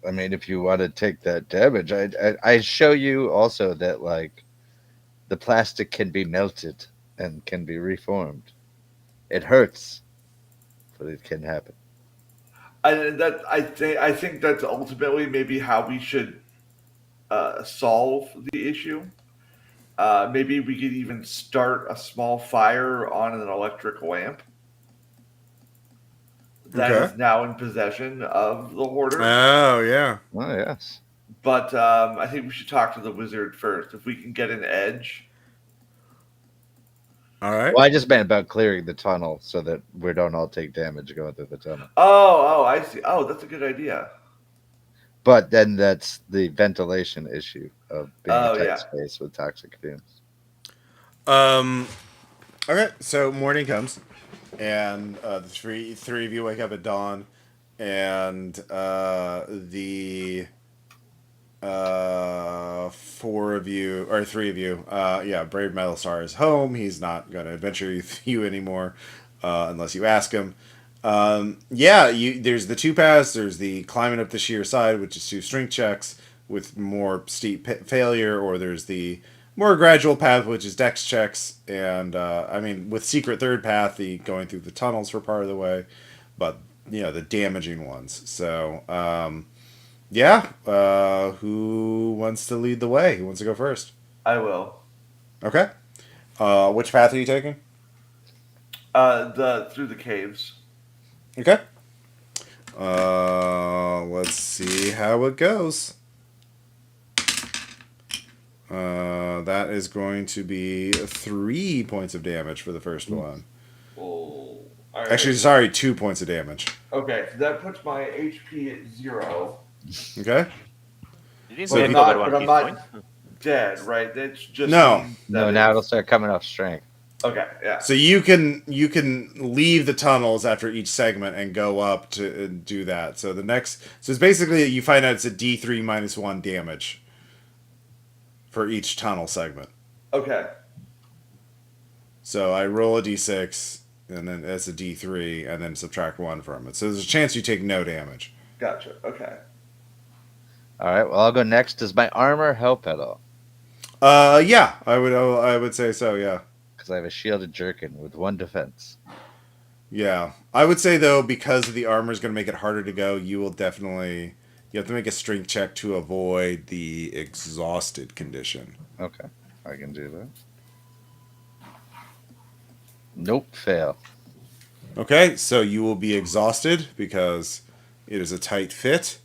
I mean, if you want to take that damage, I show you also that like the plastic can be melted and can be reformed. It hurts, but it can happen. And I think that's ultimately maybe how we should solve the issue. Maybe we could even start a small fire on an electric lamp that Okay. is now in possession of the hoarder. Oh yeah. Oh yes. But I think we should talk to the wizard first. If we can get an edge. All right. Well, I just meant about clearing the tunnel so that we don't all take damage going through the tunnel. Oh, I see. Oh, that's a good idea. But then that's the ventilation issue of being Oh, a tight yeah. space with toxic fumes. Okay. So morning comes, and the three of you wake up at dawn, and the four of you or three of you, Brave Metal Star is home. He's not going to adventure with you anymore, unless you ask him. There's the two paths. There's the climbing up the sheer side, which is 2 strength checks with more steep failure, or there's the more gradual path, which is dex checks. And with secret third path, the going through the tunnels for part of the way, but the damaging ones. So who wants to lead the way? Who wants to go first? I will. Okay. Which path are you taking? Through the caves. Okay. Let's see how it goes. That is going to be 3 points of damage for the first one. Oh, all right. Actually, sorry, 2 points of damage. Okay, so that puts my HP at 0. Okay. You didn't So take if- over but one I'm hit not point. dead, right? That's just No. means No, that now it's- it'll start coming off strength. Okay, yeah. So you can leave the tunnels after each segment and go up to do that. So it's basically you find out it's a D3 -1 damage for each tunnel segment. Okay. So I roll a D6 and then that's a D3, and then subtract 1 from it. So there's a chance you take no damage. Gotcha. Okay. All right. Well, I'll go next. Does my armor help at all? Yeah, I would say so. Yeah, Because I have a shielded jerkin with 1 defense. yeah. I would say though, because the armor is going to make it harder to go, you have to make a strength check to avoid the exhausted condition. Okay, I can do that. Nope, fail. Okay, so you will be exhausted because it is a tight fit,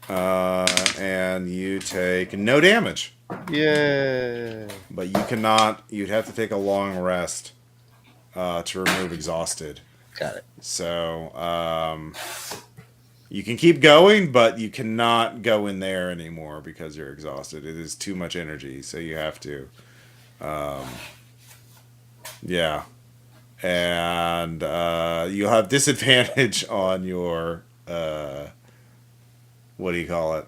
and you take no damage. Yeah. But you cannot. You'd have to take a long rest to remove exhausted. Got it. So you can keep going, but you cannot go in there anymore because you're exhausted. It is too much energy, so you have to. Yeah, and you'll have disadvantage on your what do you call it?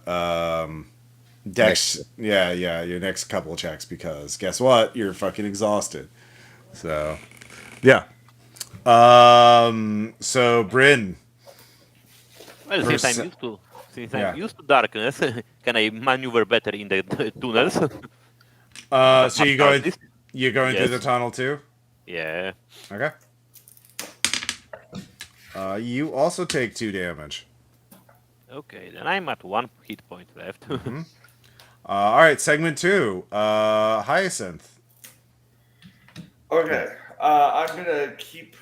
Dex. Yeah, your next couple of checks because guess what? You're fucking exhausted. So yeah. So Bryn. Well, First, since yeah. I'm used to darkness, can I maneuver better in the tunnels? So you're going through Yes. the tunnel too? Yeah. Okay. You also take 2 damage. Okay, then I'm at 1 hit point left. All right, segment 2. Hyacinth. Okay. I'm gonna keep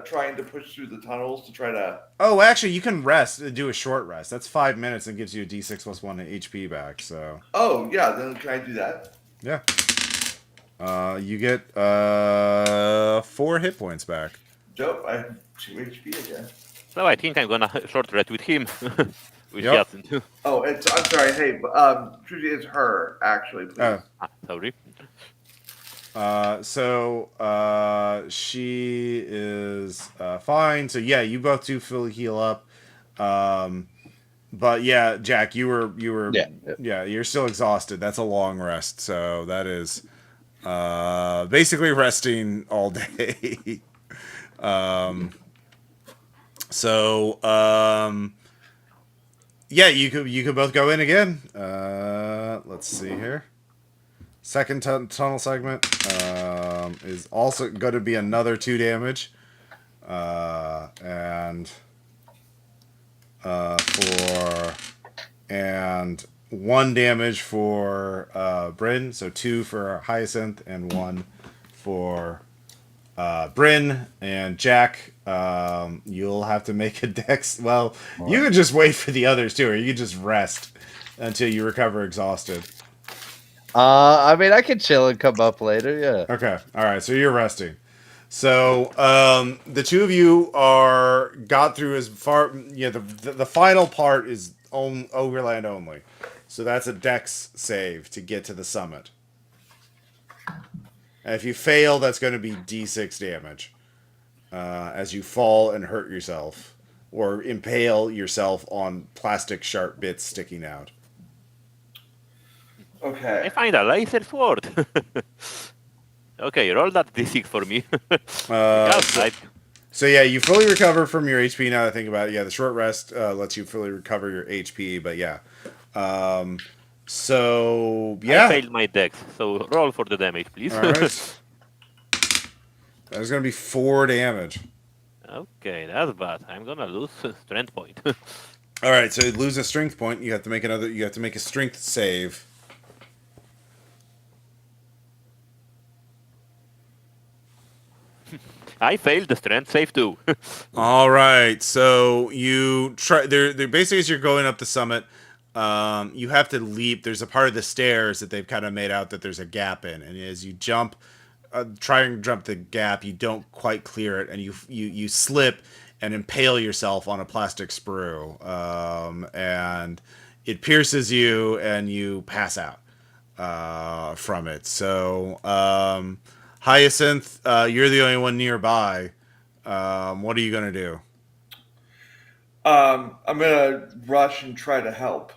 trying to push through the tunnels to try to. Oh, actually, you can rest. Do a short rest. That's 5 minutes and gives you a D6 plus 1 HP back. So Oh yeah, then can I do that? yeah. You get 4 hit points back. Dope. I have 2 HP again. So I think I'm gonna short rest with him. With Yep. Justin. Oh, I'm sorry. Hey, Trudy, it's her actually. Please. Sorry. She is fine. So yeah, you both do fully heal up. But yeah, Jack, you were Yeah. you're still exhausted. That's a long rest. So that is basically resting all day. Yeah, you could both go in again. Let's see here. Second tunnel segment is also going to be another 2 damage, and 1 damage for Bryn. So 2 for Hyacinth and 1 for Bryn and Jack. You'll have to make a dex. Well, you could just wait for the others too, or you could just rest until you recover exhausted. I mean, I can chill and come up later. Yeah. Okay. All right. So you're resting. So the 2 of you got through as far. Yeah. The final part is overland only. So that's a dex save to get to the summit. And if you fail, that's going to be D6 damage as you fall and hurt yourself or impale yourself on plastic sharp bits sticking out. Okay. I find a laser sword. Okay, roll that d6 for me. So yeah, you fully recover from your HP now that I think about it. Yeah, the short rest lets you fully recover your HP, but yeah. So yeah. I failed my dex, so roll for the damage, please. All right. There's gonna be 4 damage. Okay, that's bad. I'm gonna lose a strength point. All right, so you lose a strength point. You have to make a strength save. I failed the strength save too. All right, so you try. They're basically as you're going up the summit. You have to leap. There's a part of the stairs that they've kind of made out that there's a gap in, and as you jump, try and jump the gap, you don't quite clear it, and you slip and impale yourself on a plastic sprue, and it pierces you, and you pass out from it. So, Hyacinth, you're the only one nearby. What are you gonna do? I'm gonna rush and try to help.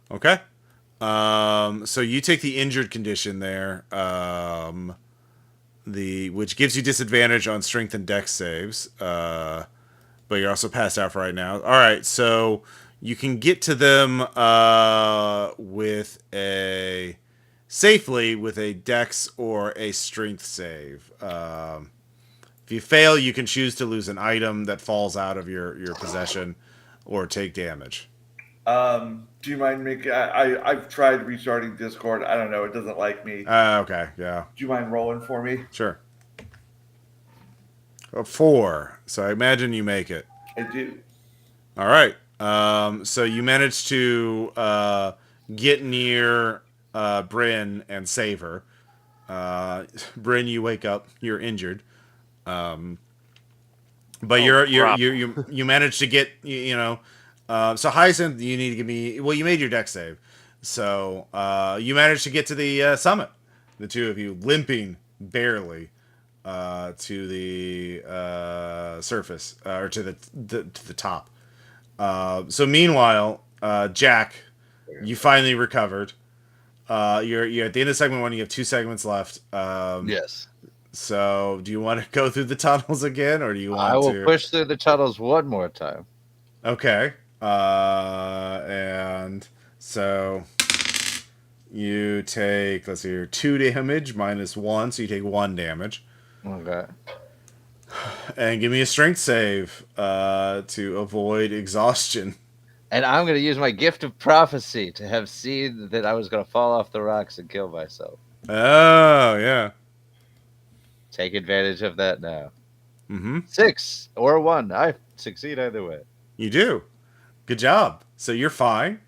Okay. So you take the injured condition there. which gives you disadvantage on strength and dex saves. But you're also passed out for right now. All right, so you can get to them safely with a dex or a strength save. If you fail, you can choose to lose an item that falls out of your possession or take damage. Do you mind making? I've tried restarting Discord. I don't know. It doesn't like me. Okay, yeah, Do you mind rolling for me? sure. A 4, so I imagine you make it. I do. All right. So you managed to get near Bryn and save her. Bryn, you wake up. You're injured. But you managed to get so Hyacinth, you need to give me. Well, you made your deck save, so you managed to get to the summit. The two of you limping barely to the surface or to the top. So meanwhile, Jack, you finally recovered. You're at the end of segment 1. You have 2 segments left. Yes. So, do you want to go through the tunnels again, or do you want to? I will push through the tunnels one more time. Okay. And so you take, let's see here, 2 damage minus 1, so you take 1 damage. Okay. And give me a strength save to avoid exhaustion. And I'm going to use my gift of prophecy to have seen that I was going to fall off the rocks and kill myself. Oh, yeah. Take advantage of that now. Mm-hmm. 6 or 1. I succeed either way. You do. Good job. So you're fine.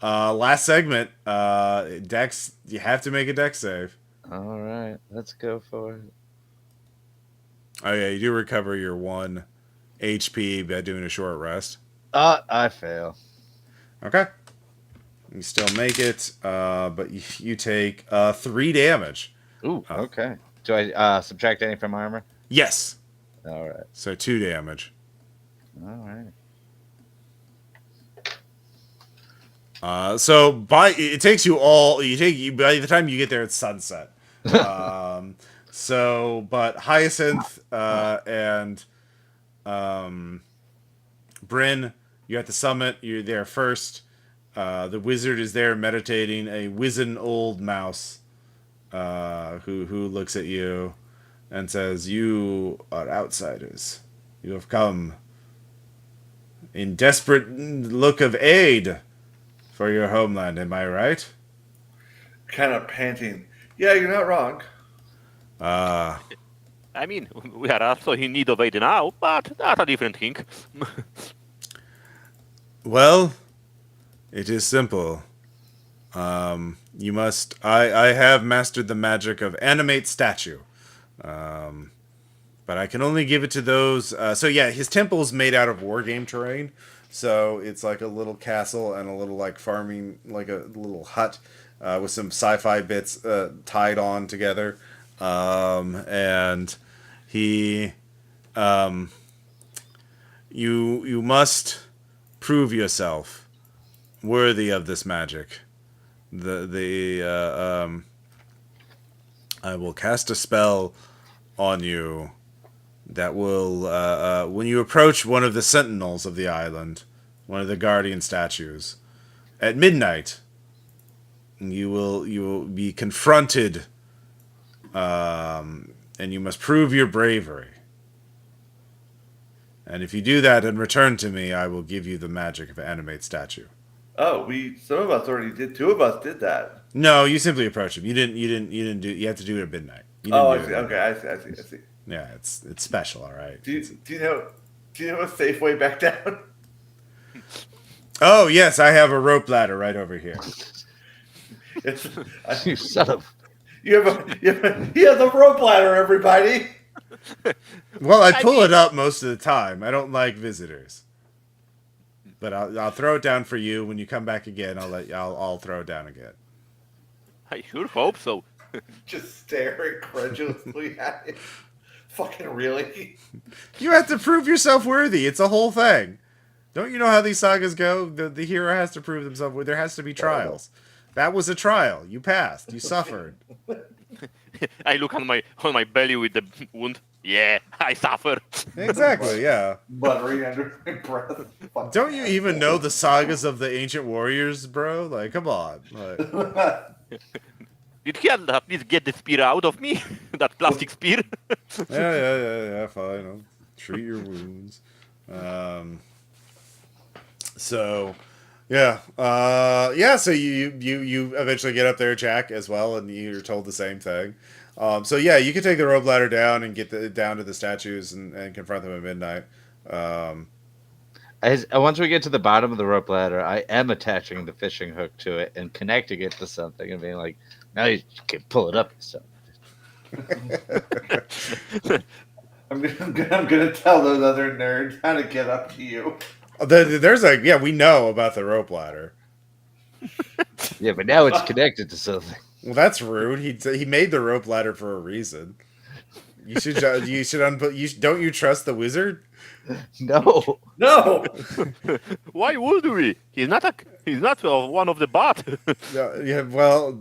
Last segment, Dex, you have to make a Dex save. All right. Let's go for it. Oh, yeah, you do recover your 1 HP by doing a short rest. I fail. Okay. You still make it, but you take 3 damage. Ooh, okay. Do I subtract any from armor? Yes. All right. So 2 damage. All right. So by it takes you all. By the time you get there, it's sunset. But Hyacinth and Bryn, you're at the summit. You're there first. The wizard is there meditating. A wizened old mouse who looks at you and says, "You are outsiders. You have come in desperate look of aid for your homeland. Am I right?" Kind of panting. Yeah, you're not wrong. I mean, we are also in need of aid now, but that's a different thing. Well, it is simple. You must. I have mastered the magic of animate statue, but I can only give it to those. So yeah, his temple's made out of wargame terrain. So it's like a little castle and a little like farming, like a little hut with some sci-fi bits tied on together. And he, you must prove yourself worthy of this magic. I will cast a spell on you that will, when you approach one of the sentinels of the island, one of the guardian statues, at midnight, you will be confronted, and you must prove your bravery. And if you do that and return to me, I will give you the magic of animate statue. Oh, some of us already did. 2 of us did that. No, you simply approach him. You didn't do. You have to do it at midnight. I see. Okay, I see. Yeah, it's special. All right. Do you know a safe way back down? Oh yes, I have a rope ladder right over here. You son of... He has a rope ladder, everybody. Well, I pull it up most of the time. I don't like visitors, but I'll throw it down for you when you come back again. I'll throw it down again. I sure hope so. Just stare incredulously at it. Fucking really? You have to prove yourself worthy. It's a whole thing. Don't you know how these sagas go? The hero has to prove themselves. There has to be trials. That was a trial. You passed. You suffered. I look on my belly with the wound. Yeah, I suffer. Exactly, yeah. Muttering under my breath. Fucking Don't you even know the sagas of the ancient warriors, bro? Like, come on. Like, Did he at least get the spear out of me? That plastic spear? yeah, fine. I'll treat your wounds. So, yeah, so you eventually get up there, Jack, as well, and you're told the same thing. So yeah, you can take the rope ladder down and get down to the statues and confront them at midnight. Once we get to the bottom of the rope ladder, I am attaching the fishing hook to it and connecting it to something and being like, now you can pull it up yourself. I'm gonna tell those other nerds how to get up to you. There's we know about the rope ladder. Yeah, but now it's connected to something. Well, that's rude. He made the rope ladder for a reason. You should don't you trust the wizard? No. No. Why would we? He's not one of the bot. Yeah, well,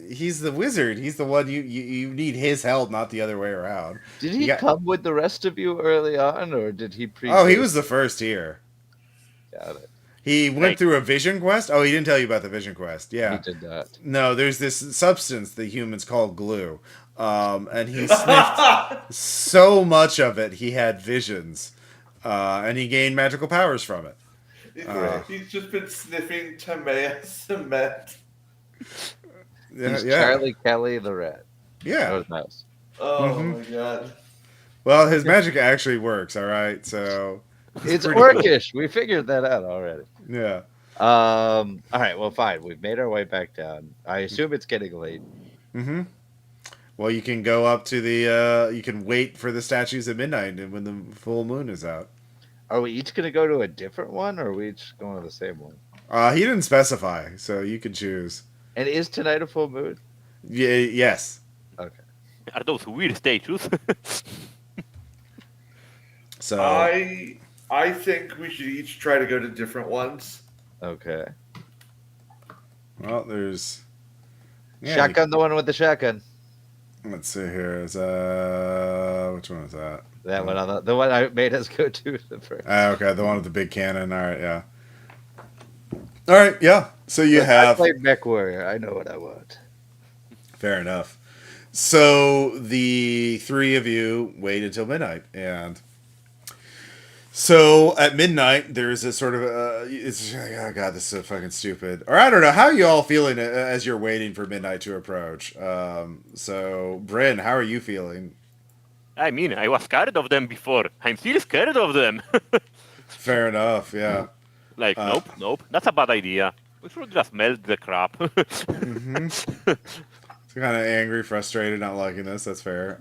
he's the wizard. He's the one you need his help, not the other way around. Did he come with the rest of you early on, or did he he was the first here. Got it. He went through a vision quest. Oh, he didn't tell you about the vision quest. Yeah, He did not. No, there's this substance the humans call glue, and he sniffed so much of it he had visions, and he gained magical powers from it. He's just been sniffing Tamea cement. He's Charlie Kelly the rat. Yeah. That was nice. Oh my god. Well, his magic actually works. All right, so it's orcish. Cool. We figured that out already. Yeah. All right. Well, fine. We've made our way back down. I assume it's getting late. Mm-hmm. Well, you can go up to the. You can wait for the statues at midnight, and when the full moon is out. Are we each going to go to a different one, or are we each going to the same one? He didn't specify, so you can choose. And is tonight a full moon? Yeah. Yes. Okay. Are those weird statues? So I think we should each try to go to different ones. Okay. Well, there's shotgun. The one with the shotgun. Let's see here. Is which one is that? That one on the one I made us go to the first. Okay, the one with the big cannon. All right, yeah. All right, yeah. So you have. I played Mech Warrior. I know what I want. Fair enough. So the three of you wait until midnight, and so at midnight there's a sort of it's oh god, this is so fucking stupid. Or I don't know, how are you all feeling as you're waiting for midnight to approach? So Bryn, how are you feeling? I mean, I was scared of them before. I'm still scared of them. Fair enough, yeah. Like, nope, that's a bad idea. We should just melt the crap. Mm-hmm. Kind of angry, frustrated, not liking this. That's fair.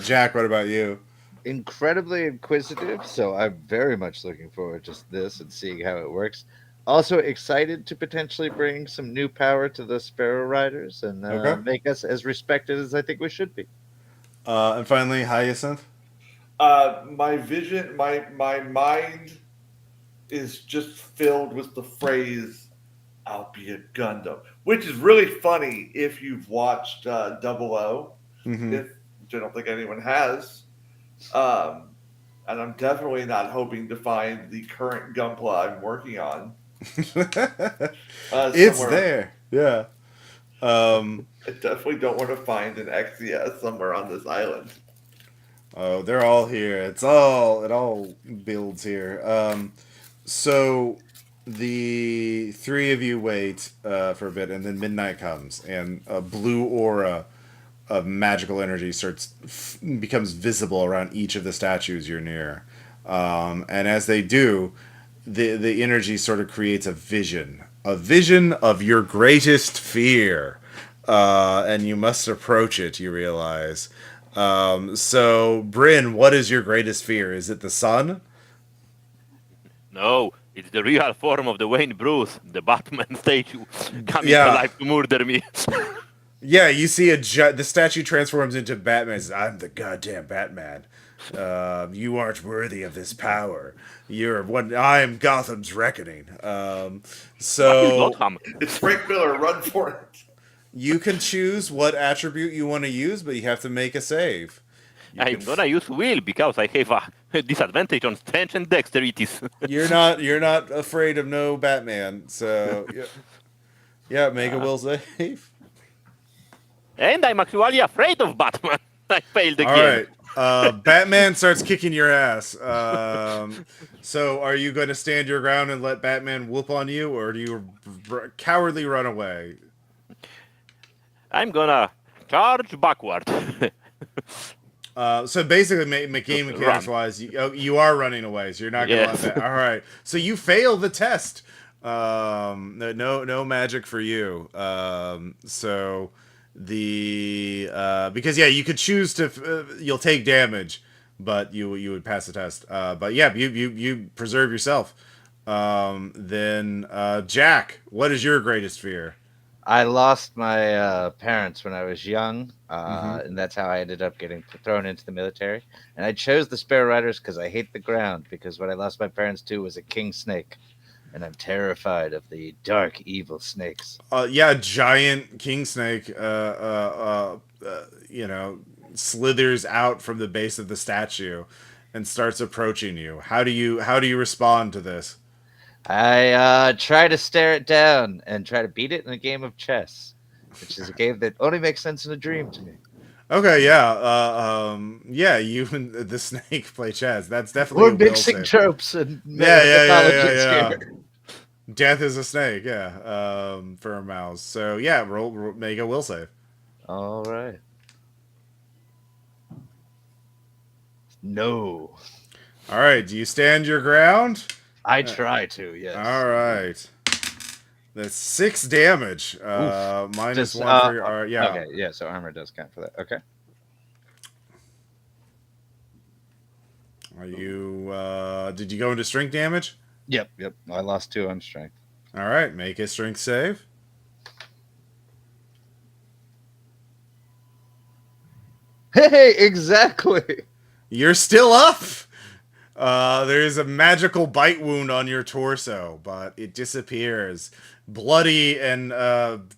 Jack, what about you? Incredibly inquisitive, so I'm very much looking forward to this and seeing how it works. Also excited to potentially bring some new power to the Sparrow Riders and make us as respected as I think we should be. And finally, Hyacinth. My vision, my mind is just filled with the phrase, "I'll be a Gundam," which is really funny if you've watched Double O, which I don't think anyone has. And I'm definitely not hoping to find the current Gunpla I'm working on. It's there, yeah. I definitely don't want to find an XES somewhere on this island. Oh, they're all here. It all builds here. So the three of you wait for a bit, and then midnight comes, and a blue aura of magical energy becomes visible around each of the statues you're near. And as they do, the energy sort of creates a vision of your greatest fear, and you must approach it. You realize. So, Bryn, what is your greatest fear? Is it the sun? No, it's the real form of the Wayne Bruce, the Batman statue, coming to life to murder me. Yeah, you see the statue transforms into Batman. It says, "I'm the goddamn Batman. You aren't worthy of this power. I am Gotham's reckoning." So it's Frank Miller. Run for it. You can choose what attribute you want to use, but you have to make a save. I'm gonna use will because I have a disadvantage on strength and dexterities. You're not afraid of no Batman, so yeah, make a will save. And I'm actually afraid of Batman. I failed All again. right. Batman starts kicking your ass. So are you going to stand your ground and let Batman whoop on you, or do you cowardly run away? I'm gonna charge backward. So basically, game mechanics Run. wise, you are running away, so you're not going to Yes. let that. All right. So you fail the test. No magic for you. So the because yeah, you could choose to you'll take damage, but you would pass the test. But yeah, you preserve yourself. Then Jack, what is your greatest fear? I lost my parents when I was young, and that's how I ended up getting thrown into the military. And I chose the Sparrow Riders because I hate the ground. Because what I lost my parents to was a king snake, and I'm terrified of the dark, evil snakes. Yeah, giant king snake. Slithers out from the base of the statue and starts approaching you. How do you respond to this? I try to stare it down and try to beat it in a game of chess, which is a game that only makes sense in a dream to me. Okay, yeah, yeah. You and the snake play chess. That's definitely We're a will mixing save. tropes and Yeah. mythologies here. Death is a snake. Yeah, for a mouse. So yeah, make a will save. All right. No. All right. Do you stand your ground? I try to, yes. All right. That's 6 damage. Minus Just, 1 for your. Yeah. Okay, yeah, so armor does count for that. Okay. Are you? Did you go into strength damage? Yep. I lost 2 on strength. All right. Make a strength save. Hey, exactly. You're still up. There's a magical bite wound on your torso, but it disappears. Bloody and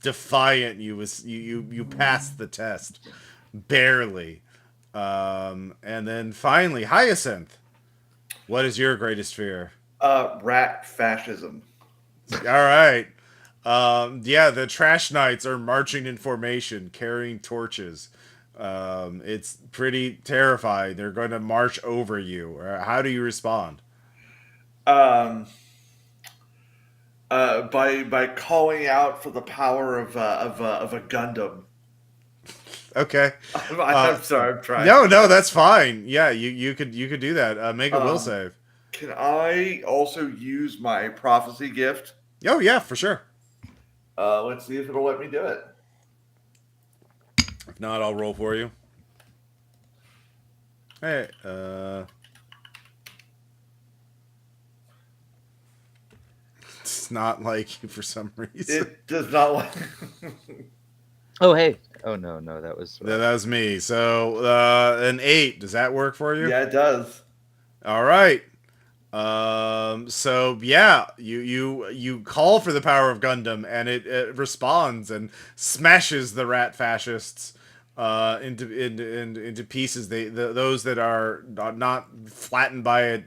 defiant, you passed the test, barely. And then finally, Hyacinth. What is your greatest fear? Rat fascism. All right. Yeah, the trash knights are marching in formation, carrying torches. It's pretty terrifying. They're going to march over you. How do you respond? Um, by calling out for the power of a Gundam. Okay. I'm sorry, I'm trying. No, that's fine. Yeah, you could do that. Make a will save. Can I also use my prophecy gift? Oh yeah, for sure. Let's see if it'll let me do it. If not, I'll roll for you. Hey, it's not like you for some reason. It does not like. Oh, hey. Oh, no, that was... That was me. So an 8. Does that work for you? Yeah, it does. All right. So yeah, you call for the power of Gundam, and it responds and smashes the rat fascists into pieces. Those that are not flattened by it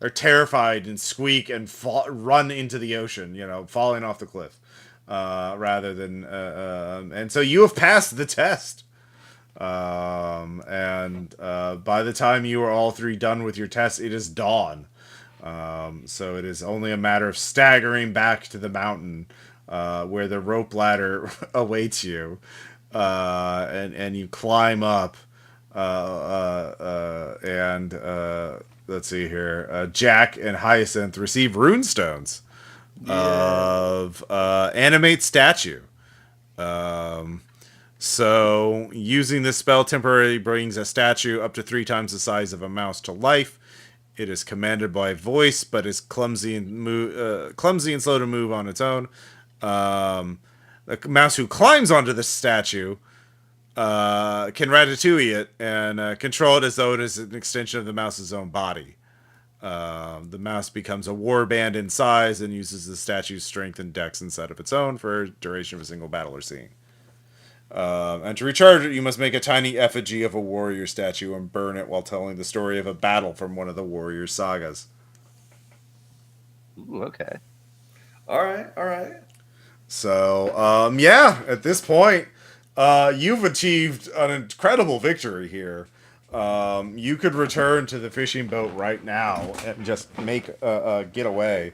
are terrified and squeak and run into the ocean. Falling off the cliff. Rather than and so you have passed the test. And by the time you are all 3 done with your tests, it is dawn. So it is only a matter of staggering back to the mountain where the rope ladder awaits you, and you climb up. And let's see here. Jack and Hyacinth receive runestones of animate statue. So, using this spell temporarily brings a statue up to 3 times the size of a mouse to life. It is commanded by voice, but is clumsy and slow to move on its own. The mouse who climbs onto the statue can ratatouille it and control it as though it is an extension of the mouse's own body. The mouse becomes a warband in size and uses the statue's strength and dex instead of its own for duration of a single battle or scene. And to recharge it, you must make a tiny effigy of a warrior statue and burn it while telling the story of a battle from one of the warrior sagas. Ooh, okay. All right, all right. So, yeah, at this point, you've achieved an incredible victory here. You could return to the fishing boat right now and just make a getaway.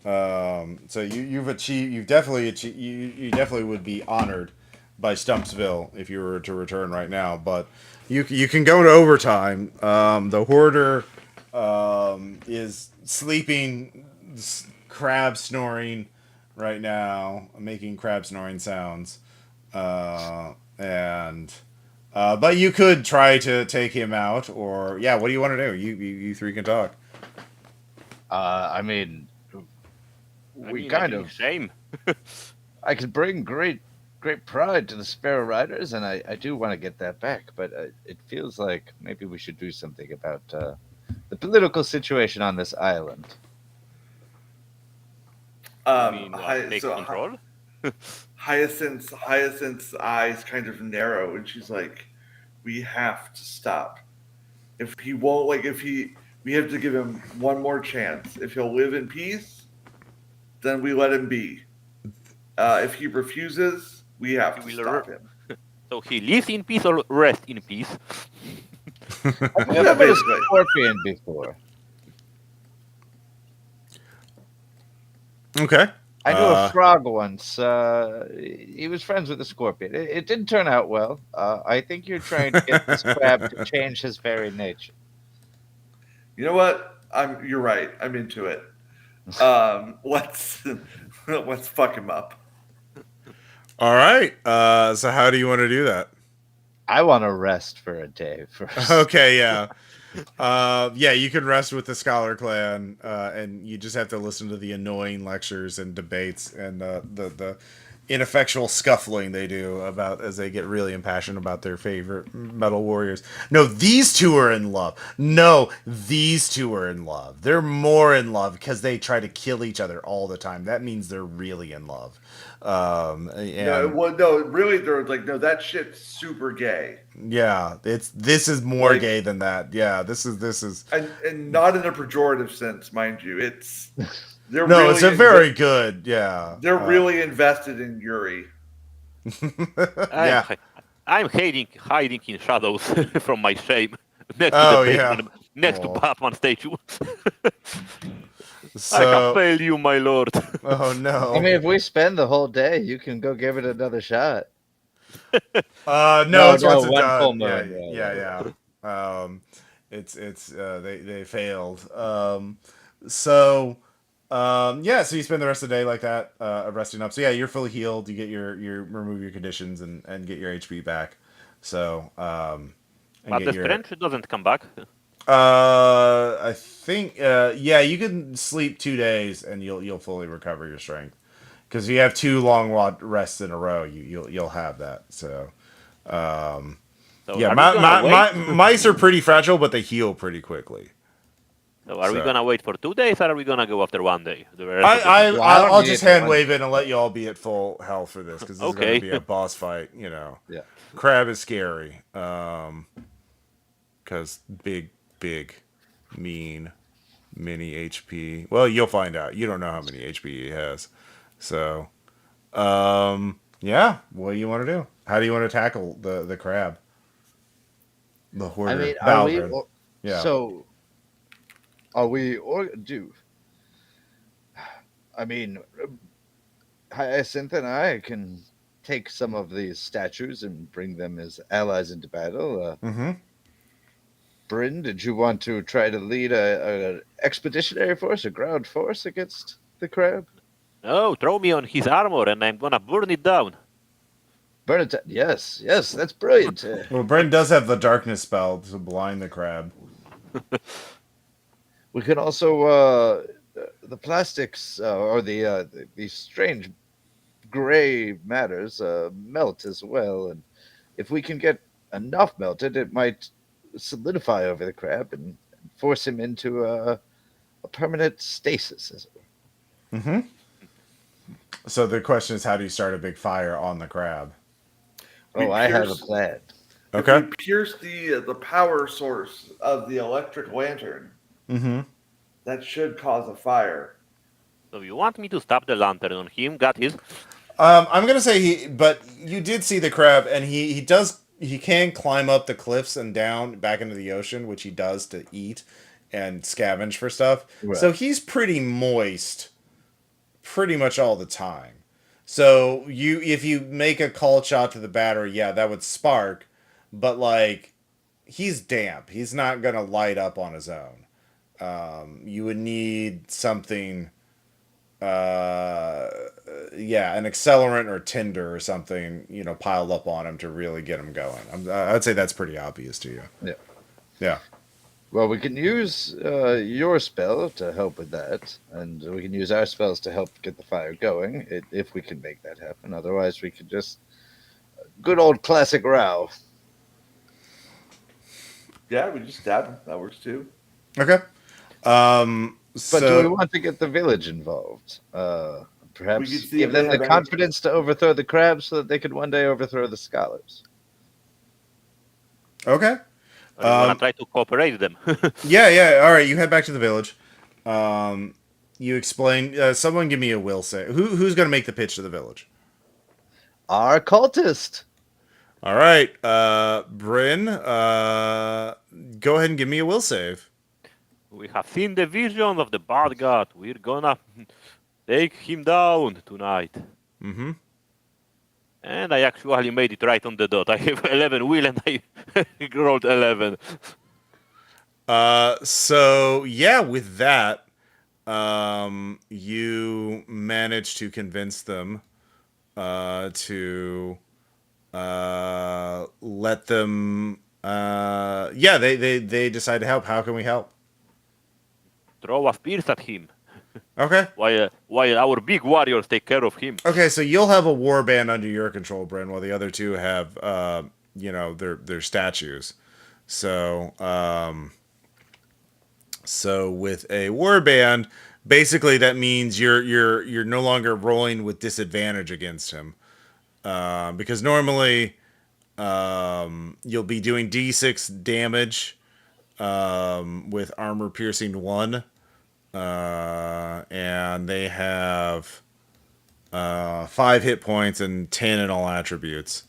So you've definitely achieved, you definitely would be honored by Stumpsville if you were to return right now. But you can go to overtime. The hoarder is sleeping, crab snoring right now, making crab snoring sounds, and but you could try to take him out, or yeah, what do you want to do? You three can talk. I mean, I we mean, I kind think of. same. I could bring great pride to the Sparrow Riders, and I do want to get that back. But it feels like maybe we should do something about the political situation on this island. You mean what? Hi, Take so control? Hyacinth's eyes kind of narrow, and she's like, "We have to stop. If he won't, we have to give him one more chance. If he'll live in peace, then we let him be. If he refuses, we have He to will stop him." So he lives in peace or rest in peace? I've Yeah, never been a basically. scorpion before. Okay. I knew a frog once. He was friends with a scorpion. It didn't turn out well. I think you're trying to get this crab to change his very nature. You know what? You're right. I'm into it. Let's let's fuck him up. All right. So how do you want to do that? I want to rest for a day first. Okay, yeah. Yeah, you can rest with the Scholar Clan, and you just have to listen to the annoying lectures and debates and the ineffectual scuffling they do about as they get really impassioned about their favorite metal warriors. No, these two are in love. No, these two are in love. They're more in love because they try to kill each other all the time. That means they're really in love. And No, really, they're like, no, that shit's super gay, yeah, this is more Like- gay than that. Yeah, this is and not in a pejorative sense, mind you. They're no, really it's a very good, yeah. they're really invested in Yuri. Yeah. I'm hiding in shadows from my shame next Oh, to the yeah. Batman, next to Aw. Batman statue. I have So, failed you, my lord. oh no. I mean, if we spend the whole day, you can go give it another shot. No, No, it's once no, it's one done. full Yeah, moon, yeah. It's they failed. So yeah, so you spend the rest of the day like that, resting up. So yeah, you're fully healed. You get your remove your conditions and get your HP back. So and But get the your strength doesn't come back. I think yeah, you can sleep 2 days and you'll fully recover your strength. Because if you have 2 long rests in a row, you'll have that. So So yeah, are we gonna wait? mice are pretty fragile, but they heal pretty quickly. So are we So- gonna wait for 2 days, or are we gonna go after one day? The rest of the Well, I don't I'll need just it hand one- wave it and let you all be at full health for this because this is going Okay. to be a boss fight. You know, Yeah. crab is scary. Because big, mean, mini HP. Well, you'll find out. You don't know how many HP he has. So, yeah. What do you want to do? How do you want to tackle the crab? The hoarder. I mean, are we? Balgrin. Yeah. So, are we? Or do? I mean, Hyacinth and I can take some of these statues and bring them as allies into battle. Mm-hmm. Bryn, did you want to try to lead a expeditionary force, a ground force against the crab? No, throw me on his armor, and I'm gonna burn it down. Burn it. Yes, that's brilliant. Well, Brent does have the darkness spell to blind the crab. We can also the plastics or the strange gray matters melt as well, and if we can get enough melted, it might solidify over the crab and force him into a permanent stasis, as it were. Mm-hmm. So the question is, how do you start a big fire on the crab? We Oh, I have a pierce plan. if Okay. we pierce the power source of the electric lantern, Mm-hmm. that should cause a fire. So you want me to stop the lantern on him? Got his. I'm gonna say but you did see the crab, and he can climb up the cliffs and down back into the ocean, which he does to eat and scavenge for stuff. Right. So he's pretty moist, pretty much all the time. So if you make a cold shot to the battery, yeah, that would spark, but like he's damp. He's not gonna light up on his own. You would need something yeah, an accelerant or tinder or something, piled up on him to really get him going. I'd say that's pretty obvious to you. Yeah. Yeah. Well, we can use your spell to help with that, and we can use our spells to help get the fire going, if we can make that happen. Otherwise, we could just good old classic row. Yeah, we just stab him. That works too. Okay. But do we So want to get the village involved? We Perhaps could see give if they them the have any- confidence to overthrow the crabs so that they could one day overthrow the scholars. okay. Or you want to try to cooperate them? Yeah. All right, you head back to the village. You explain. Someone give me a will save. Who's going to make the pitch to the village? Our cultist. All right, Bryn. Go ahead and give me a will save. We have seen the vision of the bad god. We're gonna take him down tonight. Mm-hmm. And I actually made it right on the dot. I have 11 will and I rolled 11. So yeah, with that, you manage to convince them to let them. Yeah, they decide to help. How can we help? Throw a spears at him Okay. while our big warriors take care of him. Okay, so you'll have a war band under your control, Bryn, while the other two have, their statues. So, so with a war band, basically that means you're no longer rolling with disadvantage against him, because normally, you'll be doing d6 damage, with armor piercing 1, and they have 5 hit points and 10 in all attributes.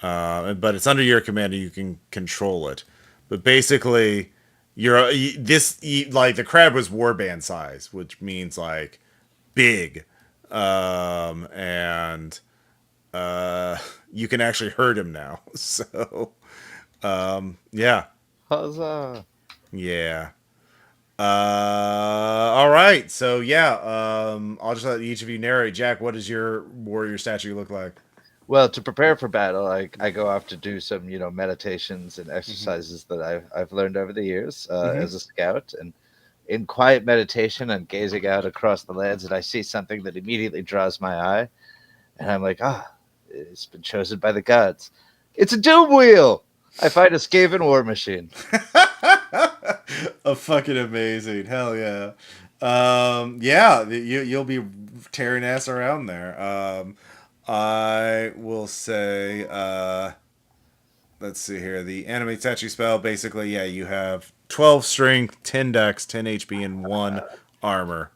But it's under your command and you can control it. But basically, like the crab was warband size, which means like big, and you can actually hurt him now. So, yeah, Huzzah! yeah. All right. So yeah, I'll just let each of you narrate. Jack, what does your warrior statue look like? Well, to prepare for battle, I go off to do some, meditations and exercises that I've learned over the years as a scout. And in quiet meditation and gazing out across the lands, and I see something that immediately draws my eye, and I'm like, it's been chosen by the gods. It's a doom wheel. I find a Skaven war machine. A fucking amazing. Hell yeah. Yeah, you'll be tearing ass around there. I will say, let's see here. The animate statue spell, basically, yeah, you have 12 strength, 10 dex, 10 HP, and 1 armor.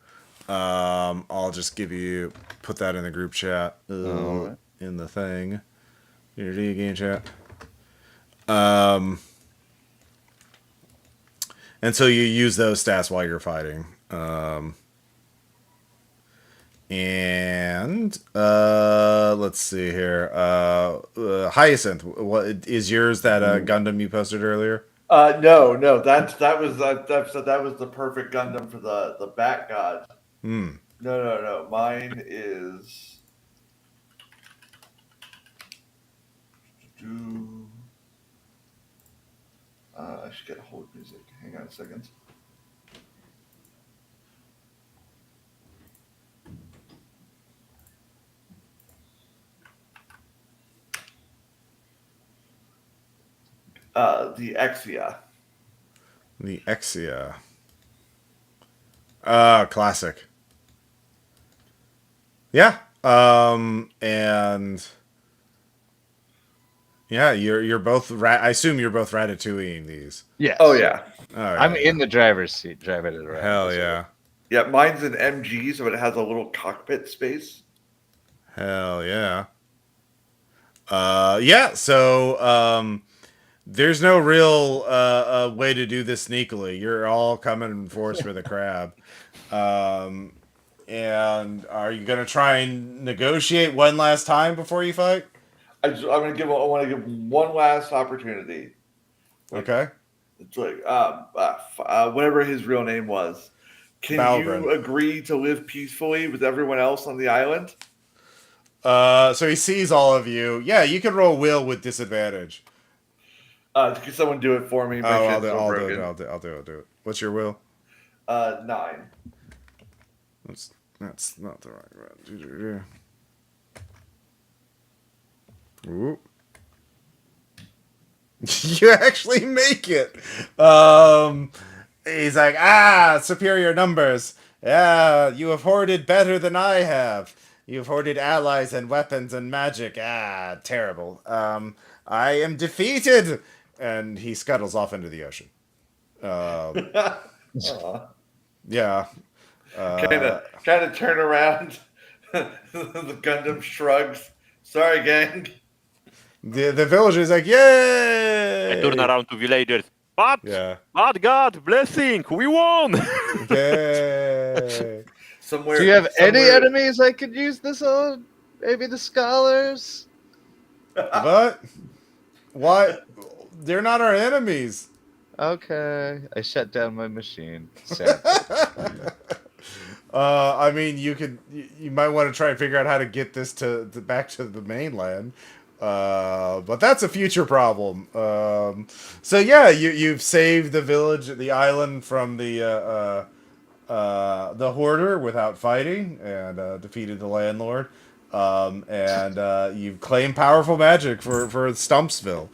I'll just put that in the group chat, Alright. in the thing. Your D game chat. And so you use those stats while you're fighting. And let's see here. Hyacinth, what is yours? That Gundam you posted earlier? No. That was the perfect Gundam for the Bat God. Hmm. No. Mine is. I should get hold music. Hang on a second. The Exia. The Exia. Classic. Yeah. And Yeah, you're both. I assume you're both ratatouilleing these. Yes. Oh yeah, Oh, I'm yeah. in the driver's seat, driving it around. Hell That's yeah. yeah. Mine's an MG, so it has a little cockpit space. Hell yeah. Yeah. So there's no real way to do this sneakily. You're all coming in force for the crab. Um, and are you gonna try and negotiate one last time before you fight? I want to give one last opportunity. Like Okay. it's like whatever his real name was. Can Balgren. you agree to live peacefully with everyone else on the island? So he sees all of you. Yeah, you can roll will with disadvantage. Can someone do it for me? My Oh, shit's so I'll do it. broken. I'll do it. What's your will? 9. That's not the right one. Ooh. You actually make it. He's like, superior numbers. Yeah, you have hoarded better than I have. You've hoarded allies and weapons and magic. Terrible. I am defeated. And he scuttles off into the ocean. Yeah. Kind of turn around. The Gundam shrugs. Sorry, gang. The villager's like, I turn yay! around to villagers. But, Yeah. but God, blessing, we won! Yay! Somewhere. Do you have any somewhere- enemies I could use this on? Maybe the scholars? But why? They're not our enemies. Okay. I shut down my machine. Sad. I mean, you might want to try and figure out how to get this to back to the mainland. But that's a future problem. So yeah, you've saved the village, the island from the hoarder without fighting, and defeated the landlord. And you've claimed powerful magic for Stumpsville.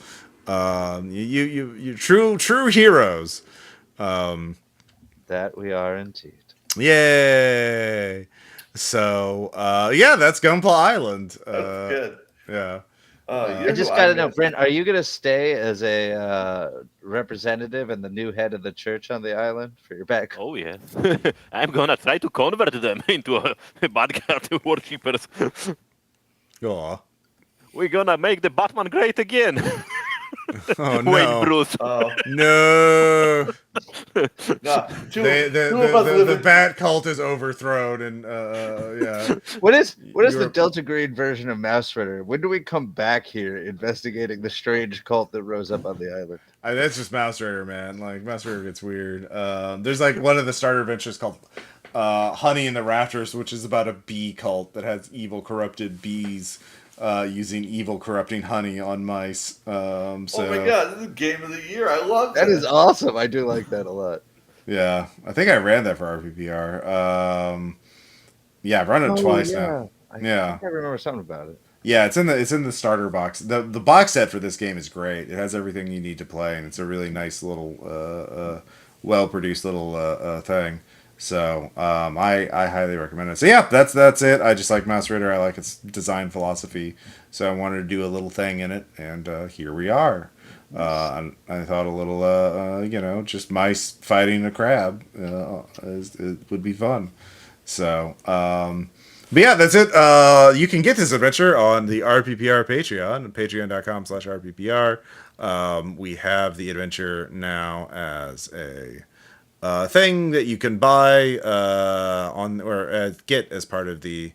You true heroes. That we are indeed. Yay! So yeah, that's Gunpla Island. That's good. Yeah. You I know just who gotta I know, miss? Brent, are you gonna stay as a representative and the new head of the church on the island for your back? Oh, yes. I'm gonna try to convert them into bad god worshippers. Aw. We're gonna make the Batman great again. Oh Wait, no. Bruce. Oh No. no! Two, The two of us live the in- bat cult is overthrown, and yeah. What is You the are- Delta Green version of Mausritter? When do we come back here investigating the strange cult that rose up on the island? That's just Mausritter, man. Like Mausritter gets weird. There's like one of the starter adventures called Honey in the Rafters, which is about a bee cult that has evil corrupted bees using evil corrupting honey on mice. Oh my god! This is game of the year. I love That this. is awesome. I do like that a lot. Yeah, I think I ran that for RPPR. Yeah, I've run it twice now. Yeah. I remember something about it. Yeah, it's in the starter box. The box set for this game is great. It has everything you need to play, and it's a really nice little, well produced little thing. So I highly recommend it. So yeah, that's it. I just like Mausritter. I like its design philosophy. So I wanted to do a little thing in it, and here we are. And I thought a little, just mice fighting a crab it would be fun. So, but yeah, that's it. You can get this adventure on the RPPR Patreon, patreon.com/RPPR. We have the adventure now as a thing that you can buy on or get as part of the.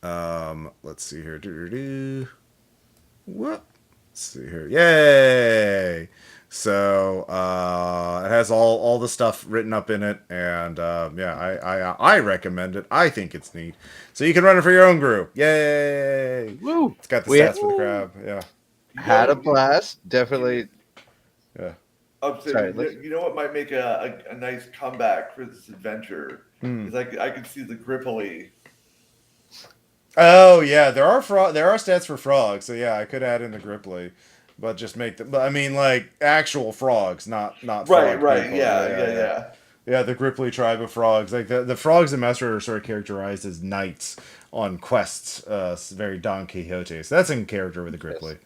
Let's see here. What? Let's see here. Yay! So it has all the stuff written up in it, and yeah, I recommend it. I think it's neat. So you can run it for your own group. Yay! Woo! It's got the We- stats for the crab. Yeah, Had a blast. Definitely. yeah. Sorry, You know what might make a nice comeback for this adventure is I could see the Gripoli. Oh yeah, there are stats for frogs. So yeah, I could add in the Gripply, but just make them. But I mean, like actual frogs, not Right, frog right, people. yeah. Yeah, the Gripply tribe of frogs. Like the frogs in Master are sort of characterized as knights on quests, very Don Quixote. So that's in character with the Gripply.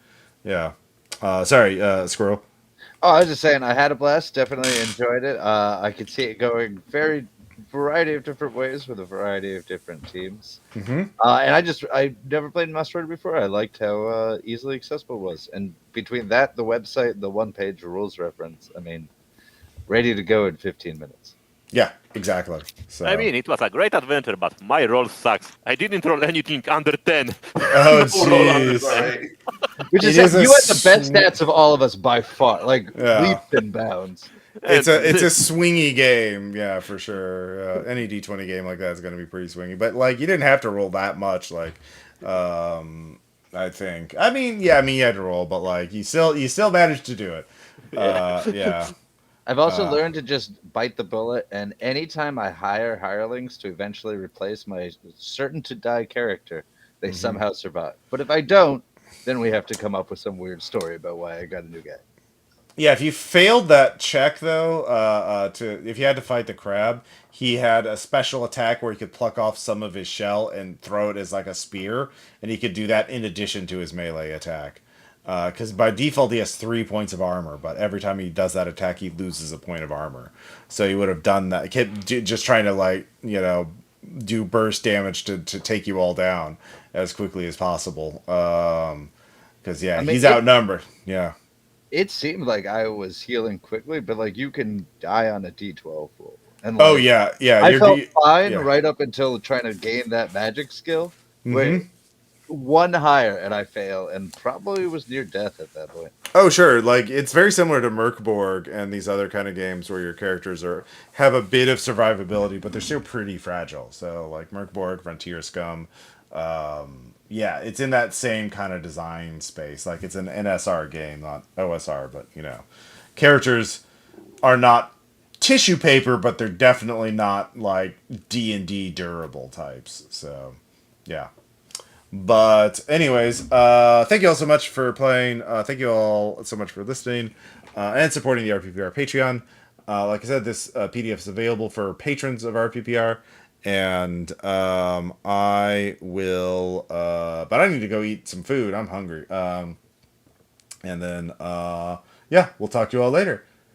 Yeah. Sorry, Squirrel. Oh, I was just saying, I had a blast. Definitely enjoyed it. I could see it going very variety of different ways with a variety of different teams. Mm-hmm. And I never played Mausritter before. I liked how easily accessible it was. And between that, the website, the one-page rules reference, I mean, ready to go in 15 minutes. Yeah, exactly. So. I mean, it was a great adventure, but my roll sucks. I didn't roll anything under 10. Oh, No roll under jeez. right. Which It is is that a you had the best sw- stats of all of us by far, like Yeah. leaps and bounds. It's a And- swingy game, yeah, for sure. Any D20 game like that is going to be pretty swingy, but like you didn't have to roll that much. Like, I think. I mean, you had to roll, but like you still managed to do it. Yeah. I've also Uh, learned to just bite the bullet, and anytime I hire hirelings to eventually replace my certain to die character, they somehow survive. But if I don't, then we have to come up with some weird story about why I got a new guy. Yeah, if you failed that check though, if you had to fight the crab, he had a special attack where he could pluck off some of his shell and throw it as like a spear, and he could do that in addition to his melee attack. Because by default he has 3 points of armor, but every time he does that attack, he loses a point of armor. So he would have done that, just trying to like do burst damage to take you all down as quickly as possible. Because I mean, he's outnumbered. Yeah. it seemed like I was healing quickly, but like you can die on a D12 roll. And Oh like, yeah. I felt fine yeah. right up until trying to gain that magic skill. Where Mm-hmm. one higher and I fail, and probably was near death at that point. Oh sure, like it's very similar to Merkborg and these other kind of games where your characters have a bit of survivability, but they're still pretty fragile. So like Merkborg, Frontier Scum, yeah, it's in that same kind of design space. Like it's an NSR game, not OSR, but characters are not tissue paper, but they're definitely not like D&D durable types. So yeah. But anyways, thank you all so much for playing. Thank you all so much for listening and supporting the RPPR Patreon. Like I said, this PDF is available for patrons of RPPR, and I will. But I need to go eat some food. I'm hungry. And then yeah, we'll talk to you all later.